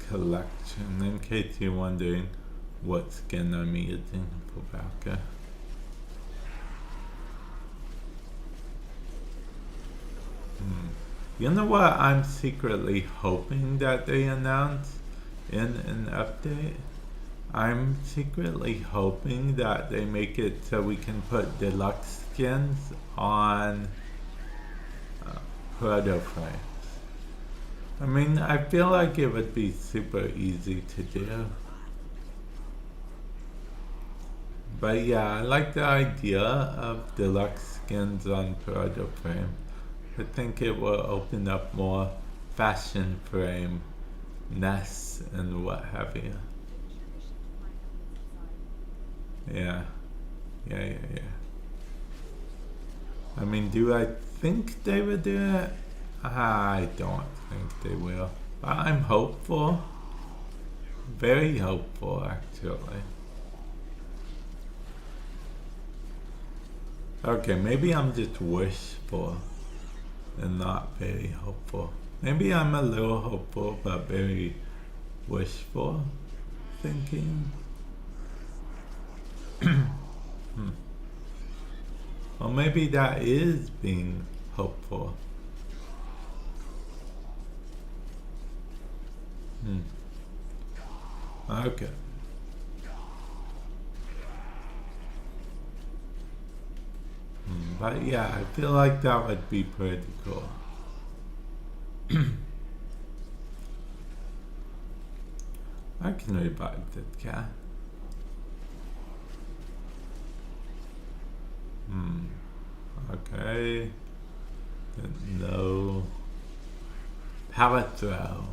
Collection, in case you're wondering what skin I'm using for Valka. You know what I'm secretly hoping that they announce in an update? I'm secretly hoping that they make it so we can put deluxe skins on proto frames. I mean, I feel like it would be super easy to do. But yeah, I like the idea of deluxe skins on proto frame. I think it will open up more fashion frame nests and what have you. Yeah. I mean, do I think they would do it? I don't think they will. But I'm hopeful. Very hopeful, actually. Okay, maybe I'm just wishful and not very hopeful. Maybe I'm a little hopeful, but very wishful thinking. Well, maybe that is being hopeful. Okay. But yeah, I feel like that would be pretty cool. I can revive that cat. Okay. No. Power throw.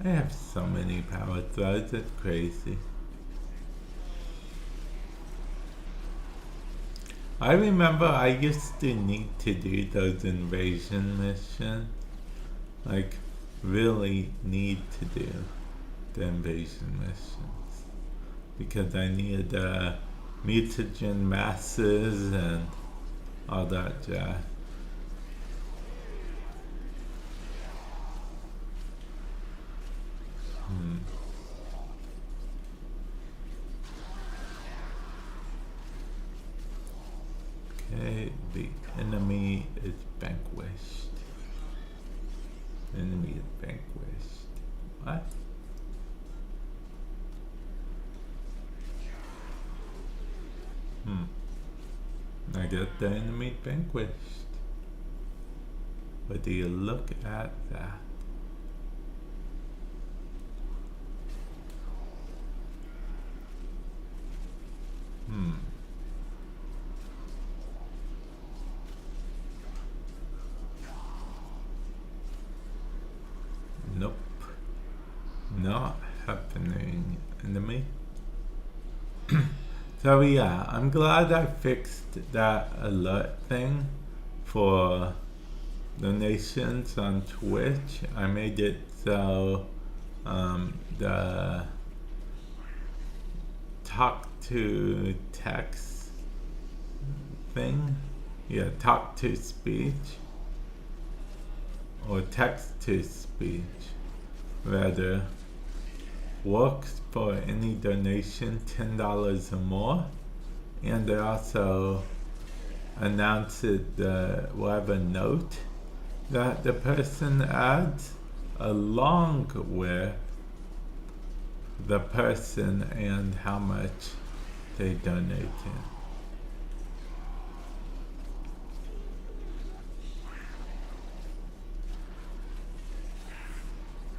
I have so many power throws, it's crazy. I remember I used to need to do those invasion missions. Like, really need to do the invasion missions. Because I needed mutagen masses and all that jazz. Okay, the enemy is vanquished. Enemy is vanquished. What? I get the enemy vanquished. But do you look at that? So yeah, I'm glad I fixed that alert thing for donations on Twitch. I made it so the talk to text thing, yeah, talk to speech, or text to speech rather, works for any donation $10 or more, and they also announce it, will have a note that the person adds along with the person and how much they donated.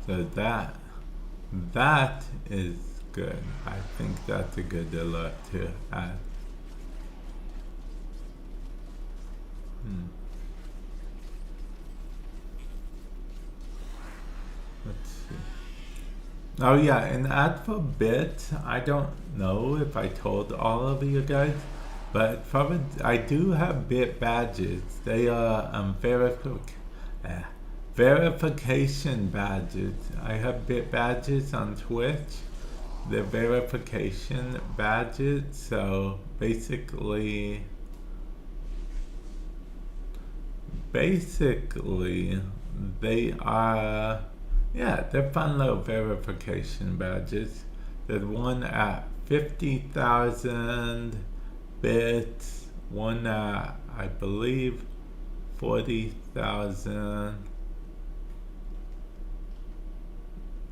So that is good. I think that's a good alert to add. Let's see. Oh yeah, and add for bits, I don't know if I told all of you guys, but I do have bit badges. They are verification badges. I have bit badges on Twitch. They're verification badges, so basically they are, yeah, they're fun little verification badges. There's one at 50,000 bits, one at, I believe, 40,000,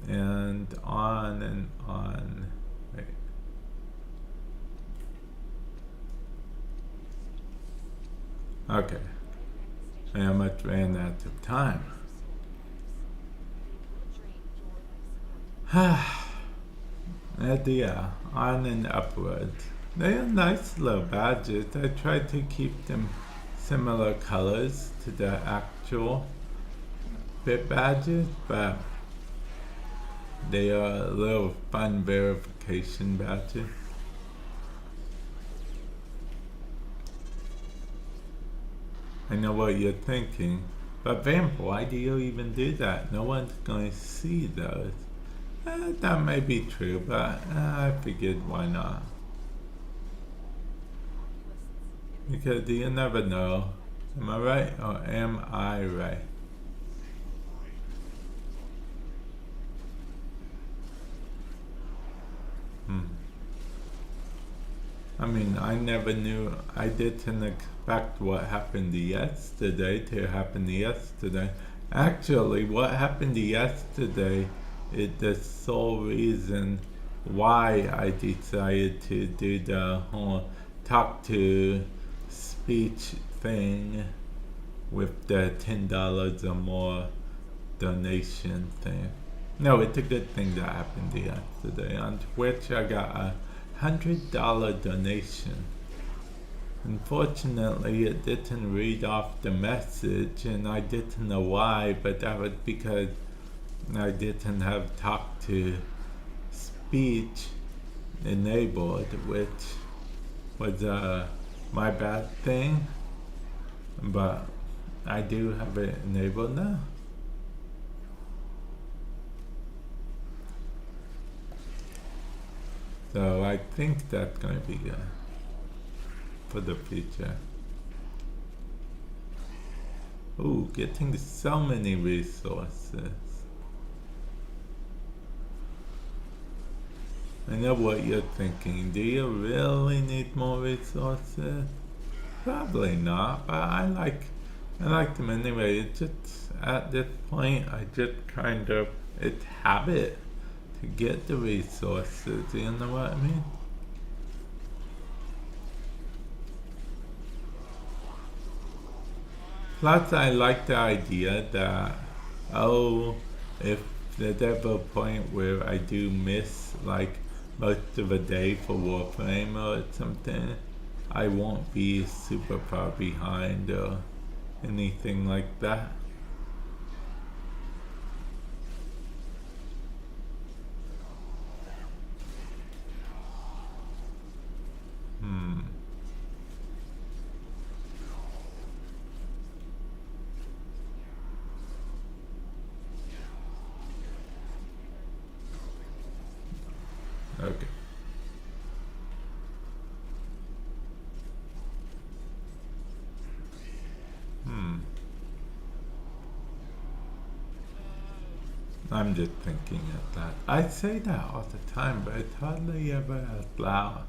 and on and on. Wait. Okay. I almost ran out of time. And yeah, on and upwards. They are nice little badges. I tried to keep them similar colors to the actual bit badges, but they are little fun verification badges. I know what you're thinking, but Vamp, why do you even do that? No one's going to see those. That may be true, but I figured why not? Because you never know. Am I right or am I right? I mean, I never knew. I didn't expect what happened yesterday to happen yesterday. Actually, what happened yesterday is the sole reason why I decided to do the whole talk to speech thing with the $10 or more donation thing. No, it's a good thing that happened yesterday. On Twitch, I got a $100 donation. Unfortunately, it didn't read off the message, and I didn't know why, but that was because I didn't have talk to speech enabled, which was my bad thing, but I do have it enabled now. So I think that's going to be good for the future. Ooh, getting so many resources. I know what you're thinking. Do you really need more resources? Probably not, but I like them anyway. It's just, at this point, I just kind of, it's habit to get the resources, you know what I mean? Plus, I like the idea that, if there's ever a point where I do miss, like, most of a day for Warframe or something, I won't be super far behind or anything like that. I'm just thinking of that. I say that all the time, but it's hardly ever out loud.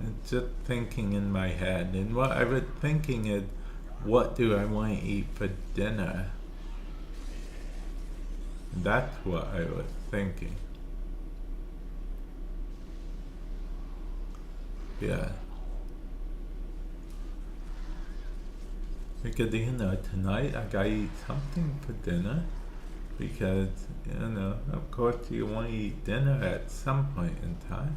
It's just thinking in my head. And what I was thinking is, what do I want to eat for dinner? That's what I was thinking. Yeah. Because, you know, tonight I gotta eat something for dinner. Because, you know, of course you want to eat dinner at some point in time.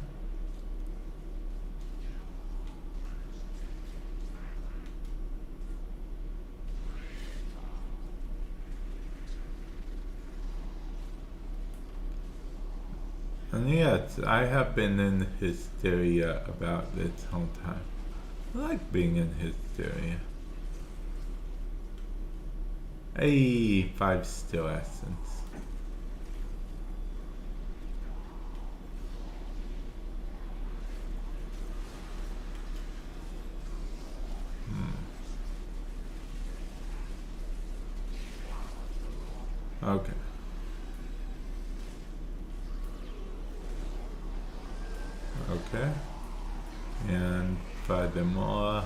And yes, I have been in hysteria about this whole time. I like being in hysteria. Hey, 5 still essence. Okay. Okay. And furthermore,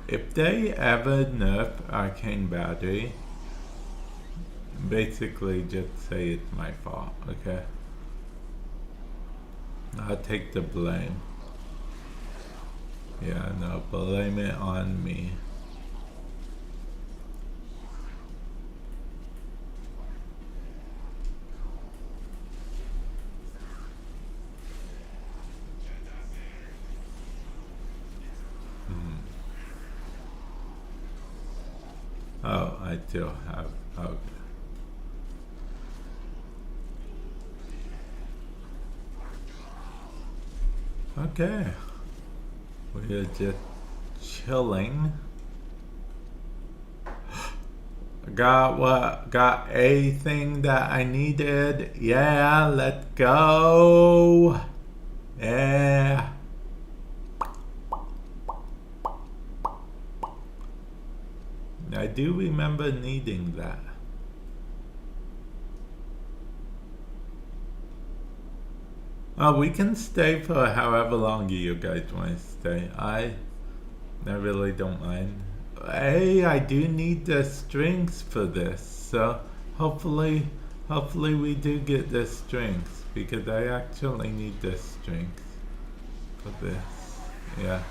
if they ever nerf Arcane Battery, basically just say it's my fault, okay? I'll take the blame. Yeah, no, blame it on me. Oh, I still have, okay. Okay. We're just chilling. Got everything that I needed. Yeah, let's go. Yeah. I do remember needing that. We can stay for however long you guys want to stay. I really don't mind. Hey, I do need the strings for this, so hopefully we do get the strings, because I actually need the strings for this. Yeah.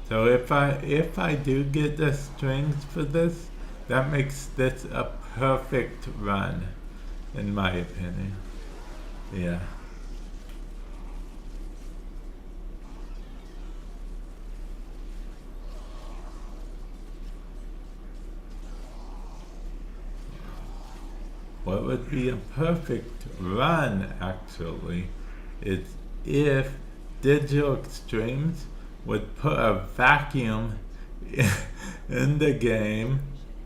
So if I do get the strings for this, that makes this a perfect run, in my opinion. Yeah. What would be a perfect run, actually, is if Digital Extremes would put a vacuum in the game,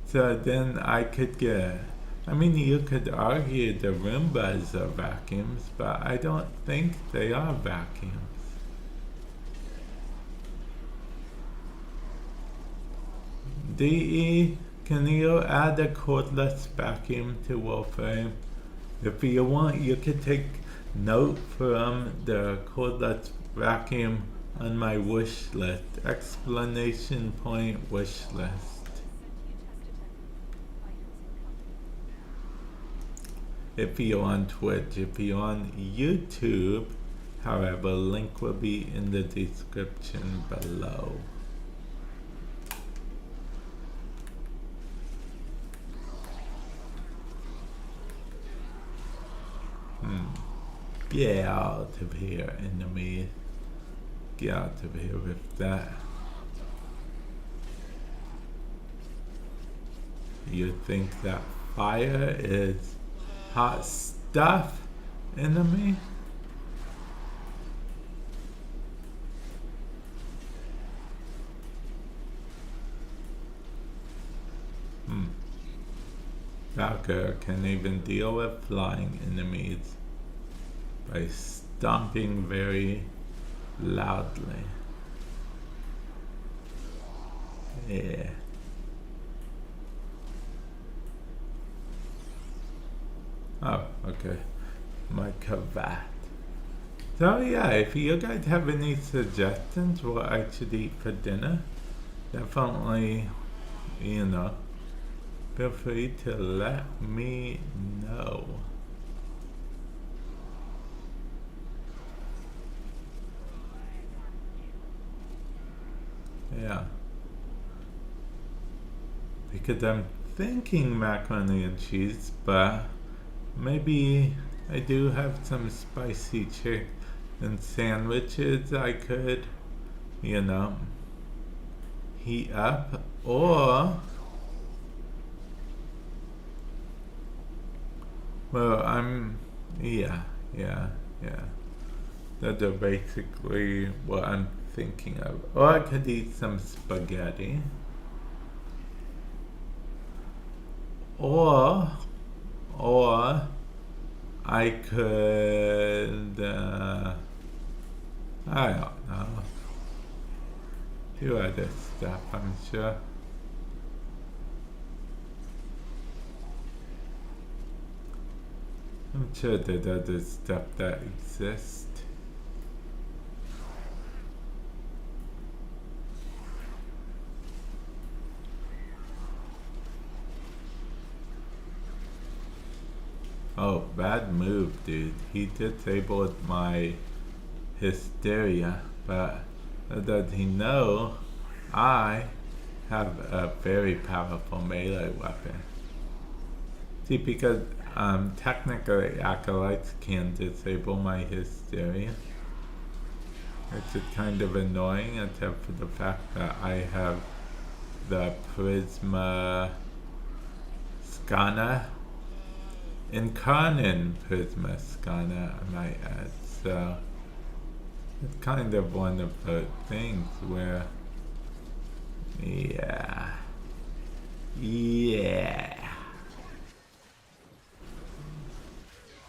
so then I could get... I mean, you could argue the Roombas are vacuums, but I don't think they are vacuums. DE, can you add a cordless vacuum to Warframe? If you want, you could take note from the cordless vacuum on my wish list. Explanation point wish list. If you're on Twitch, if you're on YouTube, however, link will be in the description below. Get out of here, enemy. Get out of here with that. You think that fire is hot stuff, enemy? Valkyr can even deal with flying enemies by stomping very loudly. Yeah. Oh, okay. My cravat. So yeah, if you guys have any suggestions what I should eat for dinner, definitely, you know, feel free to let me know. Yeah. Because I'm thinking macaroni and cheese, but maybe I do have some spicy chicken sandwiches I could, you know, heat up. Or, well, yeah, yeah, yeah. Those are basically what I'm thinking of. Or I could eat some spaghetti. Or, or I could, I don't know, do other stuff, I'm sure. I'm sure there's other stuff that exists. Oh, bad move, dude. He disabled my hysteria, but does he know I have a very powerful melee weapon? See, because technically acolytes can disable my hysteria. It's just kind of annoying, except for the fact that I have the Prisma Scana, Incarnin Prisma Scana, I might add. So it's kind of one of those things where, yeah, yeah.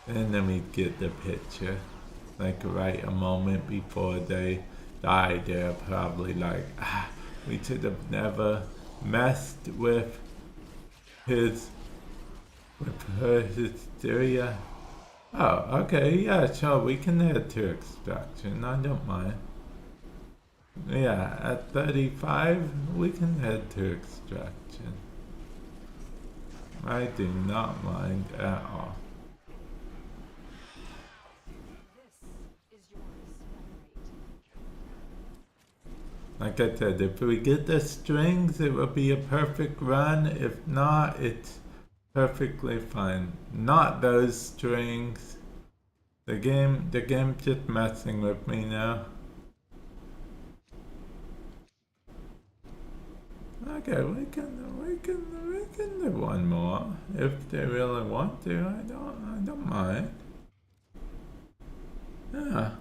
And let me get the picture. Like right a moment before they die, they're probably like, we should have never messed with her hysteria. Oh, okay, yeah, sure, we can head to extraction, I don't mind. Yeah, at 35, we can head to extraction. I do not mind at all. Like I said, if we get the strings, it will be a perfect run. If not, it's perfectly fine. Not those strings. The game's just messing with me now. Okay, we can do one more if they really want to. I don't mind. Yeah.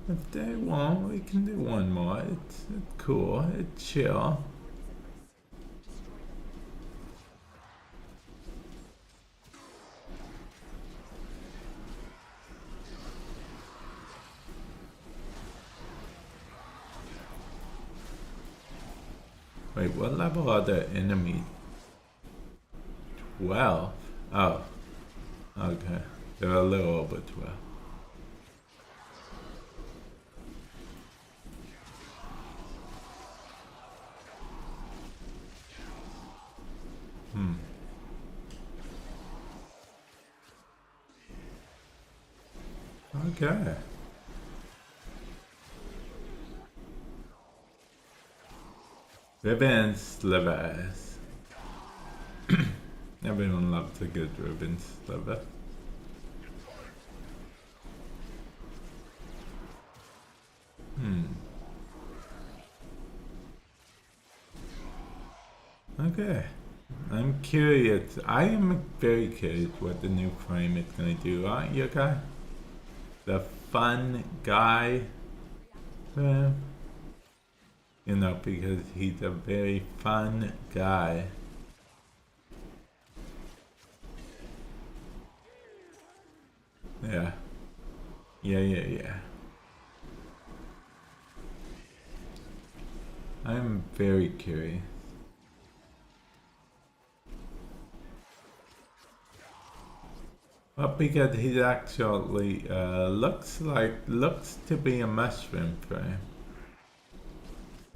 If they want, we can do one more. It's cool. It's chill. Wait, what level are the enemies? 12? Oh, okay. They're a little over 12. Okay. Ribbon slivers. Everyone loves a good ribbon sliver. Okay. I'm curious. I am very curious what the new frame is going to do, aren't you guys? The fun guy. You know, because he's a very fun guy. Yeah. Yeah. I'm very curious. Well, because he actually looks to be a mushroom frame.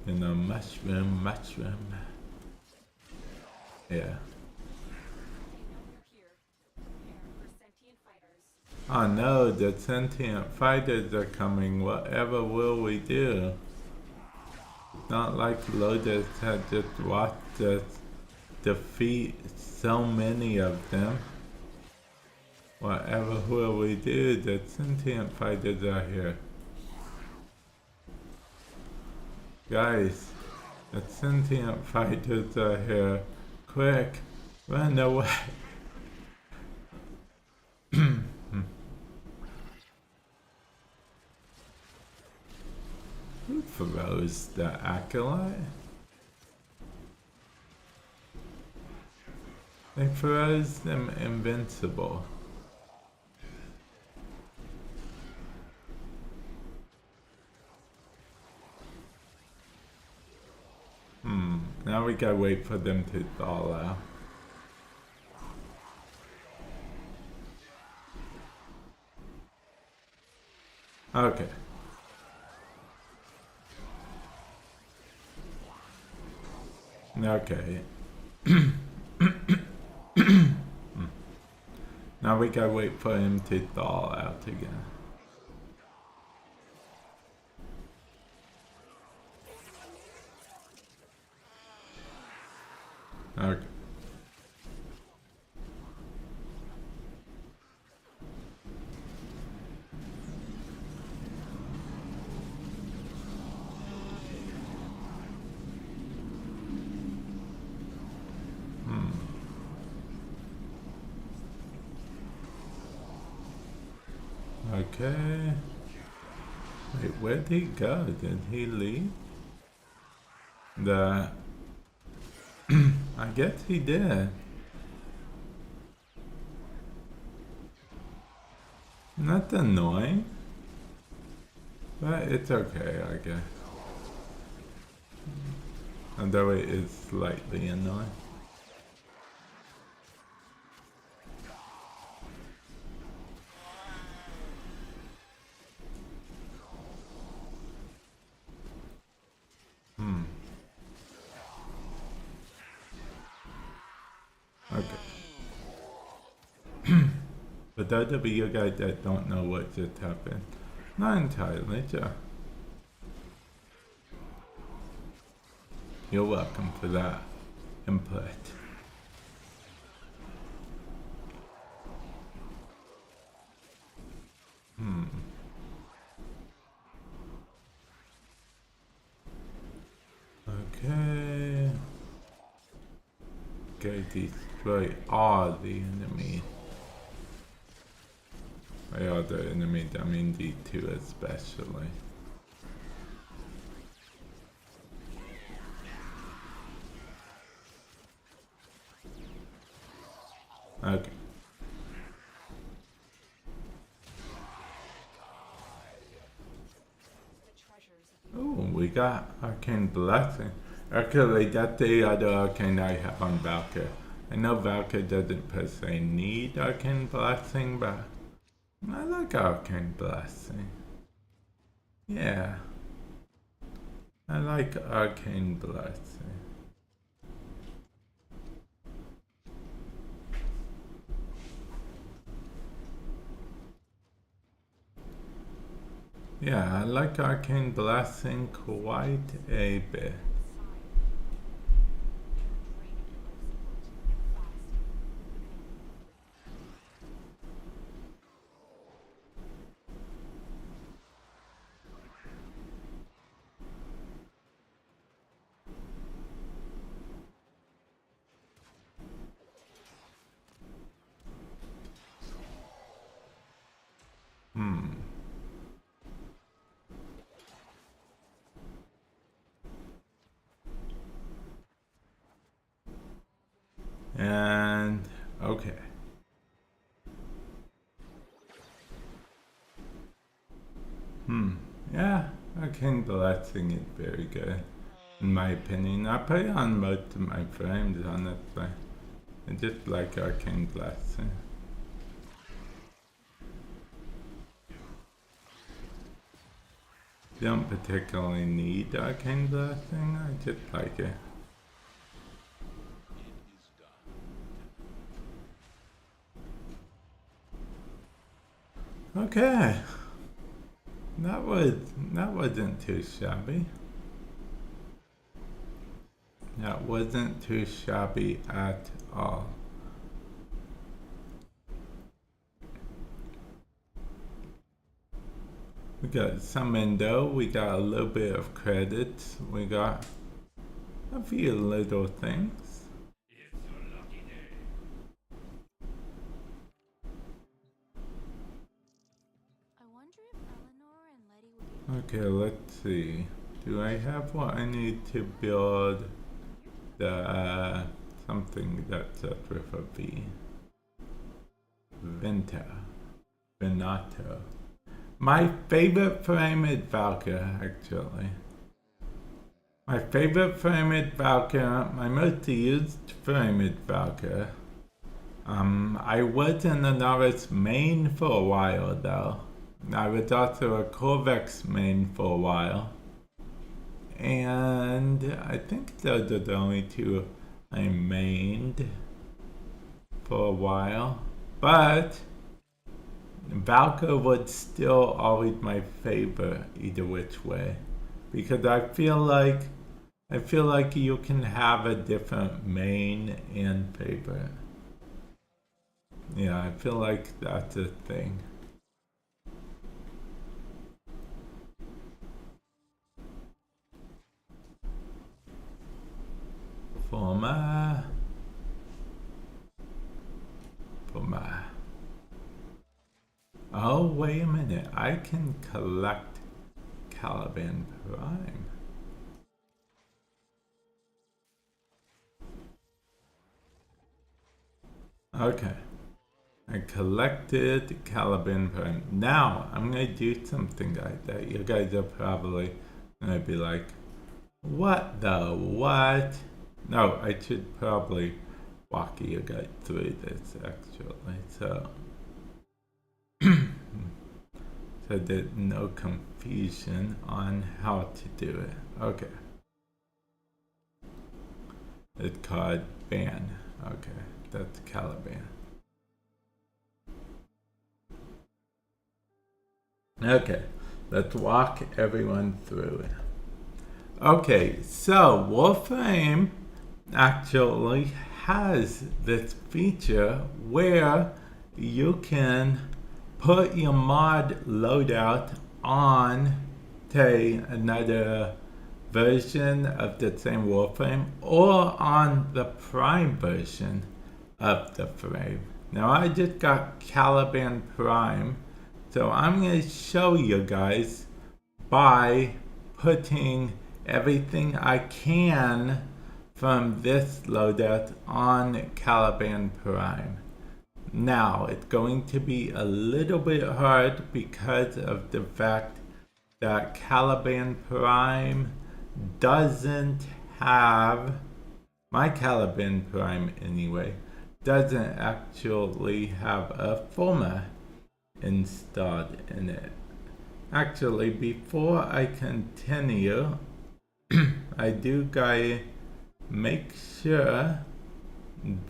You know, mushroom. Yeah. Oh no, the sentient fighters are coming. Whatever will we do? Not like Lotus had just watched us defeat so many of them. Whatever will we do? The sentient fighters are here. Guys, the sentient fighters are here. Quick, run away. Who throws the acolyte? They froze them invincible. Now we gotta wait for them to thaw out. Okay. Okay. Now we gotta wait for him to thaw out again. Okay. Okay. Wait, where'd he go? Did he leave? I guess he did. Not annoying, but it's okay, I guess. Although it is slightly annoying. For those of you guys that don't know what just happened, not entirely sure. You're welcome for that input. Okay. Okay, destroy all the enemies. By all the enemies, I mean the two especially. Okay. Oh, we got Arcane Blessing. Actually, that's the other Arcane I have on Valkyr. I know Valkyr doesn't per se need Arcane Blessing, but I like Arcane Blessing. Yeah. I like Arcane Blessing. Yeah, I like Arcane Blessing quite a bit. And okay. Yeah, Arcane Blessing is very good, in my opinion. I play on most of my frames, honestly. I just like Arcane Blessing. Don't particularly need arcane blasting, I just like it. Okay. That wasn't too shabby. That wasn't too shabby at all. We got some endo, we got a little bit of credits, we got a few little things. It's your lucky day. I wonder if Eleanor and Letty will Okay, let's see. Do I have what I need to build the something that starts with a V? Venato. My favorite frame is Valkyr, actually. My favorite frame is Valkyr. My most used frame is Valkyr. I was in the Norris main for a while though. I was also a Corvex main for a while. And I think those are the only two I mained for a while. But Valkyr was still always my favorite either which way. Because I feel like you can have a different main and favorite. Yeah, I feel like that's a thing. Forma. Oh, wait a minute. I can collect Caliban Prime. Okay. I collected Caliban Prime. Now, I'm going to do something like that. You guys are probably going to be like, what the what? No, I should probably walk you guys through this actually. So there's no confusion on how to do it. Okay. It's called ban. Okay, that's Caliban. Okay, let's walk everyone through it. Okay, so Warframe actually has this feature where you can put your mod loadout on, say, another version of the same Warframe or on the Prime version of the frame. Now I just got Caliban Prime, so I'm going to show you guys by putting everything I can from this loadout on Caliban Prime. Now, it's going to be a little bit hard because of the fact that Caliban Prime doesn't have, my Caliban Prime anyway, doesn't actually have a format installed in it. Actually, before I continue, I do gotta make sure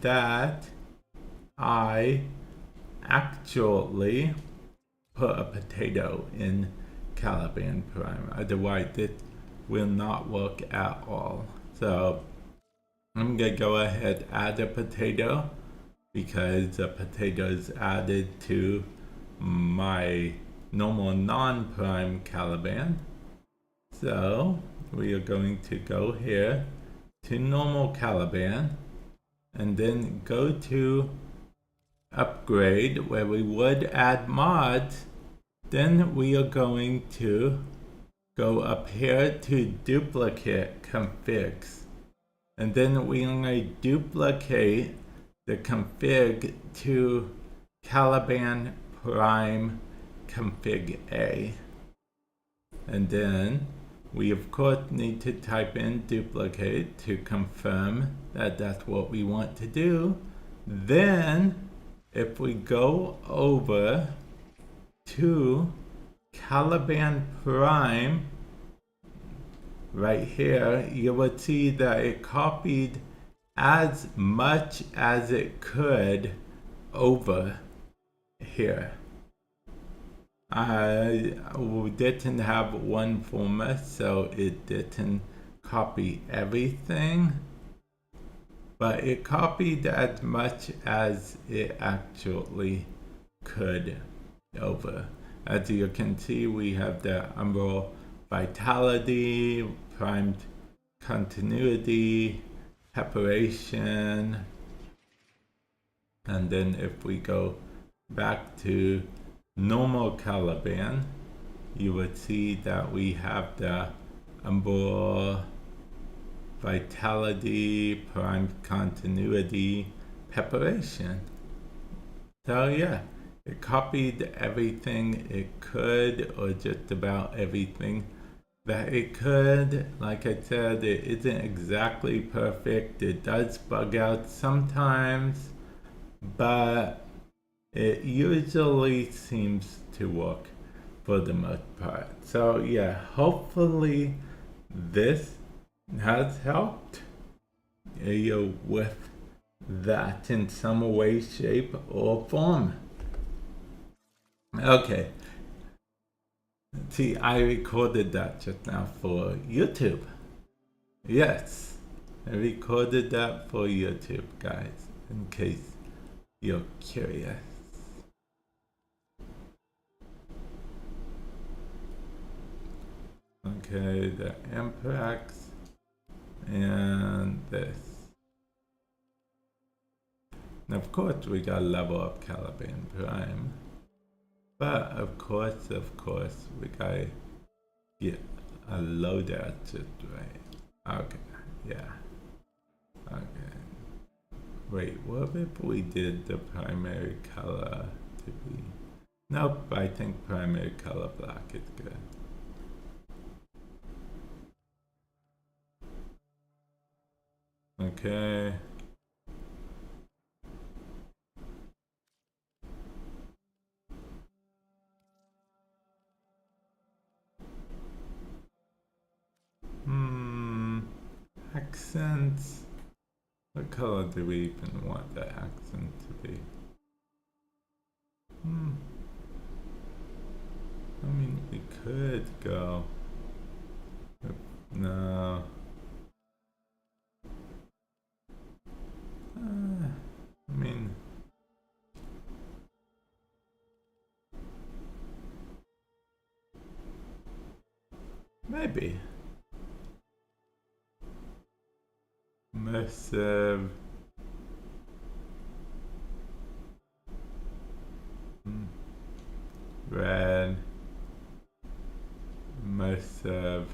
that I actually put a potato in Caliban Prime. Otherwise, it will not work at all. So I'm gonna go ahead and add a potato because the potato is added to my normal non-prime Caliban. So we are going to go here to normal Caliban and then go to upgrade where we would add mods. Then we are going to go up here to duplicate configs, and then we are going to duplicate the config to Caliban Prime config A, and then we of course need to type in duplicate to confirm that that's what we want to do. Then if we go over to Caliban Prime right here, you would see that it copied as much as it could over here. I didn't have one format, so it didn't copy everything, but it copied as much as it actually could over. As you can see, we have the umbral vitality, primed continuity, preparation, and then if we go back to normal Caliban, you would see that we have the umbral vitality, primed continuity, preparation. So yeah, it copied everything it could, or just about everything that it could. Like I said, it isn't exactly perfect. It does bug out sometimes, but it usually seems to work for the most part. So yeah, hopefully this has helped you with that in some way, shape, or form. Okay. See, I recorded that just now for YouTube. Yes, I recorded that for YouTube, guys, in case you're curious. Okay, the Amprax and this. And of course, we got level up Caliban Prime. But of course, we gotta get a loadout just right. Okay, yeah. Okay. Wait, what if we did the primary color to be... Nope, I think primary color black is good. Okay. Accents. What color do we even want the accent to be? I mean, we could go. No. I mean, maybe. Immersive. Red. Immersive.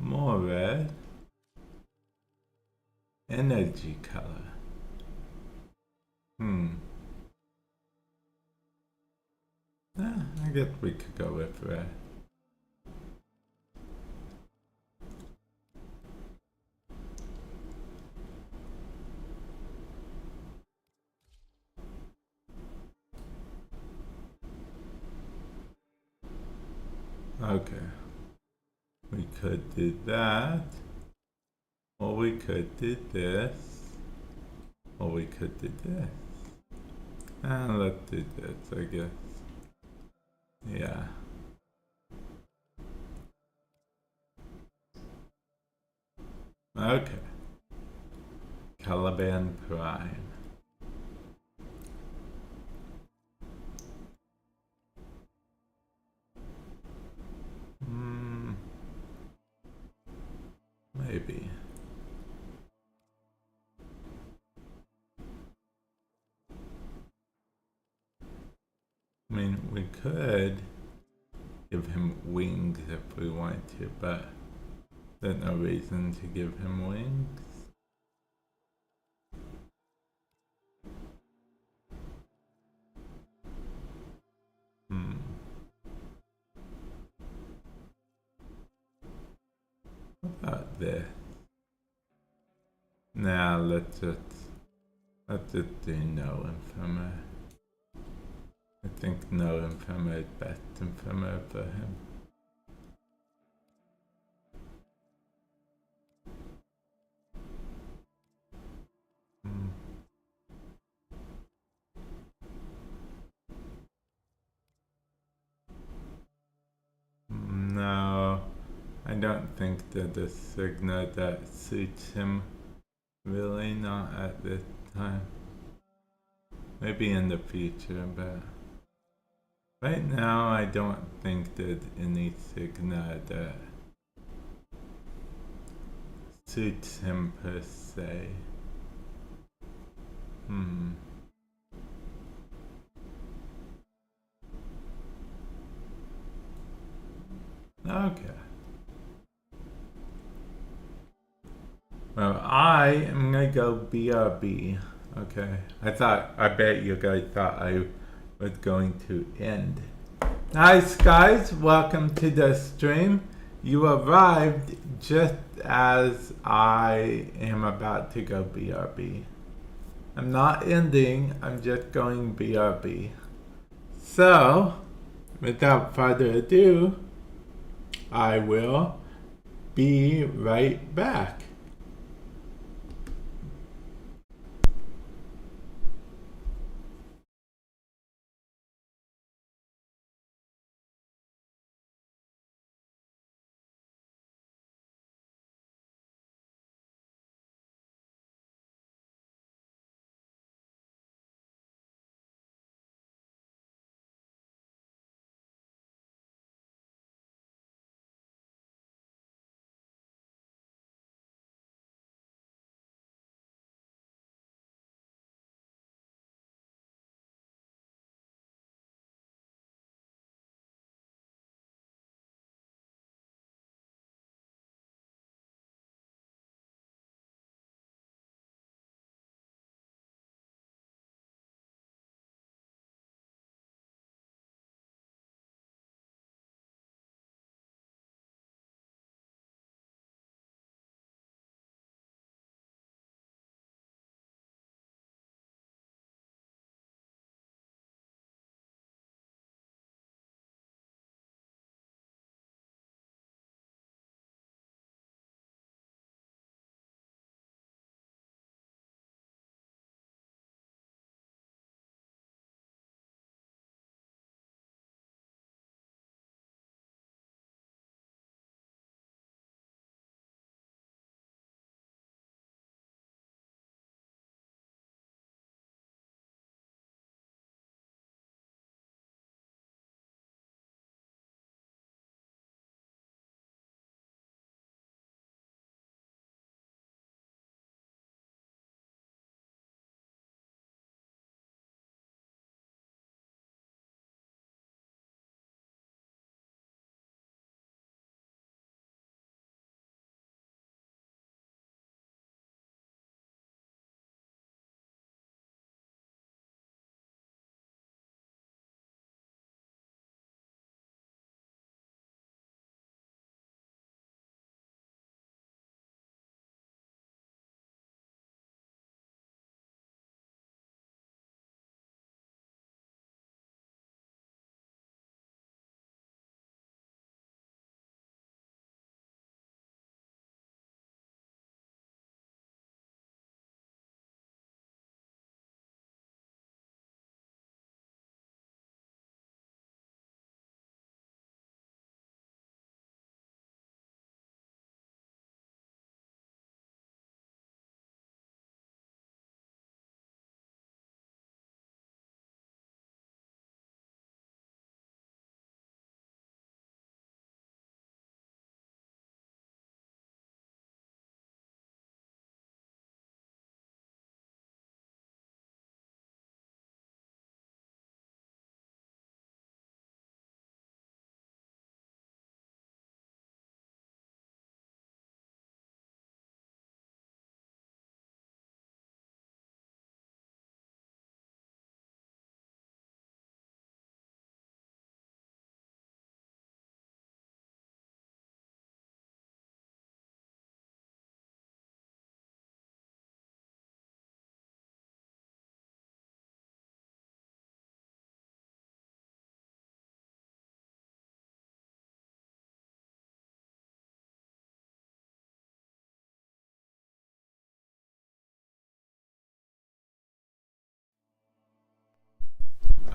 More red. Energy color. I guess we could go with red. Okay. We could do that. Or we could do this. Or we could do this. And let's do this, I guess. Yeah. Okay. Caliban Prime. Maybe. I mean, we could give him wings if we want to, but there's no reason to give him wings. What about this? Nah, let's just do no infirmer. I think no infirmer is best infirmer for him. don't think that the Signa that suits him. Really, not at this time. Maybe in the future, but right now I don't think there's any Signa that suits him per se. Okay. Well, I am gonna go BRB. Okay. I bet you guys thought I was going to end. Nice guys, welcome to the stream. You arrived just as I am about to go BRB. I'm not ending, I'm just going BRB. So, without further ado, I will be right back.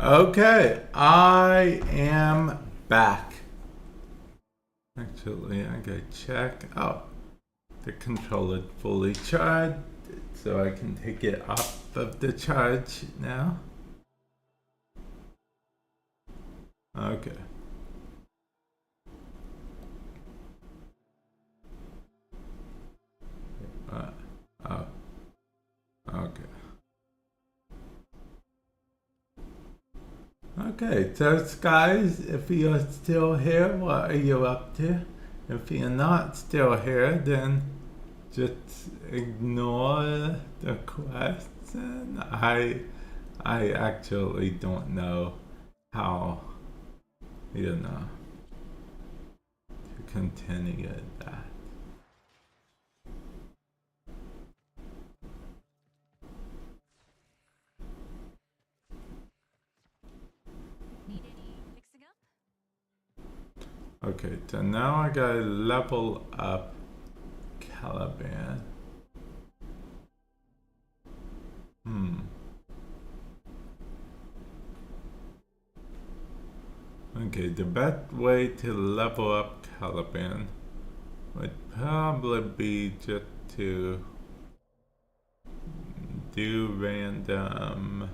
Okay, I am back. Actually, I gotta check. Oh, the controller's fully charged, so I can take it off of the charge now. Okay. Oh, okay. Okay, so guys, if you're still here, what are you up to? If you're not still here, then just ignore the question. I actually don't know how, you know, to continue that. Need any fixing up? Okay, so now I gotta level up Caliban. Okay, the best way to level up Caliban would probably be just to do random.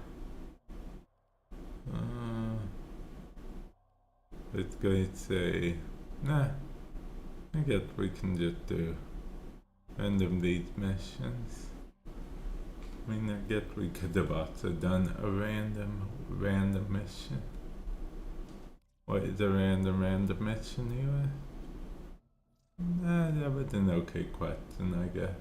Let's go say, nah, I guess we can just do random these missions. I mean, I guess we could have also done a random mission. What is a random mission anyway? Nah, that was an okay question, I guess.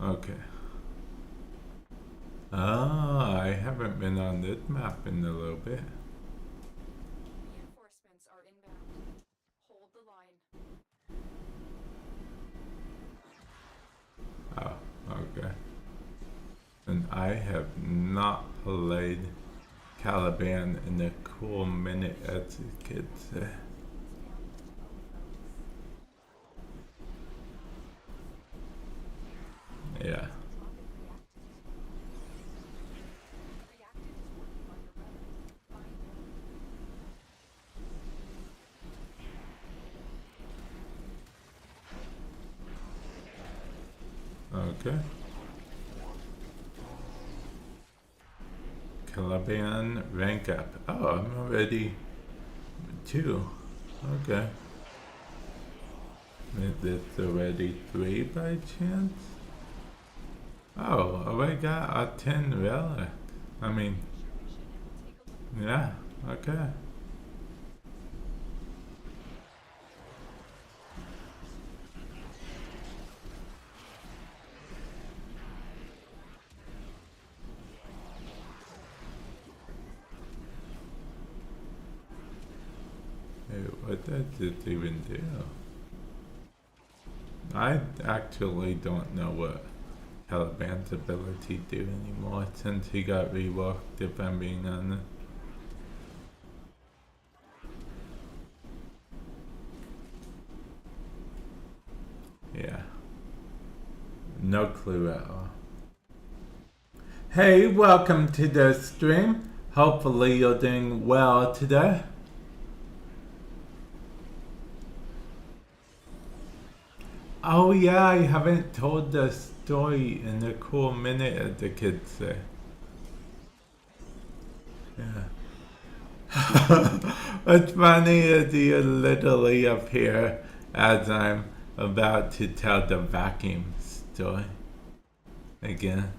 Okay. Ah, I haven't been on this map in a little bit. Reinforcements are inbound. Hold the line. Oh, okay. And I have not played Caliban in a cool minute, as the kids say. Yeah. Okay. Caliban rank up. Oh, I'm already 2. Okay. Is this already 3 by chance? Oh, I got a 10 relic. I mean, yeah, okay. Hey, what does it even do? I actually don't know what Caliban's ability do anymore since he got reworked, if I'm being honest. Yeah. No clue at all. Hey, welcome to the stream. Hopefully you're doing well today. Oh yeah, I haven't told the story in a cool minute, as the kids say. Yeah. What's funny is you're literally up here as I'm about to tell the vacuum story again.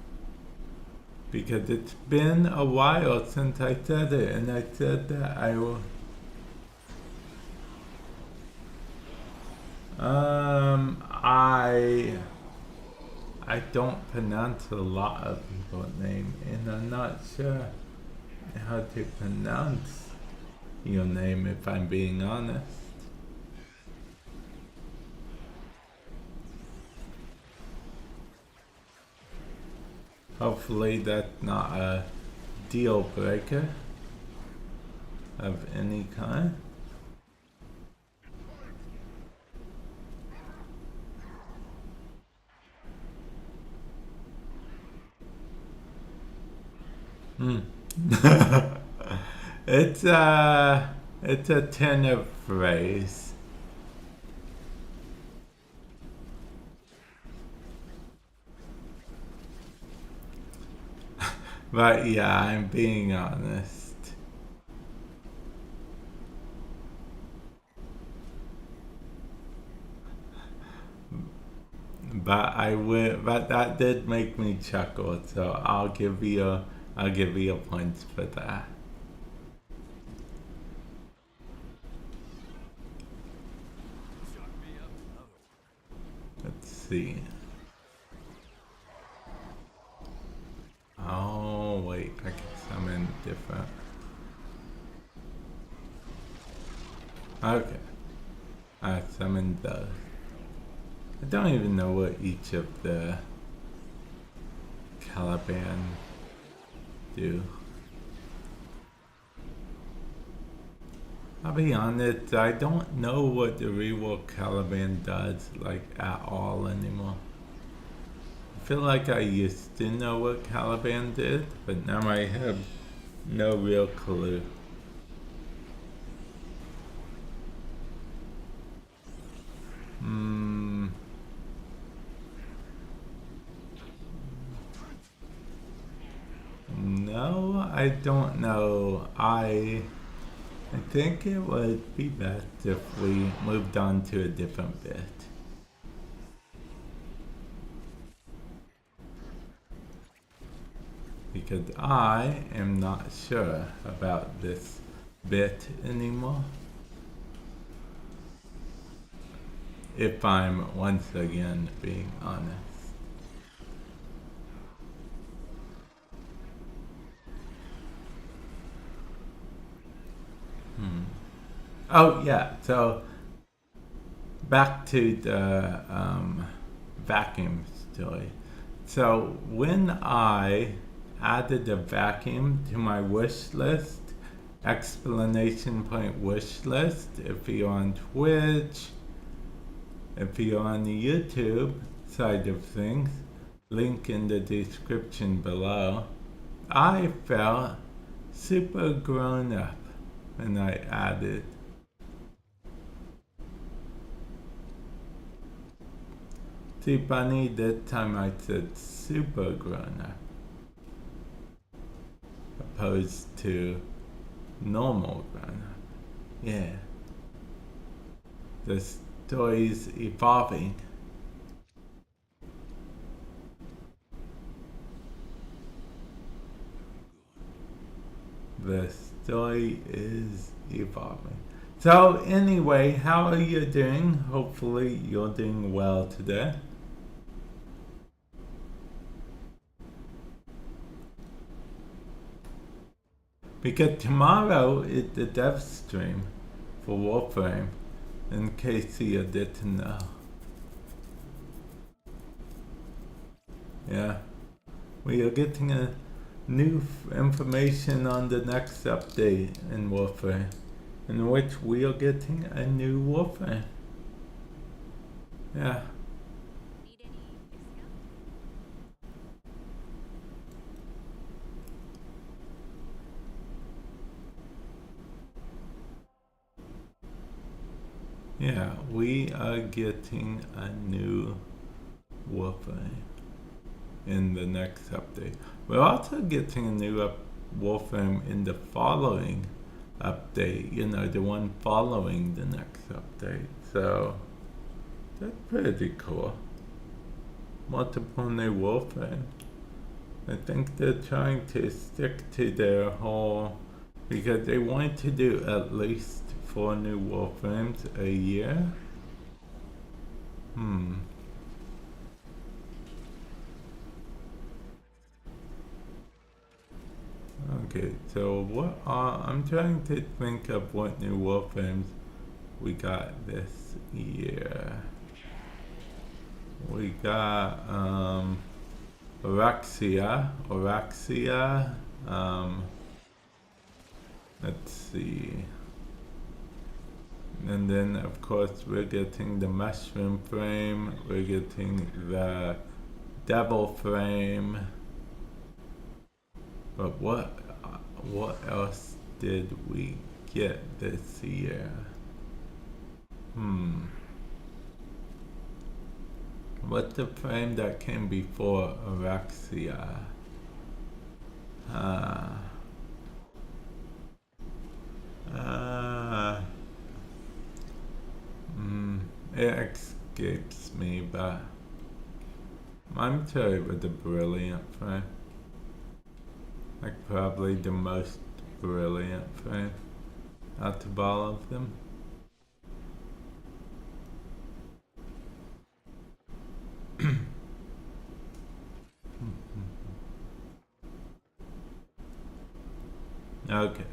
Because it's been a while since I said it, and I said that I will. I don't pronounce a lot of people's names, and I'm not sure how to pronounce your name, if I'm being honest. Hopefully that's not a deal breaker of any kind. Hmm. it's a tenor phrase. But yeah, I'm being honest. But that did make me chuckle, so I'll give you points for that. Let's see. Oh wait, I guess I'm in different. Okay, I summoned those. I don't even know what each of the Caliban do. I'll be honest, I don't know what the rework Caliban does like at all anymore. I feel like I used to know what Caliban did, but now I have no real clue. No, I don't know. I think it would be best if we moved on to a different bit. Because I am not sure about this bit anymore. If I'm once again being honest. Oh yeah, so back to the vacuum story. So when I added a vacuum to my wish list, explanation point wish list, if you're on Twitch, if you're on the YouTube side of things, link in the description below, I felt super grown up when I added. See, Bunny, that time I said super grown up, opposed to normal grown up. Yeah. The story's evolving. The story is evolving. So anyway, how are you doing? Hopefully you're doing well today. Because tomorrow is the Devstream for Warframe, in case you didn't know. Yeah, we are getting a new information on the next update in Warframe, in which we are getting a new Warframe. Yeah. Need any discount? Yeah, we are getting a new Warframe in the next update. We're also getting a new Warframe in the following update, you know, the one following the next update. So, that's pretty cool. Multiple new Warframe. I think they're trying to stick to their whole, because they want to do at least 4 new Warframes a year. Okay, so I'm trying to think of what new Warframes we got this year. We got Oraxia, let's see. And then of course we're getting the Mushroom Frame, we're getting the Devil Frame, But what else did we get this year? What's the frame that came before Orexia? It escapes me, but I'm sure it was a brilliant frame. Like probably the most brilliant frame out of all of them. Okay.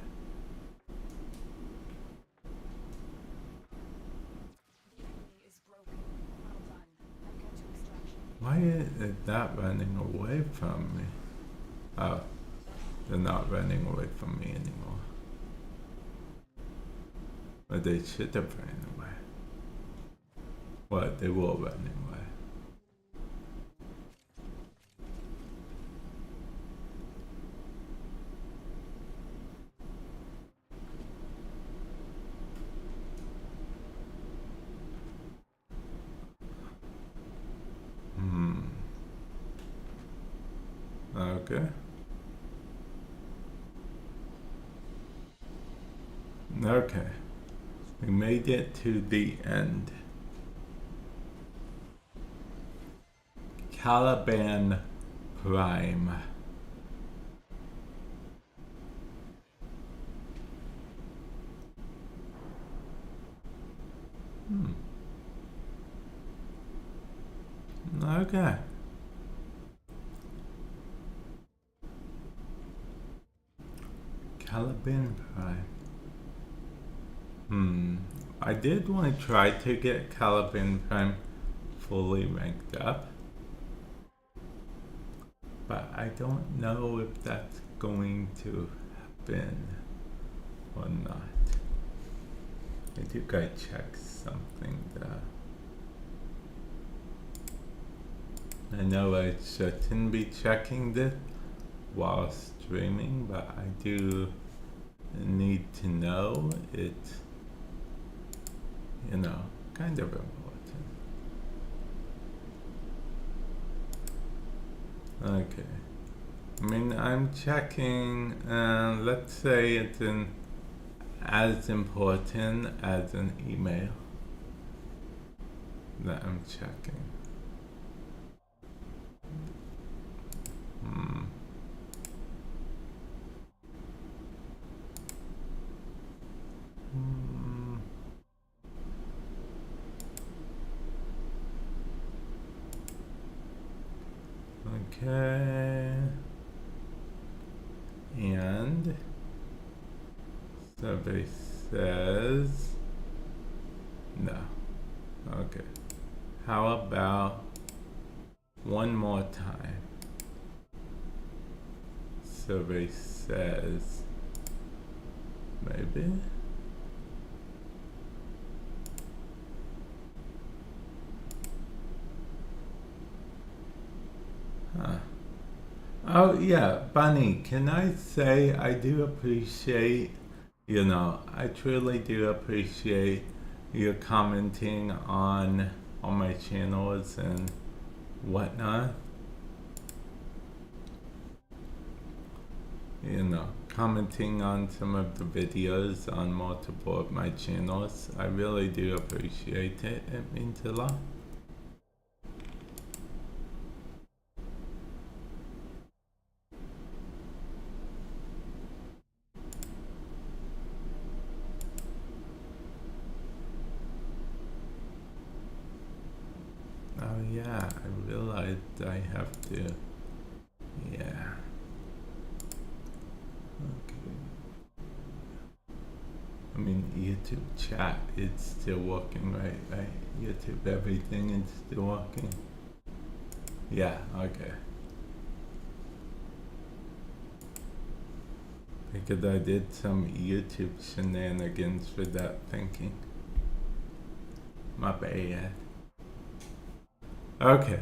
The enemy is broken. Well done. Now get to extraction. Why is it not running away from me? Oh, they're not running away from me anymore. But they should have ran away. Well, they were running away. Okay. Okay. We made it to the end. Caliban Prime. Okay. Caliban Prime. I did want to try to get Caliban Prime fully ranked up, but I don't know if that's going to happen or not. I do gotta check something though. I know I shouldn't be checking this while streaming, but I do need to know it's, you know, kind of important. Okay. I mean, I'm checking, let's say it's as important as an email that I'm checking. Okay. And survey says no. Okay. How about one more time? Survey says maybe. Huh. Oh yeah, Bunny, can I say I do appreciate, you know, I truly do appreciate you commenting on my channels and whatnot. You know, commenting on some of the videos on multiple of my channels. I really do appreciate it. It means a lot. Oh yeah, I realized I have to, yeah. Okay. I mean, YouTube chat, it's still working, right? YouTube everything is still working. Yeah, okay. Because I did some YouTube shenanigans with that thinking. My bad. Okay.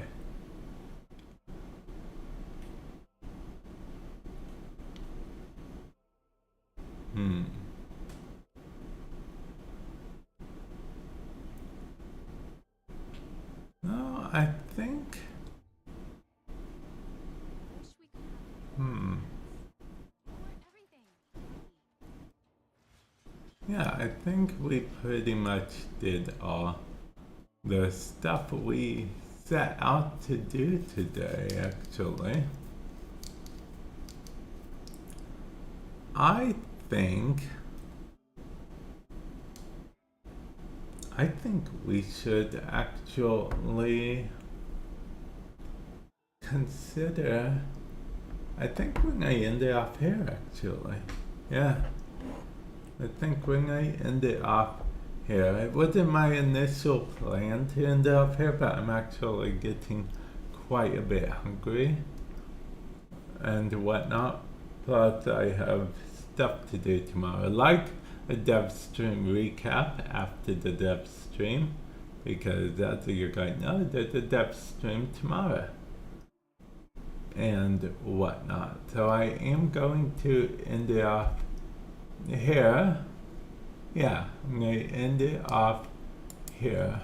I think we pretty much did all the stuff we set out to do today, actually. I think we should actually consider, I think we're gonna end it off here, actually. Yeah. I think we're gonna end it off here. It wasn't my initial plan to end it off here, but I'm actually getting quite a bit hungry and whatnot. Plus, I have stuff to do tomorrow, like a Devstream recap after the Devstream, because as you guys know, there's a Devstream tomorrow and whatnot. So I am going to end it off here. Yeah, I'm going to end it off here.